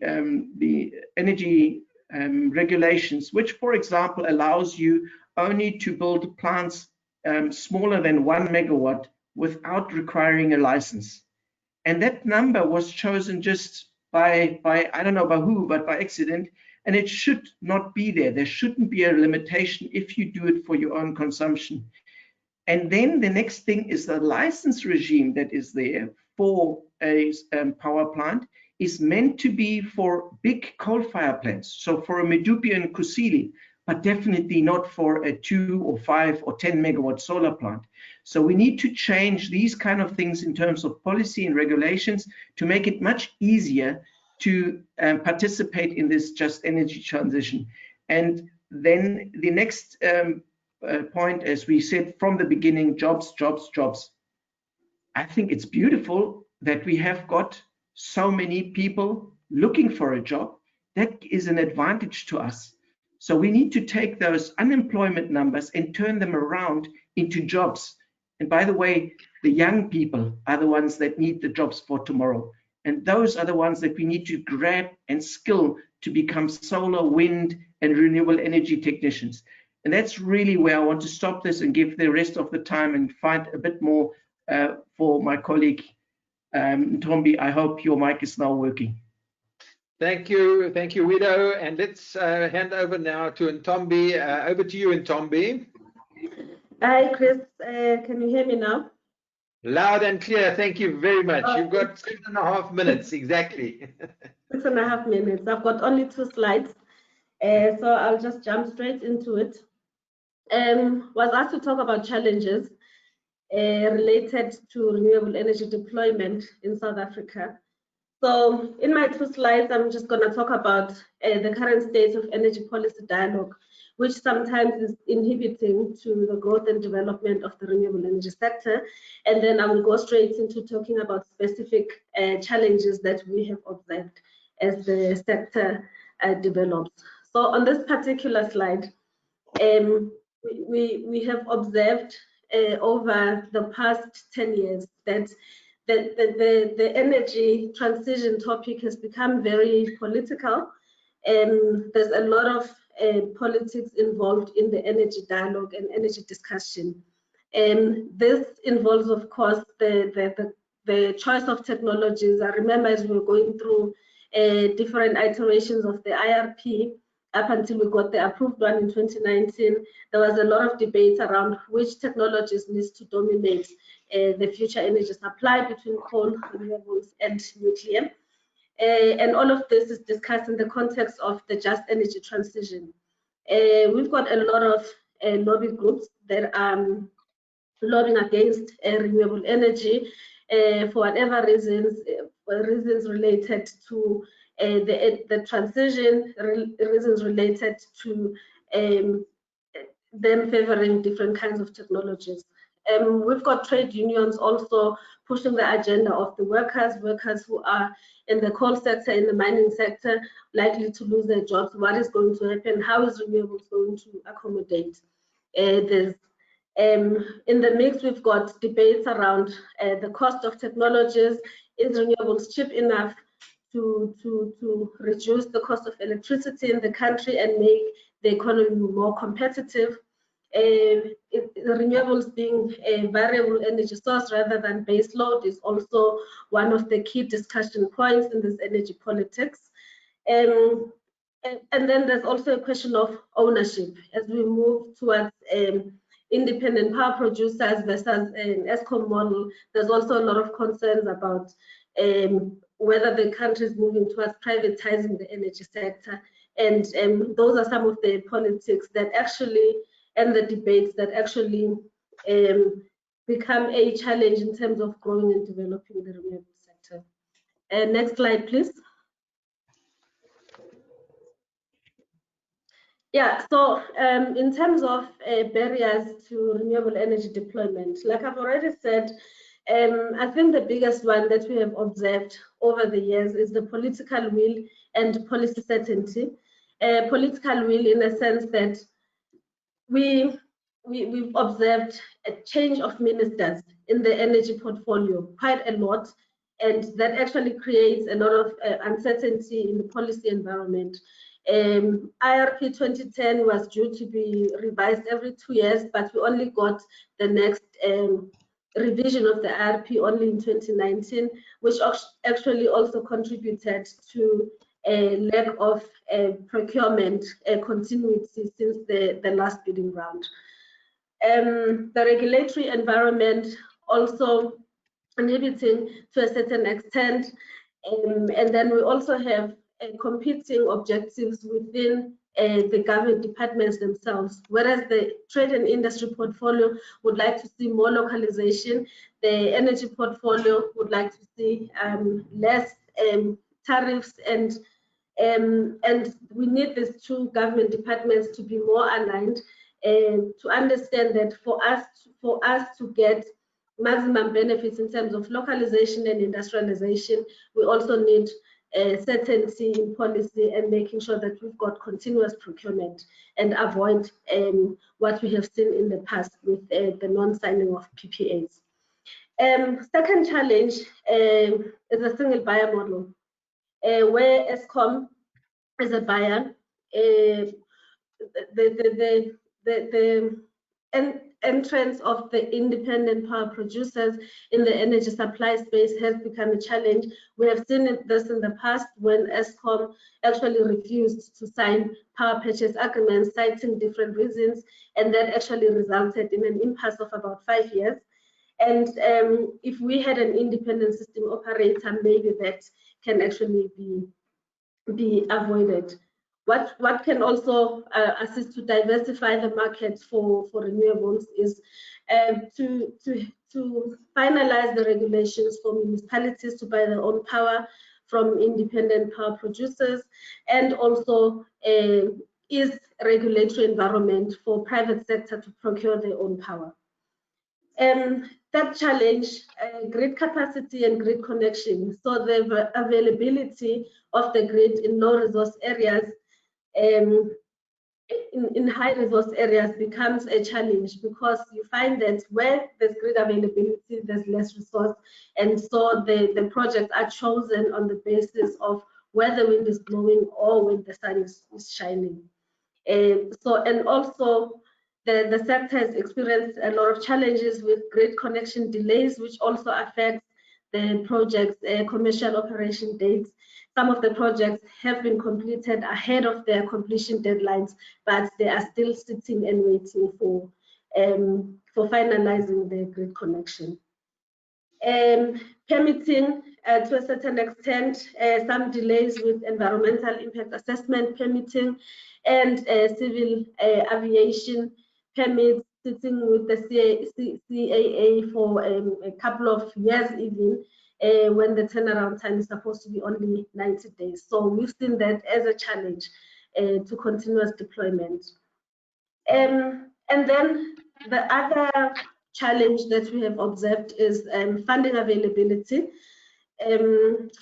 L: energy regulations, which, for example, allows you only to build plants smaller than 1 megawatt without requiring a license. And that number was chosen just by I don't know by who, but by accident, and it should not be there. There shouldn't be a limitation if you do it for your own consumption. And then the next thing is the license regime that is there for a power plant is meant to be for big coal-fired plants. So for a Medupi and Kusile, but definitely not for a 2 or 5 or 10 megawatt solar plant. So we need to change these kind of things in terms of policy and regulations to make it much easier to participate in this just energy transition. And then the next point, as we said from the beginning, jobs, jobs, jobs. I think it's beautiful that we have got so many people looking for a job. That is an advantage to us. So we need to take those unemployment numbers and turn them around into jobs. And by the way, the young people are the ones that need the jobs for tomorrow. And those are the ones that we need to grab and skill to become solar, wind, and renewable energy technicians. And that's really where I want to stop this and give the rest of the time and find a bit more for my colleague, Ntombi. I hope your mic is now working.
C: Thank you, Wido. And let's hand over now to Ntombi. Over to you, Ntombi.
M: Hi, Chris. Can you hear me now?
C: Loud and clear. Thank you very much. You've got 6.5 minutes, exactly.
M: 6.5 minutes. I've got only 2 slides, so I'll just jump straight into it. Was asked to talk about challenges related to renewable energy deployment in South Africa. So in my 2 slides, I'm just going to talk about the current state of energy policy dialogue, which sometimes is inhibiting to the growth and development of the renewable energy sector. And then I will go straight into talking about specific challenges that we have observed as the sector develops. So on this particular slide, we have observed over the past 10 years that the energy transition topic has become very political. There's a lot of politics involved in the energy dialogue and energy discussion. This involves, of course, the choice of technologies. I remember as we were going through different iterations of the IRP, up until we got the approved one in 2019, there was a lot of debate around which technologies needs to dominate the future energy supply between coal, renewables, and nuclear. And all of this is discussed in the context of the just energy transition. We've got a lot of lobby groups that are lobbying against renewable energy for whatever reasons related to the transition, reasons related to them favoring different kinds of technologies. We've got trade unions also pushing the agenda of the workers who are in the coal sector, in the mining sector, likely to lose their jobs. What is going to happen? How is renewables going to accommodate this? In the mix, we've got debates around the cost of technologies. Is renewables cheap enough to reduce the cost of electricity in the country and make the economy more competitive? Renewables being a variable energy source rather than base load is also one of the key discussion points in this energy politics. And then there's also a question of ownership as we move towards independent power producers versus an Eskom model. There's also a lot of concerns about whether the country is moving towards privatizing the energy sector. And those are some of the politics that actually, and the debates that actually become a challenge in terms of growing and developing the renewable sector. Next slide, please. Yeah, so in terms of barriers to renewable energy deployment, like I've already said, I think the biggest one that we have observed over the years is the political will and policy certainty. Political will in a sense that we've observed a change of ministers in the energy portfolio, quite a lot, and that actually creates a lot of uncertainty in the policy environment. IRP 2010 was due to be revised every 2 years, but we only got the next revision of the IRP only in 2019, which actually also contributed to a lack of procurement continuity since the last bidding round. The regulatory environment also contributing to a certain extent, and then we also have competing objectives within the government departments themselves. Whereas the trade and industry portfolio would like to see more localization, the energy portfolio would like to see less tariffs, and we need these two government departments to be more aligned to understand that for us to get maximum benefits in terms of localization and industrialization, we also need certainty in policy and making sure that we've got continuous procurement and avoid what we have seen in the past with the non-signing of PPAs. Second challenge is a single buyer model, where Eskom is a buyer. The entrance of the independent power producers in the energy supply space has become a challenge. We have seen this in the past when Eskom actually refused to sign power purchase agreements, citing different reasons, and that actually resulted in an impasse of about 5 years. And if we had an independent system operator, maybe that can actually be avoided. What can also assist to diversify the market for renewables is to finalize the regulations for municipalities to buy their own power from independent power producers, and also is regulatory environment for private sector to procure their own power. That challenge, grid capacity and grid connection. So the availability of the grid in low resource areas, in high resource areas becomes a challenge, because you find that where there's grid availability, there's less resource, and so the projects are chosen on the basis of where the wind is blowing or when the sun is shining. And also the sector has experienced a lot of challenges with grid connection delays, which also affects the project's commercial operation dates. Some of the projects have been completed ahead of their completion deadlines, but they are still sitting and waiting for finalizing the grid connection. Permitting, to a certain extent, some delays with environmental impact assessment permitting, and civil aviation permits sitting with the CAA for a couple of years even, when the turnaround time is supposed to be only 90 days. So we've seen that as a challenge to continuous deployment. And then the other challenge that we have observed is funding availability.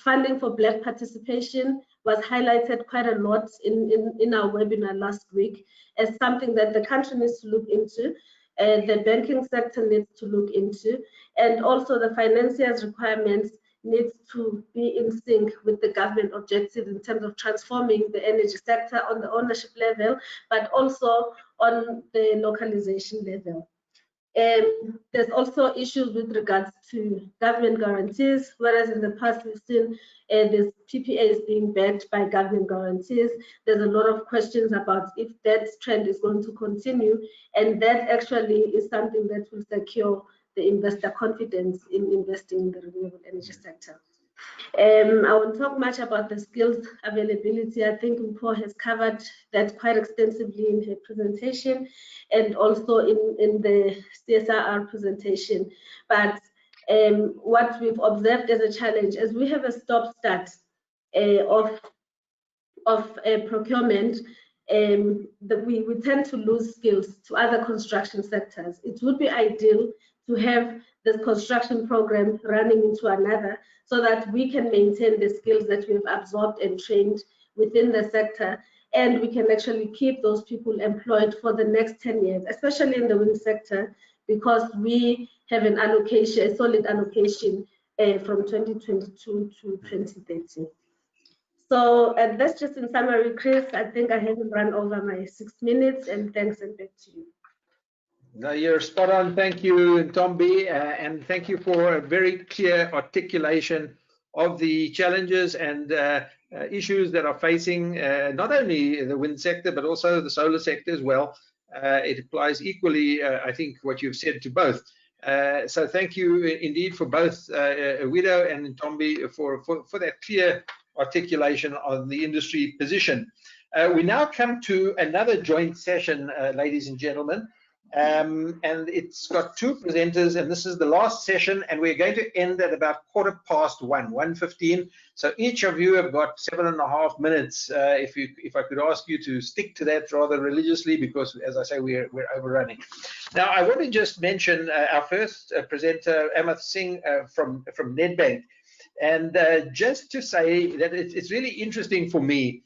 M: Funding for Black participation was highlighted quite a lot in our webinar last week as something that the country needs to look into, the banking sector needs to look into, and also the financiers' requirements needs to be in sync with the government objectives in terms of transforming the energy sector on the ownership level, but also on the localization level. There's also issues with regards to government guarantees, whereas in the past we've seen these PPAs being backed by government guarantees. There's a lot of questions about if that trend is going to continue, and that actually is something that will secure the investor confidence in investing in the renewable energy sector. I won't talk much about the skills availability. I think Mpho has covered that quite extensively in her presentation and also in the CSRR presentation. But what we've observed as a challenge is we have a stop-start of procurement, that we tend to lose skills to other construction sectors. It would be ideal to have this construction program running into another so that we can maintain the skills that we've absorbed and trained within the sector, and we can actually keep those people employed for the next 10 years, especially in the wind sector, because we have an allocation, a solid allocation from 2022 to 2030. So that's just in summary, Chris. I think I haven't run over my 6 minutes, and thanks, and back to you.
C: No, you're spot on. Thank you, Ntombi, and thank you for a very clear articulation of the challenges and issues that are facing not only the wind sector, but also the solar sector as well. It applies equally, I think, what you've said to both. So thank you indeed for both Wido and Ntombi for that clear articulation on the industry position. We now come to another joint session, ladies and gentlemen. And it's got two presenters, and this is the last session, and we're going to end at about 1:15. So each of you have got 7.5 minutes. If I could ask you to stick to that rather religiously, because as I say, we're overrunning. Now I want to just mention our first presenter, Ameth Singh from Nedbank, and just to say that it's really interesting for me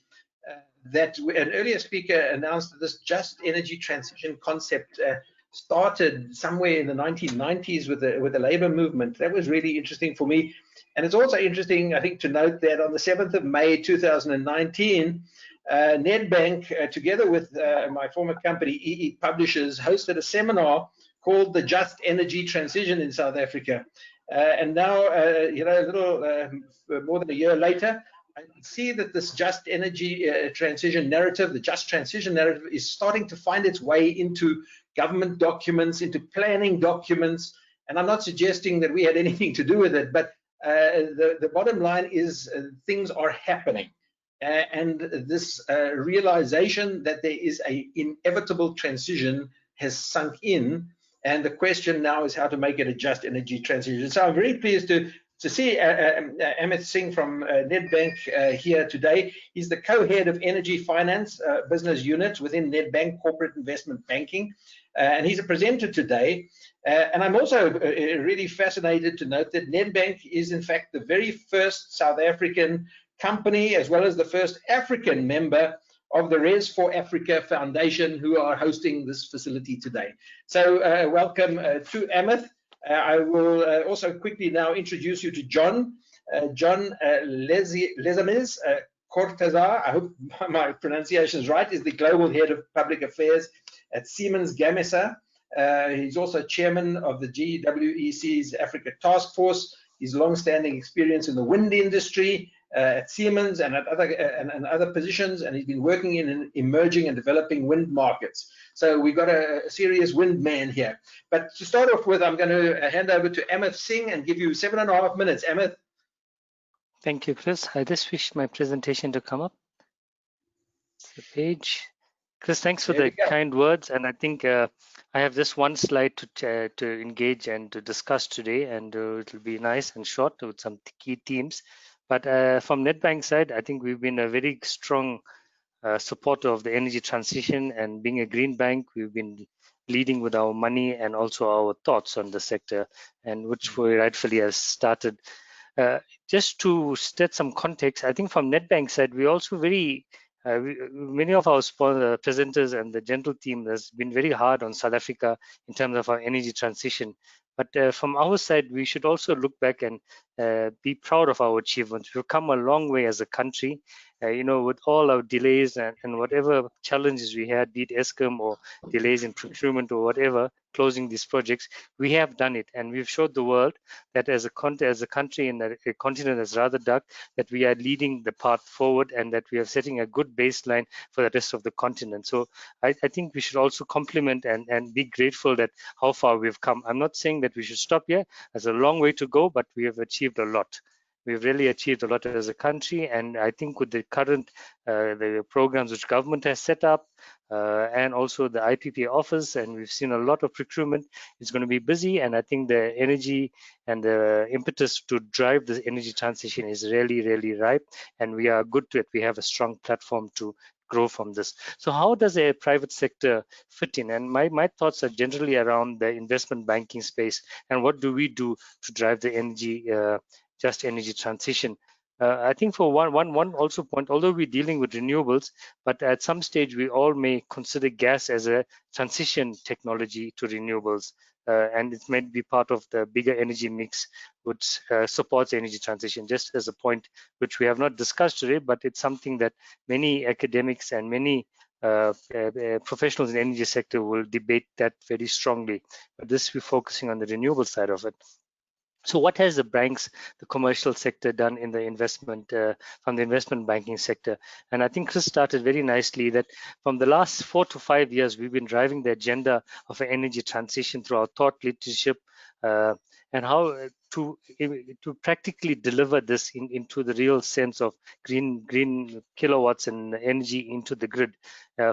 C: that an earlier speaker announced that this just energy transition concept started somewhere in the 1990s with the labor movement. That was really interesting for me. And it's also interesting, I think, to note that on the 7th of May 2019, Nedbank, together with my former company, EE Publishers, hosted a seminar called the Just Energy Transition in South Africa. And now, a little more than a year later, I see that this just energy transition narrative, the just transition narrative, is starting to find its way into government documents, into planning documents. And I'm not suggesting that we had anything to do with it, but the bottom line is things are happening. And this realization that there is an inevitable transition has sunk in. And the question now is how to make it a just energy transition. So I'm very pleased to see Ameth Singh from Nedbank here today. He's the co-head of Energy Finance Business Unit within Nedbank Corporate Investment Banking, and he's a presenter today. And I'm also really fascinated to note that Nedbank is in fact the very first South African company, as well as the first African member of the RES4Africa Foundation, who are hosting this facility today. So welcome to Ameth. I will also quickly now introduce you to John Lezames Cortazar. I hope my pronunciation is right. Is the Global Head of Public Affairs at Siemens Gamesa. He's also chairman of the GWEC's Africa Task Force. His long-standing experience in the wind industry at Siemens and at other positions, and he's been working in emerging and developing wind markets. So we've got a serious wind man here. But to start off with, I'm going to hand over to Ameth Singh and give you 7.5 minutes. Ameth.
N: Thank you, Chris. I just wish my presentation to come up. It's the page. Chris, thanks for the kind words. And I think I have just one slide to engage and to discuss today, and it will be nice and short with some key themes. But from Nedbank side, I think we've been a very strong supporter of the energy transition, and being a green bank, we've been leading with our money and also our thoughts on the sector, and which we rightfully has started. Just to set some context, I think from Nedbank side, we also very many of our presenters and the general team has been very hard on South Africa in terms of our energy transition. But from our side, we should also look back and be proud of our achievements. We've come a long way as a country, with all our delays and whatever challenges we had, be it Eskom or delays in procurement or whatever, closing these projects, we have done it. And we've showed the world that as a country and a continent that's rather dark, that we are leading the path forward and that we are setting a good baseline for the rest of the continent. So I think we should also compliment and be grateful that how far we've come. I'm not saying that we should stop here. There's a long way to go, but we have achieved a lot. We've really achieved a lot as a country, and I think with the current the programs which government has set up and also the IPP office, and we've seen a lot of procurement, it's going to be busy, and I think the energy and the impetus to drive the energy transition is really, really ripe, and we are good to it. We have a strong platform to grow from this. So how does a private sector fit in? And my thoughts are generally around the investment banking space, and what do we do to drive the energy just energy transition. I think for one also point, although we're dealing with renewables, but at some stage we all may consider gas as a transition technology to renewables, and it might be part of the bigger energy mix which supports energy transition. Just as a point which we have not discussed today, but it's something that many academics and many professionals in the energy sector will debate that very strongly. But this we're focusing on the renewable side of it. So what has the banks, the commercial sector done in the investment, from the investment banking sector? And I think Chris started very nicely that from the last 4 to 5 years, we've been driving the agenda of an energy transition through our thought leadership and how to practically deliver this into the real sense of green kilowatts and energy into the grid.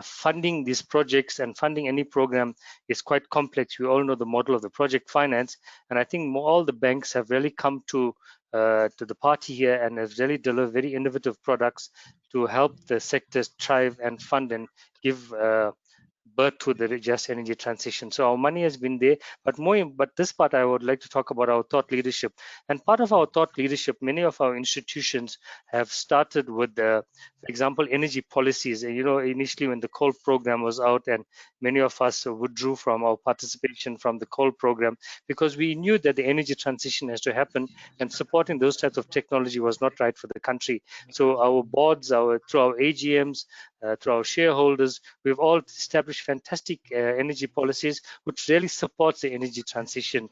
N: Funding these projects and funding any program is quite complex. We all know the model of the project finance, and I think all the banks have really come to the party here and have really delivered very innovative products to help the sector thrive and fund and give birth to the just energy transition. So our money has been there, but this part I would like to talk about our thought leadership. And part of our thought leadership, many of our institutions have started with, for example, energy policies. And initially when the coal program was out, and many of us withdrew from our participation from the coal program because we knew that the energy transition has to happen, and supporting those types of technology was not right for the country. So our boards, through our AGMs, through our shareholders, we've all established fantastic energy policies which really supports the energy transition,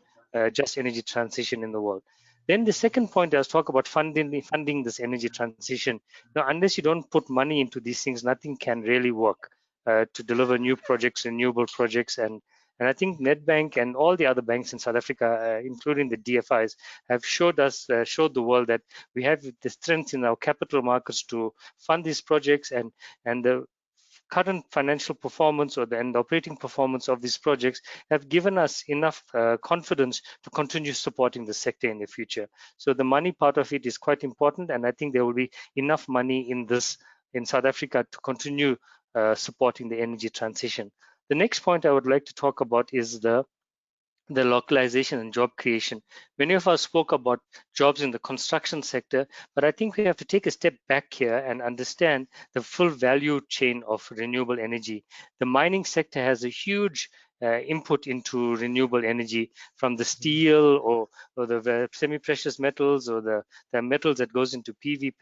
N: just energy transition in the world. Then the second point I was talking about funding this energy transition. Now, unless you don't put money into these things, nothing can really work to deliver new projects, renewable projects, and I think Nedbank and all the other banks in South Africa, including the DFIs, have showed the world that we have the strength in our capital markets to fund these projects, and the current financial performance and operating performance of these projects have given us enough confidence to continue supporting the sector in the future. So the money part of it is quite important, and I think there will be enough money in South Africa to continue supporting the energy transition. The next point I would like to talk about is the localization and job creation. Many of us spoke about jobs in the construction sector, but I think we have to take a step back here and understand the full value chain of renewable energy. The mining sector has a huge input into renewable energy, from the steel or the semi-precious metals or the metals that goes into PV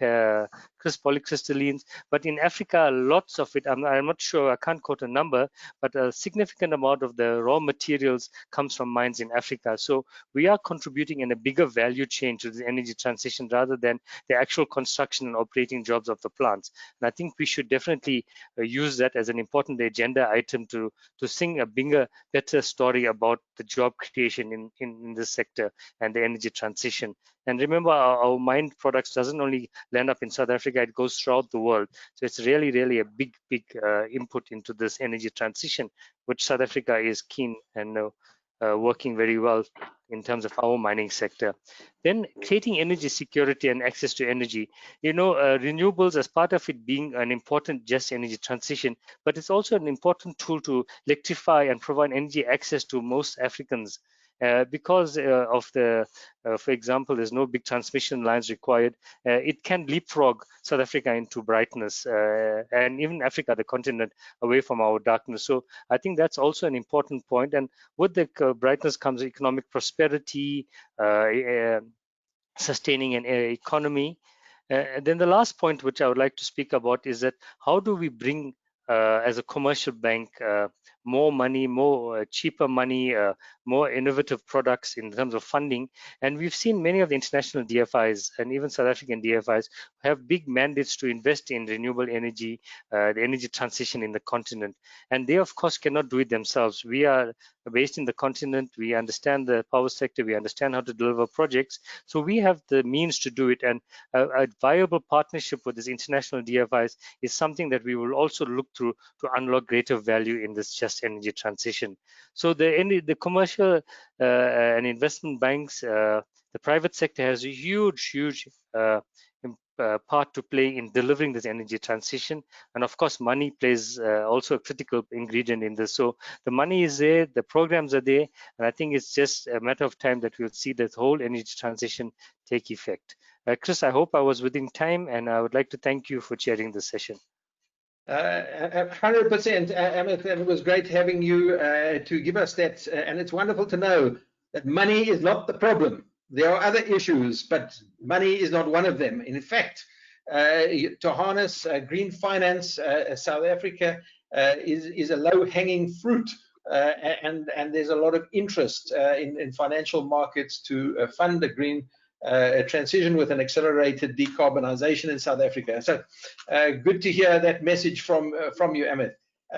N: polycrystallines. But in Africa, lots of it, I'm not sure, I can't quote a number, but a significant amount of the raw materials comes from mines in Africa. So we are contributing in a bigger value chain to the energy transition rather than the actual construction and operating jobs of the plants. And I think we should definitely use that as an important agenda item to sing a better story about the job creation in this sector and the energy transition. And remember, our mine products doesn't only land up in South Africa, it goes throughout the world. So it's really, really a big input into this energy transition, which South Africa is keen and know. working very well in terms of our mining sector. Then creating energy security and access to energy. Renewables, as part of it being an important just energy transition, but it's also an important tool to electrify and provide energy access to most Africans. Because of the, for example, there's no big transmission lines required, it can leapfrog South Africa into brightness, and even Africa, the continent, away from our darkness. So I think that's also an important point. And with the brightness comes economic prosperity, sustaining an economy. And then the last point which I would like to speak about is that how do we bring, as a commercial bank, more money, more cheaper money, more innovative products in terms of funding. And we've seen many of the international DFIs and even South African DFIs have big mandates to invest in renewable energy, the energy transition in the continent. And they, of course, cannot do it themselves. We are based in the continent. We understand the power sector. We understand how to deliver projects. So we have the means to do it. And a viable partnership with these international DFIs is something that we will also look through to unlock greater value in this just energy transition. So the commercial and investment banks, the private sector has a huge part to play in delivering this energy transition. And of course, money plays also a critical ingredient in this. So the money is there, the programs are there, and I think it's just a matter of time that we'll see this whole energy transition take effect. Chris, I hope I was within time, and I would like to thank you for chairing this session.
C: 100%, Amit, and it was great having you to give us that. And it's wonderful to know that money is not the problem. There are other issues, but money is not one of them. In fact, to harness green finance, South Africa is a low-hanging fruit, and there's a lot of interest in financial markets to fund the green transition with an accelerated decarbonization in South Africa. So good to hear that message from you, Amit.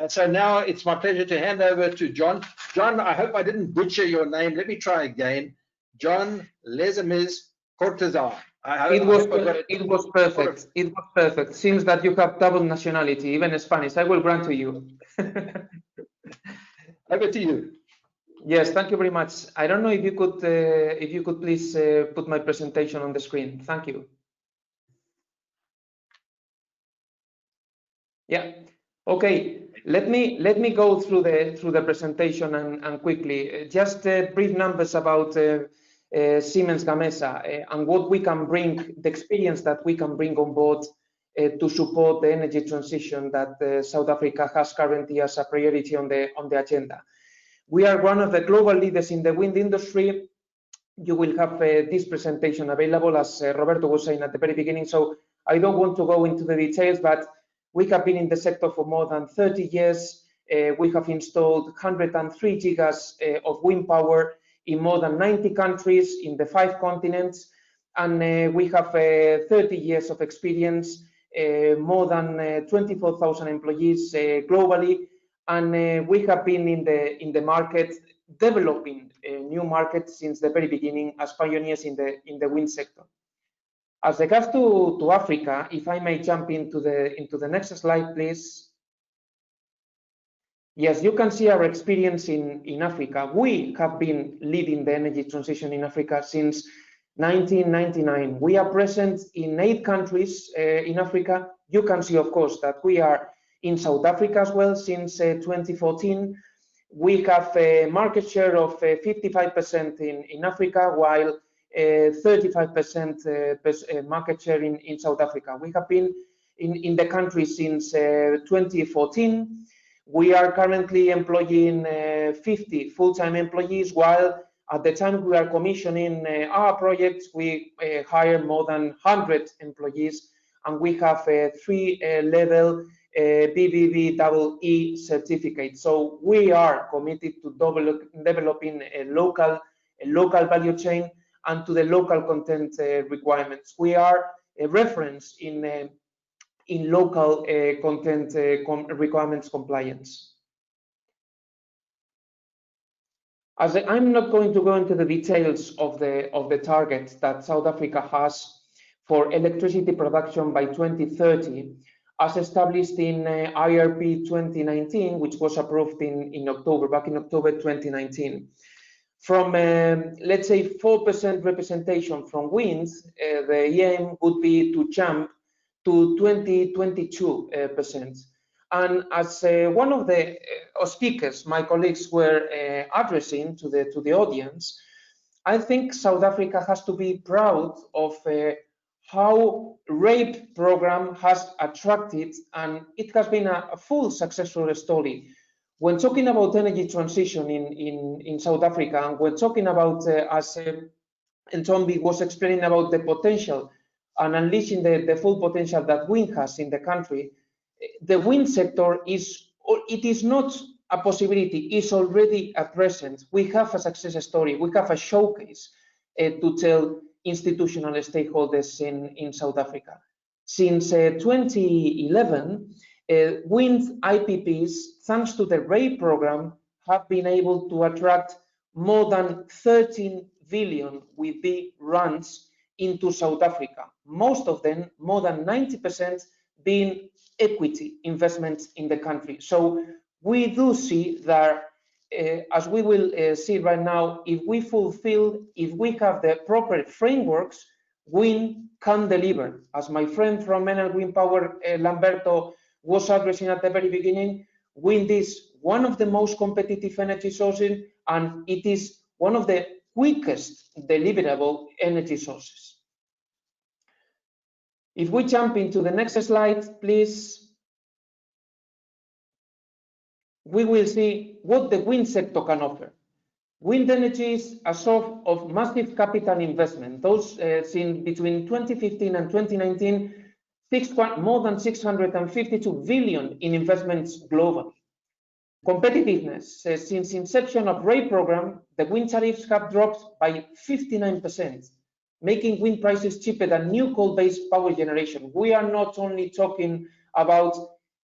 C: So now it's my pleasure to hand over to John. John, I hope I didn't butcher your name. Let me try again. John Lesemiz Cortazar.
O: It was perfect. It was perfect. Seems that you have double nationality, even Spanish. I will grant to you.
C: Over to you.
O: Yes, thank you very much. I don't know if you could please put my presentation on the screen. Thank you. Yeah. Okay. Let me go through the presentation and quickly just brief numbers about Siemens Gamesa and what we can bring, the experience that we can bring on board to support the energy transition that South Africa has currently as a priority on the agenda. We are one of the global leaders in the wind industry. You will have this presentation available, as Roberto was saying at the very beginning, so I don't want to go into the details, but we have been in the sector for more than 30 years. We have installed 103 gigas of wind power in more than 90 countries in the 5 continents, and we have 30 years of experience, more than 24,000 employees globally. And we have been in the market, developing new markets since the very beginning as pioneers in the wind sector. As regards to Africa, if I may jump into the next slide, please. Yes, you can see our experience in Africa. We have been leading the energy transition in Africa since 1999. We are present in 8 countries in Africa. You can see, of course, that we are in South Africa as well since 2014. We have a market share of 55% in Africa, while 35% market share in South Africa. We have been in the country since 2014. We are currently employing 50 full-time employees, while at the time we are commissioning our projects, we hire more than 100 employees, and we have a 3-level BBBEE certificate. So we are committed to developing a local value chain and to the local content requirements. We are a reference in local content requirements compliance. As I'm not going to go into the details of the target that South Africa has for electricity production by 2030, as established in IRP 2019, which was approved back in October 2019. From, let's say, 4% representation from wind, the aim would be to jump to 22%. And as one of the speakers, my colleagues were addressing to the audience, I think South Africa has to be proud of how RAPE program has attracted, and it has been a full successful story. When talking about energy transition in South Africa, and when talking about, as Ntombi was explaining about the potential and unleashing the full potential that wind has in the country, the wind sector is not a possibility, it's already a present. We have a success story, we have a showcase to tell institutional stakeholders in South Africa. Since 2011, wind IPPs, thanks to the RAPE program, have been able to attract more than 13 billion with big runs into South Africa. Most of them, more than 90%, being equity investments in the country. So we do see that, as we will see right now, if we have the proper frameworks, wind can deliver. As my friend from Enel Green Power, Lamberto, was addressing at the very beginning, wind is one of the most competitive energy sources, and it is one of the quickest deliverable energy sources. If we jump into the next slide, please, we will see what the wind sector can offer. Wind energy is a source of massive capital investment. Those seen between 2015 and 2019, more than 652 billion in investments globally. Competitiveness, since inception of RAPE program, the wind tariffs have dropped by 59%, making wind prices cheaper than new coal-based power generation. We are not only talking about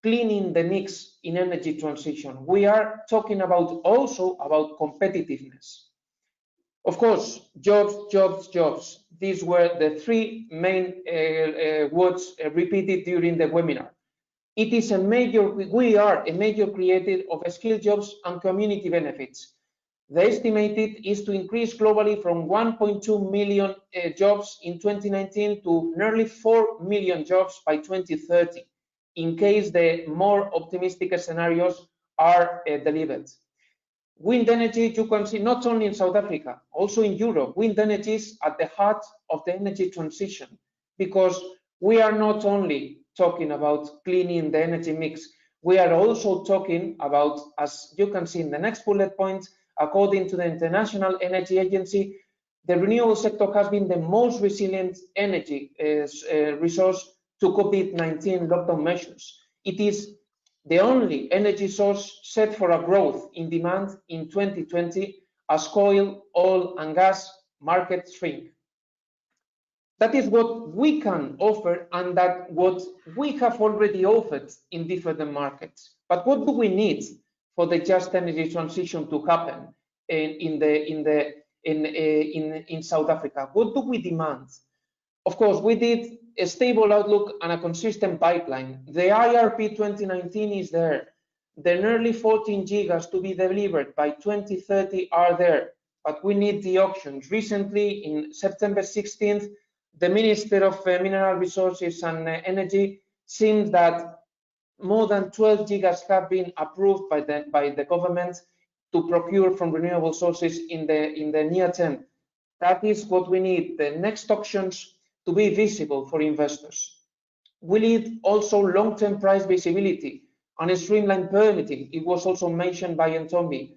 O: cleaning the mix in energy transition, we are talking also about competitiveness. Of course, jobs, jobs, jobs. These were the three main words repeated during the webinar. It is we are a major creator of skilled jobs and community benefits. The estimated is to increase globally from 1.2 million jobs in 2019 to nearly 4 million jobs by 2030, in case the more optimistic scenarios are delivered. Wind energy, you can see not only in South Africa, also in Europe, wind energy is at the heart of the energy transition, because we are not only talking about cleaning the energy mix, we are also talking about, as you can see in the next bullet point, according to the International Energy Agency, the renewable sector has been the most resilient energy resource to COVID-19 lockdown measures. It is the only energy source set for a growth in demand in 2020 as coal, oil and gas markets shrink. That is what we can offer, and that what we have already offered in different markets. But what do we need for the just energy transition to happen in South Africa? What do we demand? Of course, we need a stable outlook and a consistent pipeline. The IRP 2019 is there. The nearly 14 gigas to be delivered by 2030 are there, but we need the auctions. Recently, in September 16th, the Minister of Mineral Resources and Energy seems that more than 12 gigas have been approved by the government to procure from renewable sources in the near term. That is what we need, the next auctions to be visible for investors. We need also long-term price visibility and a streamlined permitting. It was also mentioned by Ntombi.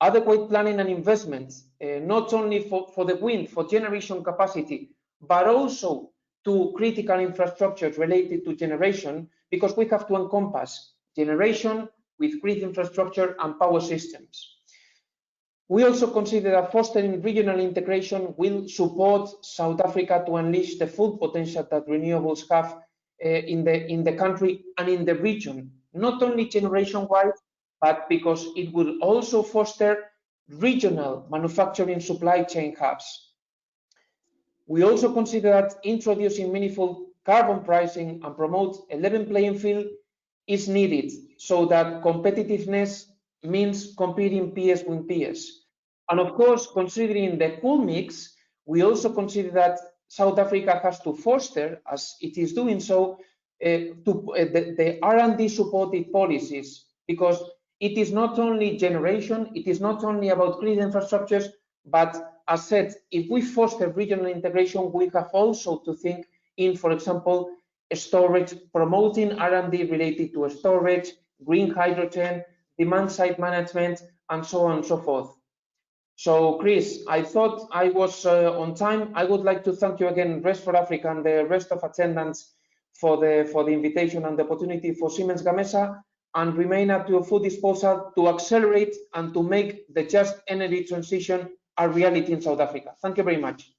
O: Adequate planning and investments, not only for the wind, for generation capacity, but also to critical infrastructures related to generation, because we have to encompass generation with grid infrastructure and power systems. We also consider that fostering regional integration will support South Africa to unleash the full potential that renewables have in the country and in the region, not only generation-wise, but because it will also foster regional manufacturing supply chain hubs. We also consider that introducing meaningful carbon pricing and promote a level playing field is needed, so that competitiveness means competing peers with peers. And of course, considering the coal mix, we also consider that South Africa has to foster, as it is doing so, the R&D supported policies, because it is not only generation, it is not only about grid infrastructures, but as said, if we foster regional integration, we have also to think in, for example, storage, promoting R&D related to storage, green hydrogen, demand side management, and so on and so forth. So, Chris, I thought I was on time. I would like to thank you again, RES4Africa, and the rest of attendants for the invitation and the opportunity for Siemens Gamesa, and remain at your full disposal to accelerate and to make the just energy transition a reality in South Africa. Thank you very much.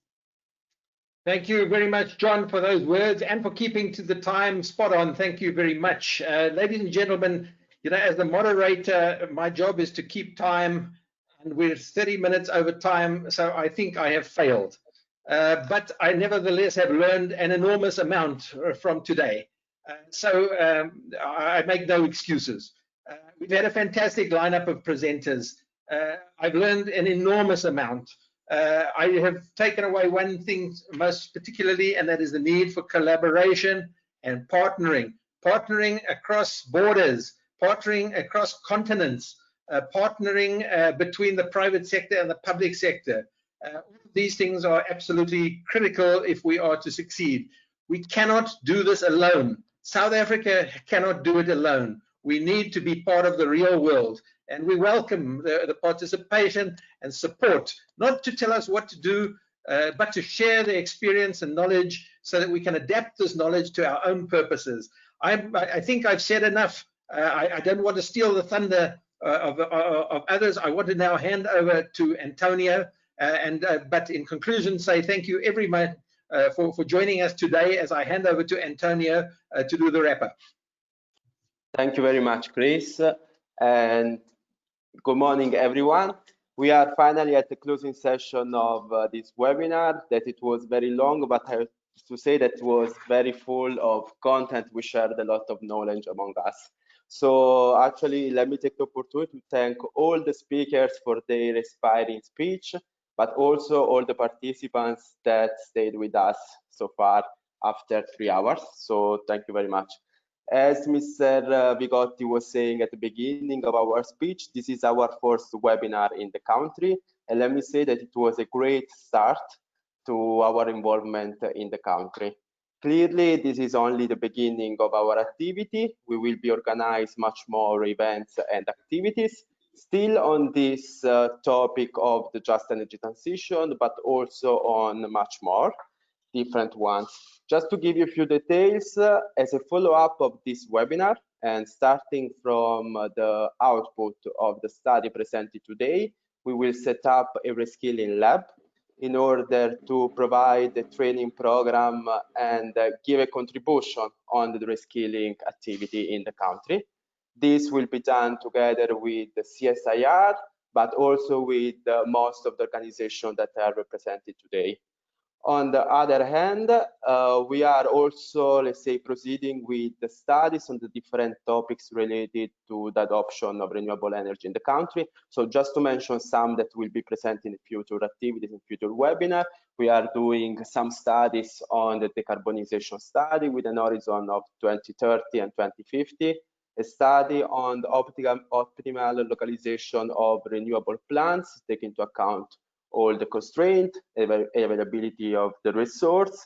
C: Thank you very much, John, for those words and for keeping to the time spot on. Thank you very much. Ladies and gentlemen, you know, as the moderator, my job is to keep time, and we're 30 minutes over time, so I think I have failed. But I nevertheless have learned an enormous amount from today. I make no excuses. We've had a fantastic lineup of presenters. I've learned an enormous amount. I have taken away one thing most particularly, and that is the need for collaboration and partnering across borders, partnering across continents, partnering between the private sector and the public sector. All of these things are absolutely critical if we are to succeed. We cannot do this alone. South Africa cannot do it alone. We need to be part of the real world, and we welcome the participation and support, not to tell us what to do, but to share the experience and knowledge so that we can adapt this knowledge to our own purposes. I think I've said enough. I don't want to steal the thunder of others. I want to now hand over to Antonio, but in conclusion, say thank you everyone for joining us today, as I hand over to Antonio to do the wrap-up.
P: Thank you very much, Chris, and good morning, everyone. We are finally at the closing session of this webinar. That it was very long, but I have to say that it was very full of content. We shared a lot of knowledge among us. So actually, let me take the opportunity to thank all the speakers for their inspiring speech, but also all the participants that stayed with us so far after 3 hours. So thank you very much. As Mr. Vigotti was saying at the beginning of our speech, this is our first webinar in the country. And let me say that it was a great start to our involvement in the country. Clearly, this is only the beginning of our activity. We will be organized much more events and activities, still on this topic of the just energy transition, but also on much more different ones. Just to give you a few details, as a follow-up of this webinar, and starting from the output of the study presented today, we will set up a reskilling lab in order to provide a training program and give a contribution on the reskilling activity in the country. This will be done together with the CSIR, but also with most of the organizations that are represented today. On the other hand, we are also, let's say, proceeding with the studies on the different topics related to the adoption of renewable energy in the country. So just to mention some that will be present in future activities, in future webinar, we are doing some studies on the decarbonization study with an horizon of 2030 and 2050, a study on the optimal localization of renewable plants, taking into account all the constraints, availability of the resource,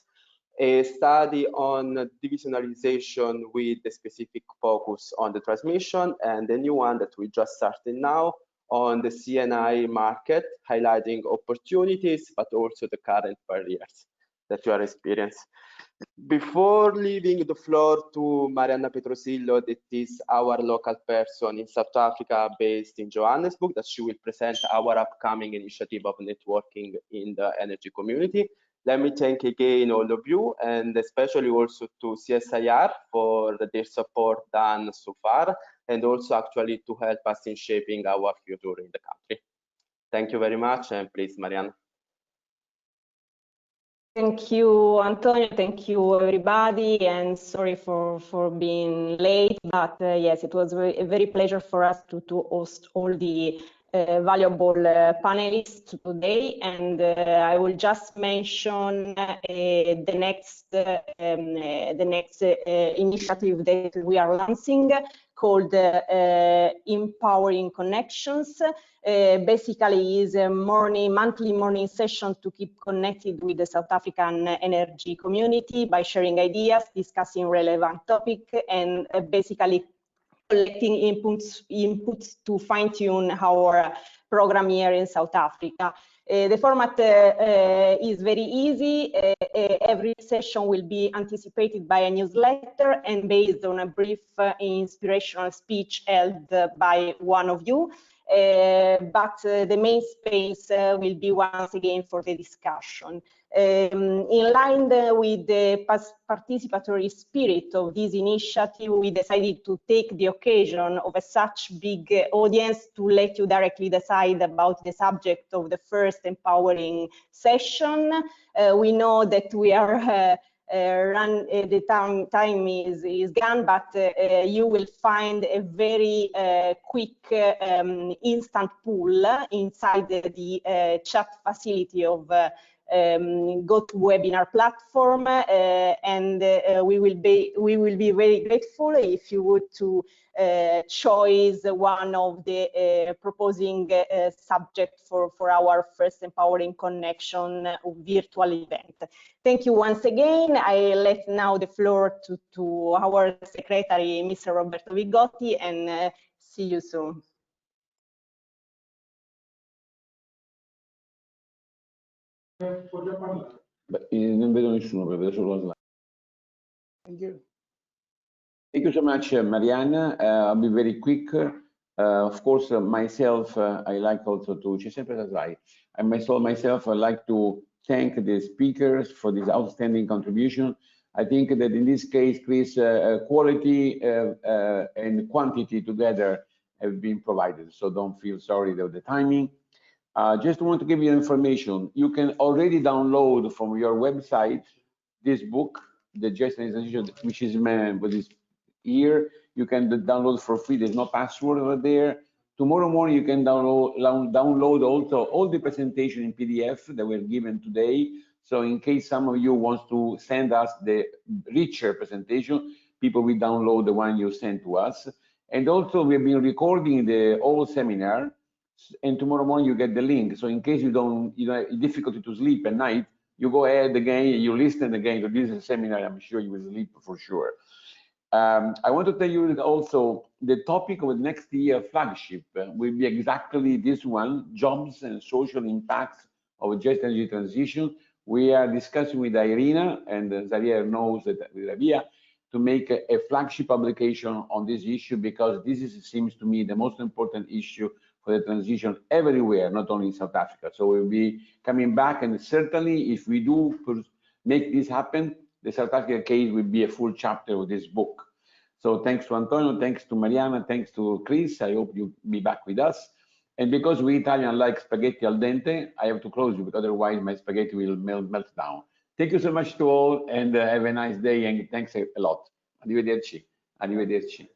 P: a study on divisionalization with a specific focus on the transmission, and a new one that we just started now on the CNI market, highlighting opportunities, but also the current barriers that you are experiencing. Before leaving the floor to Marianna Petrosillo, that is our local person in South Africa based in Johannesburg, that she will present our upcoming initiative of networking in the energy community. Let me thank again all of you, and especially also to CSIR for their support done so far, and also actually to help us in shaping our future in the country. Thank you very much, and please, Marianna.
Q: Thank you, Antonio. Thank you, everybody, and sorry for being late. But yes, it was a very pleasure for us to host all the valuable panelists today, and I will just mention the next initiative that we are launching, called Empowering Connections. Basically is a monthly morning session to keep connected with the South African energy community by sharing ideas, discussing relevant topics, and basically collecting inputs to fine-tune our program here in South Africa. The format is very easy. Every session will be anticipated by a newsletter and based on a brief inspirational speech held by one of you. But the main space will be once again for the discussion. In line with the participatory spirit of this initiative, we decided to take the occasion of such big audience to let you directly decide about the subject of the first empowering session. We know that we are the time is gone, but you will find a very quick instant poll inside the chat facility of GoToWebinar platform, and we will be very grateful if you would to choose one of the proposing subject for our first Empowering Connection virtual event. Thank you once again. I let now the floor to our secretary, Mr. Roberto Vigotti, and see you soon.
B: Non vedo nessuno, vedo solo la slide.
G: Thank you.
B: Thank you so much, Mariana. I'll be very quick. Of course, myself, I like also to, c'è sempre la slide. Myself, I like to thank the speakers for this outstanding contribution. I think that in this case, Chris, quality and quantity together have been provided. So don't feel sorry about the timing. Just want to give you information. You can already download from your website this book, The Just Transition, which is with this here. You can download for free. There's no password over there. Tomorrow morning, you can download also all the presentation in PDF that were given today. So in case some of you want to send us the richer presentation, people will download the one you sent to us. And also, we've been recording the whole seminar. And tomorrow morning you get the link. So in case you have difficulty to sleep at night, you go ahead again, you listen again to this seminar. I'm sure you will sleep for sure. I want to tell you that also the topic of the next year flagship will be exactly this one: jobs and social impacts of just energy transition. We are discussing with IRENA, and Xavier knows that with Rabia, to make a flagship publication on this issue, because this seems to me the most important issue for the transition everywhere, not only in South Africa. So we'll be coming back, and certainly if we do make this happen, the South Africa case will be a full chapter of this book. So thanks to Antonio, thanks to Mariana, thanks to Chris. I hope you'll be back with us. And because we Italian like spaghetti al dente, I have to close you, because otherwise my spaghetti will melt down. Thank you so much to all, and have a nice day, and thanks a lot. Arrivederci. Arrivederci.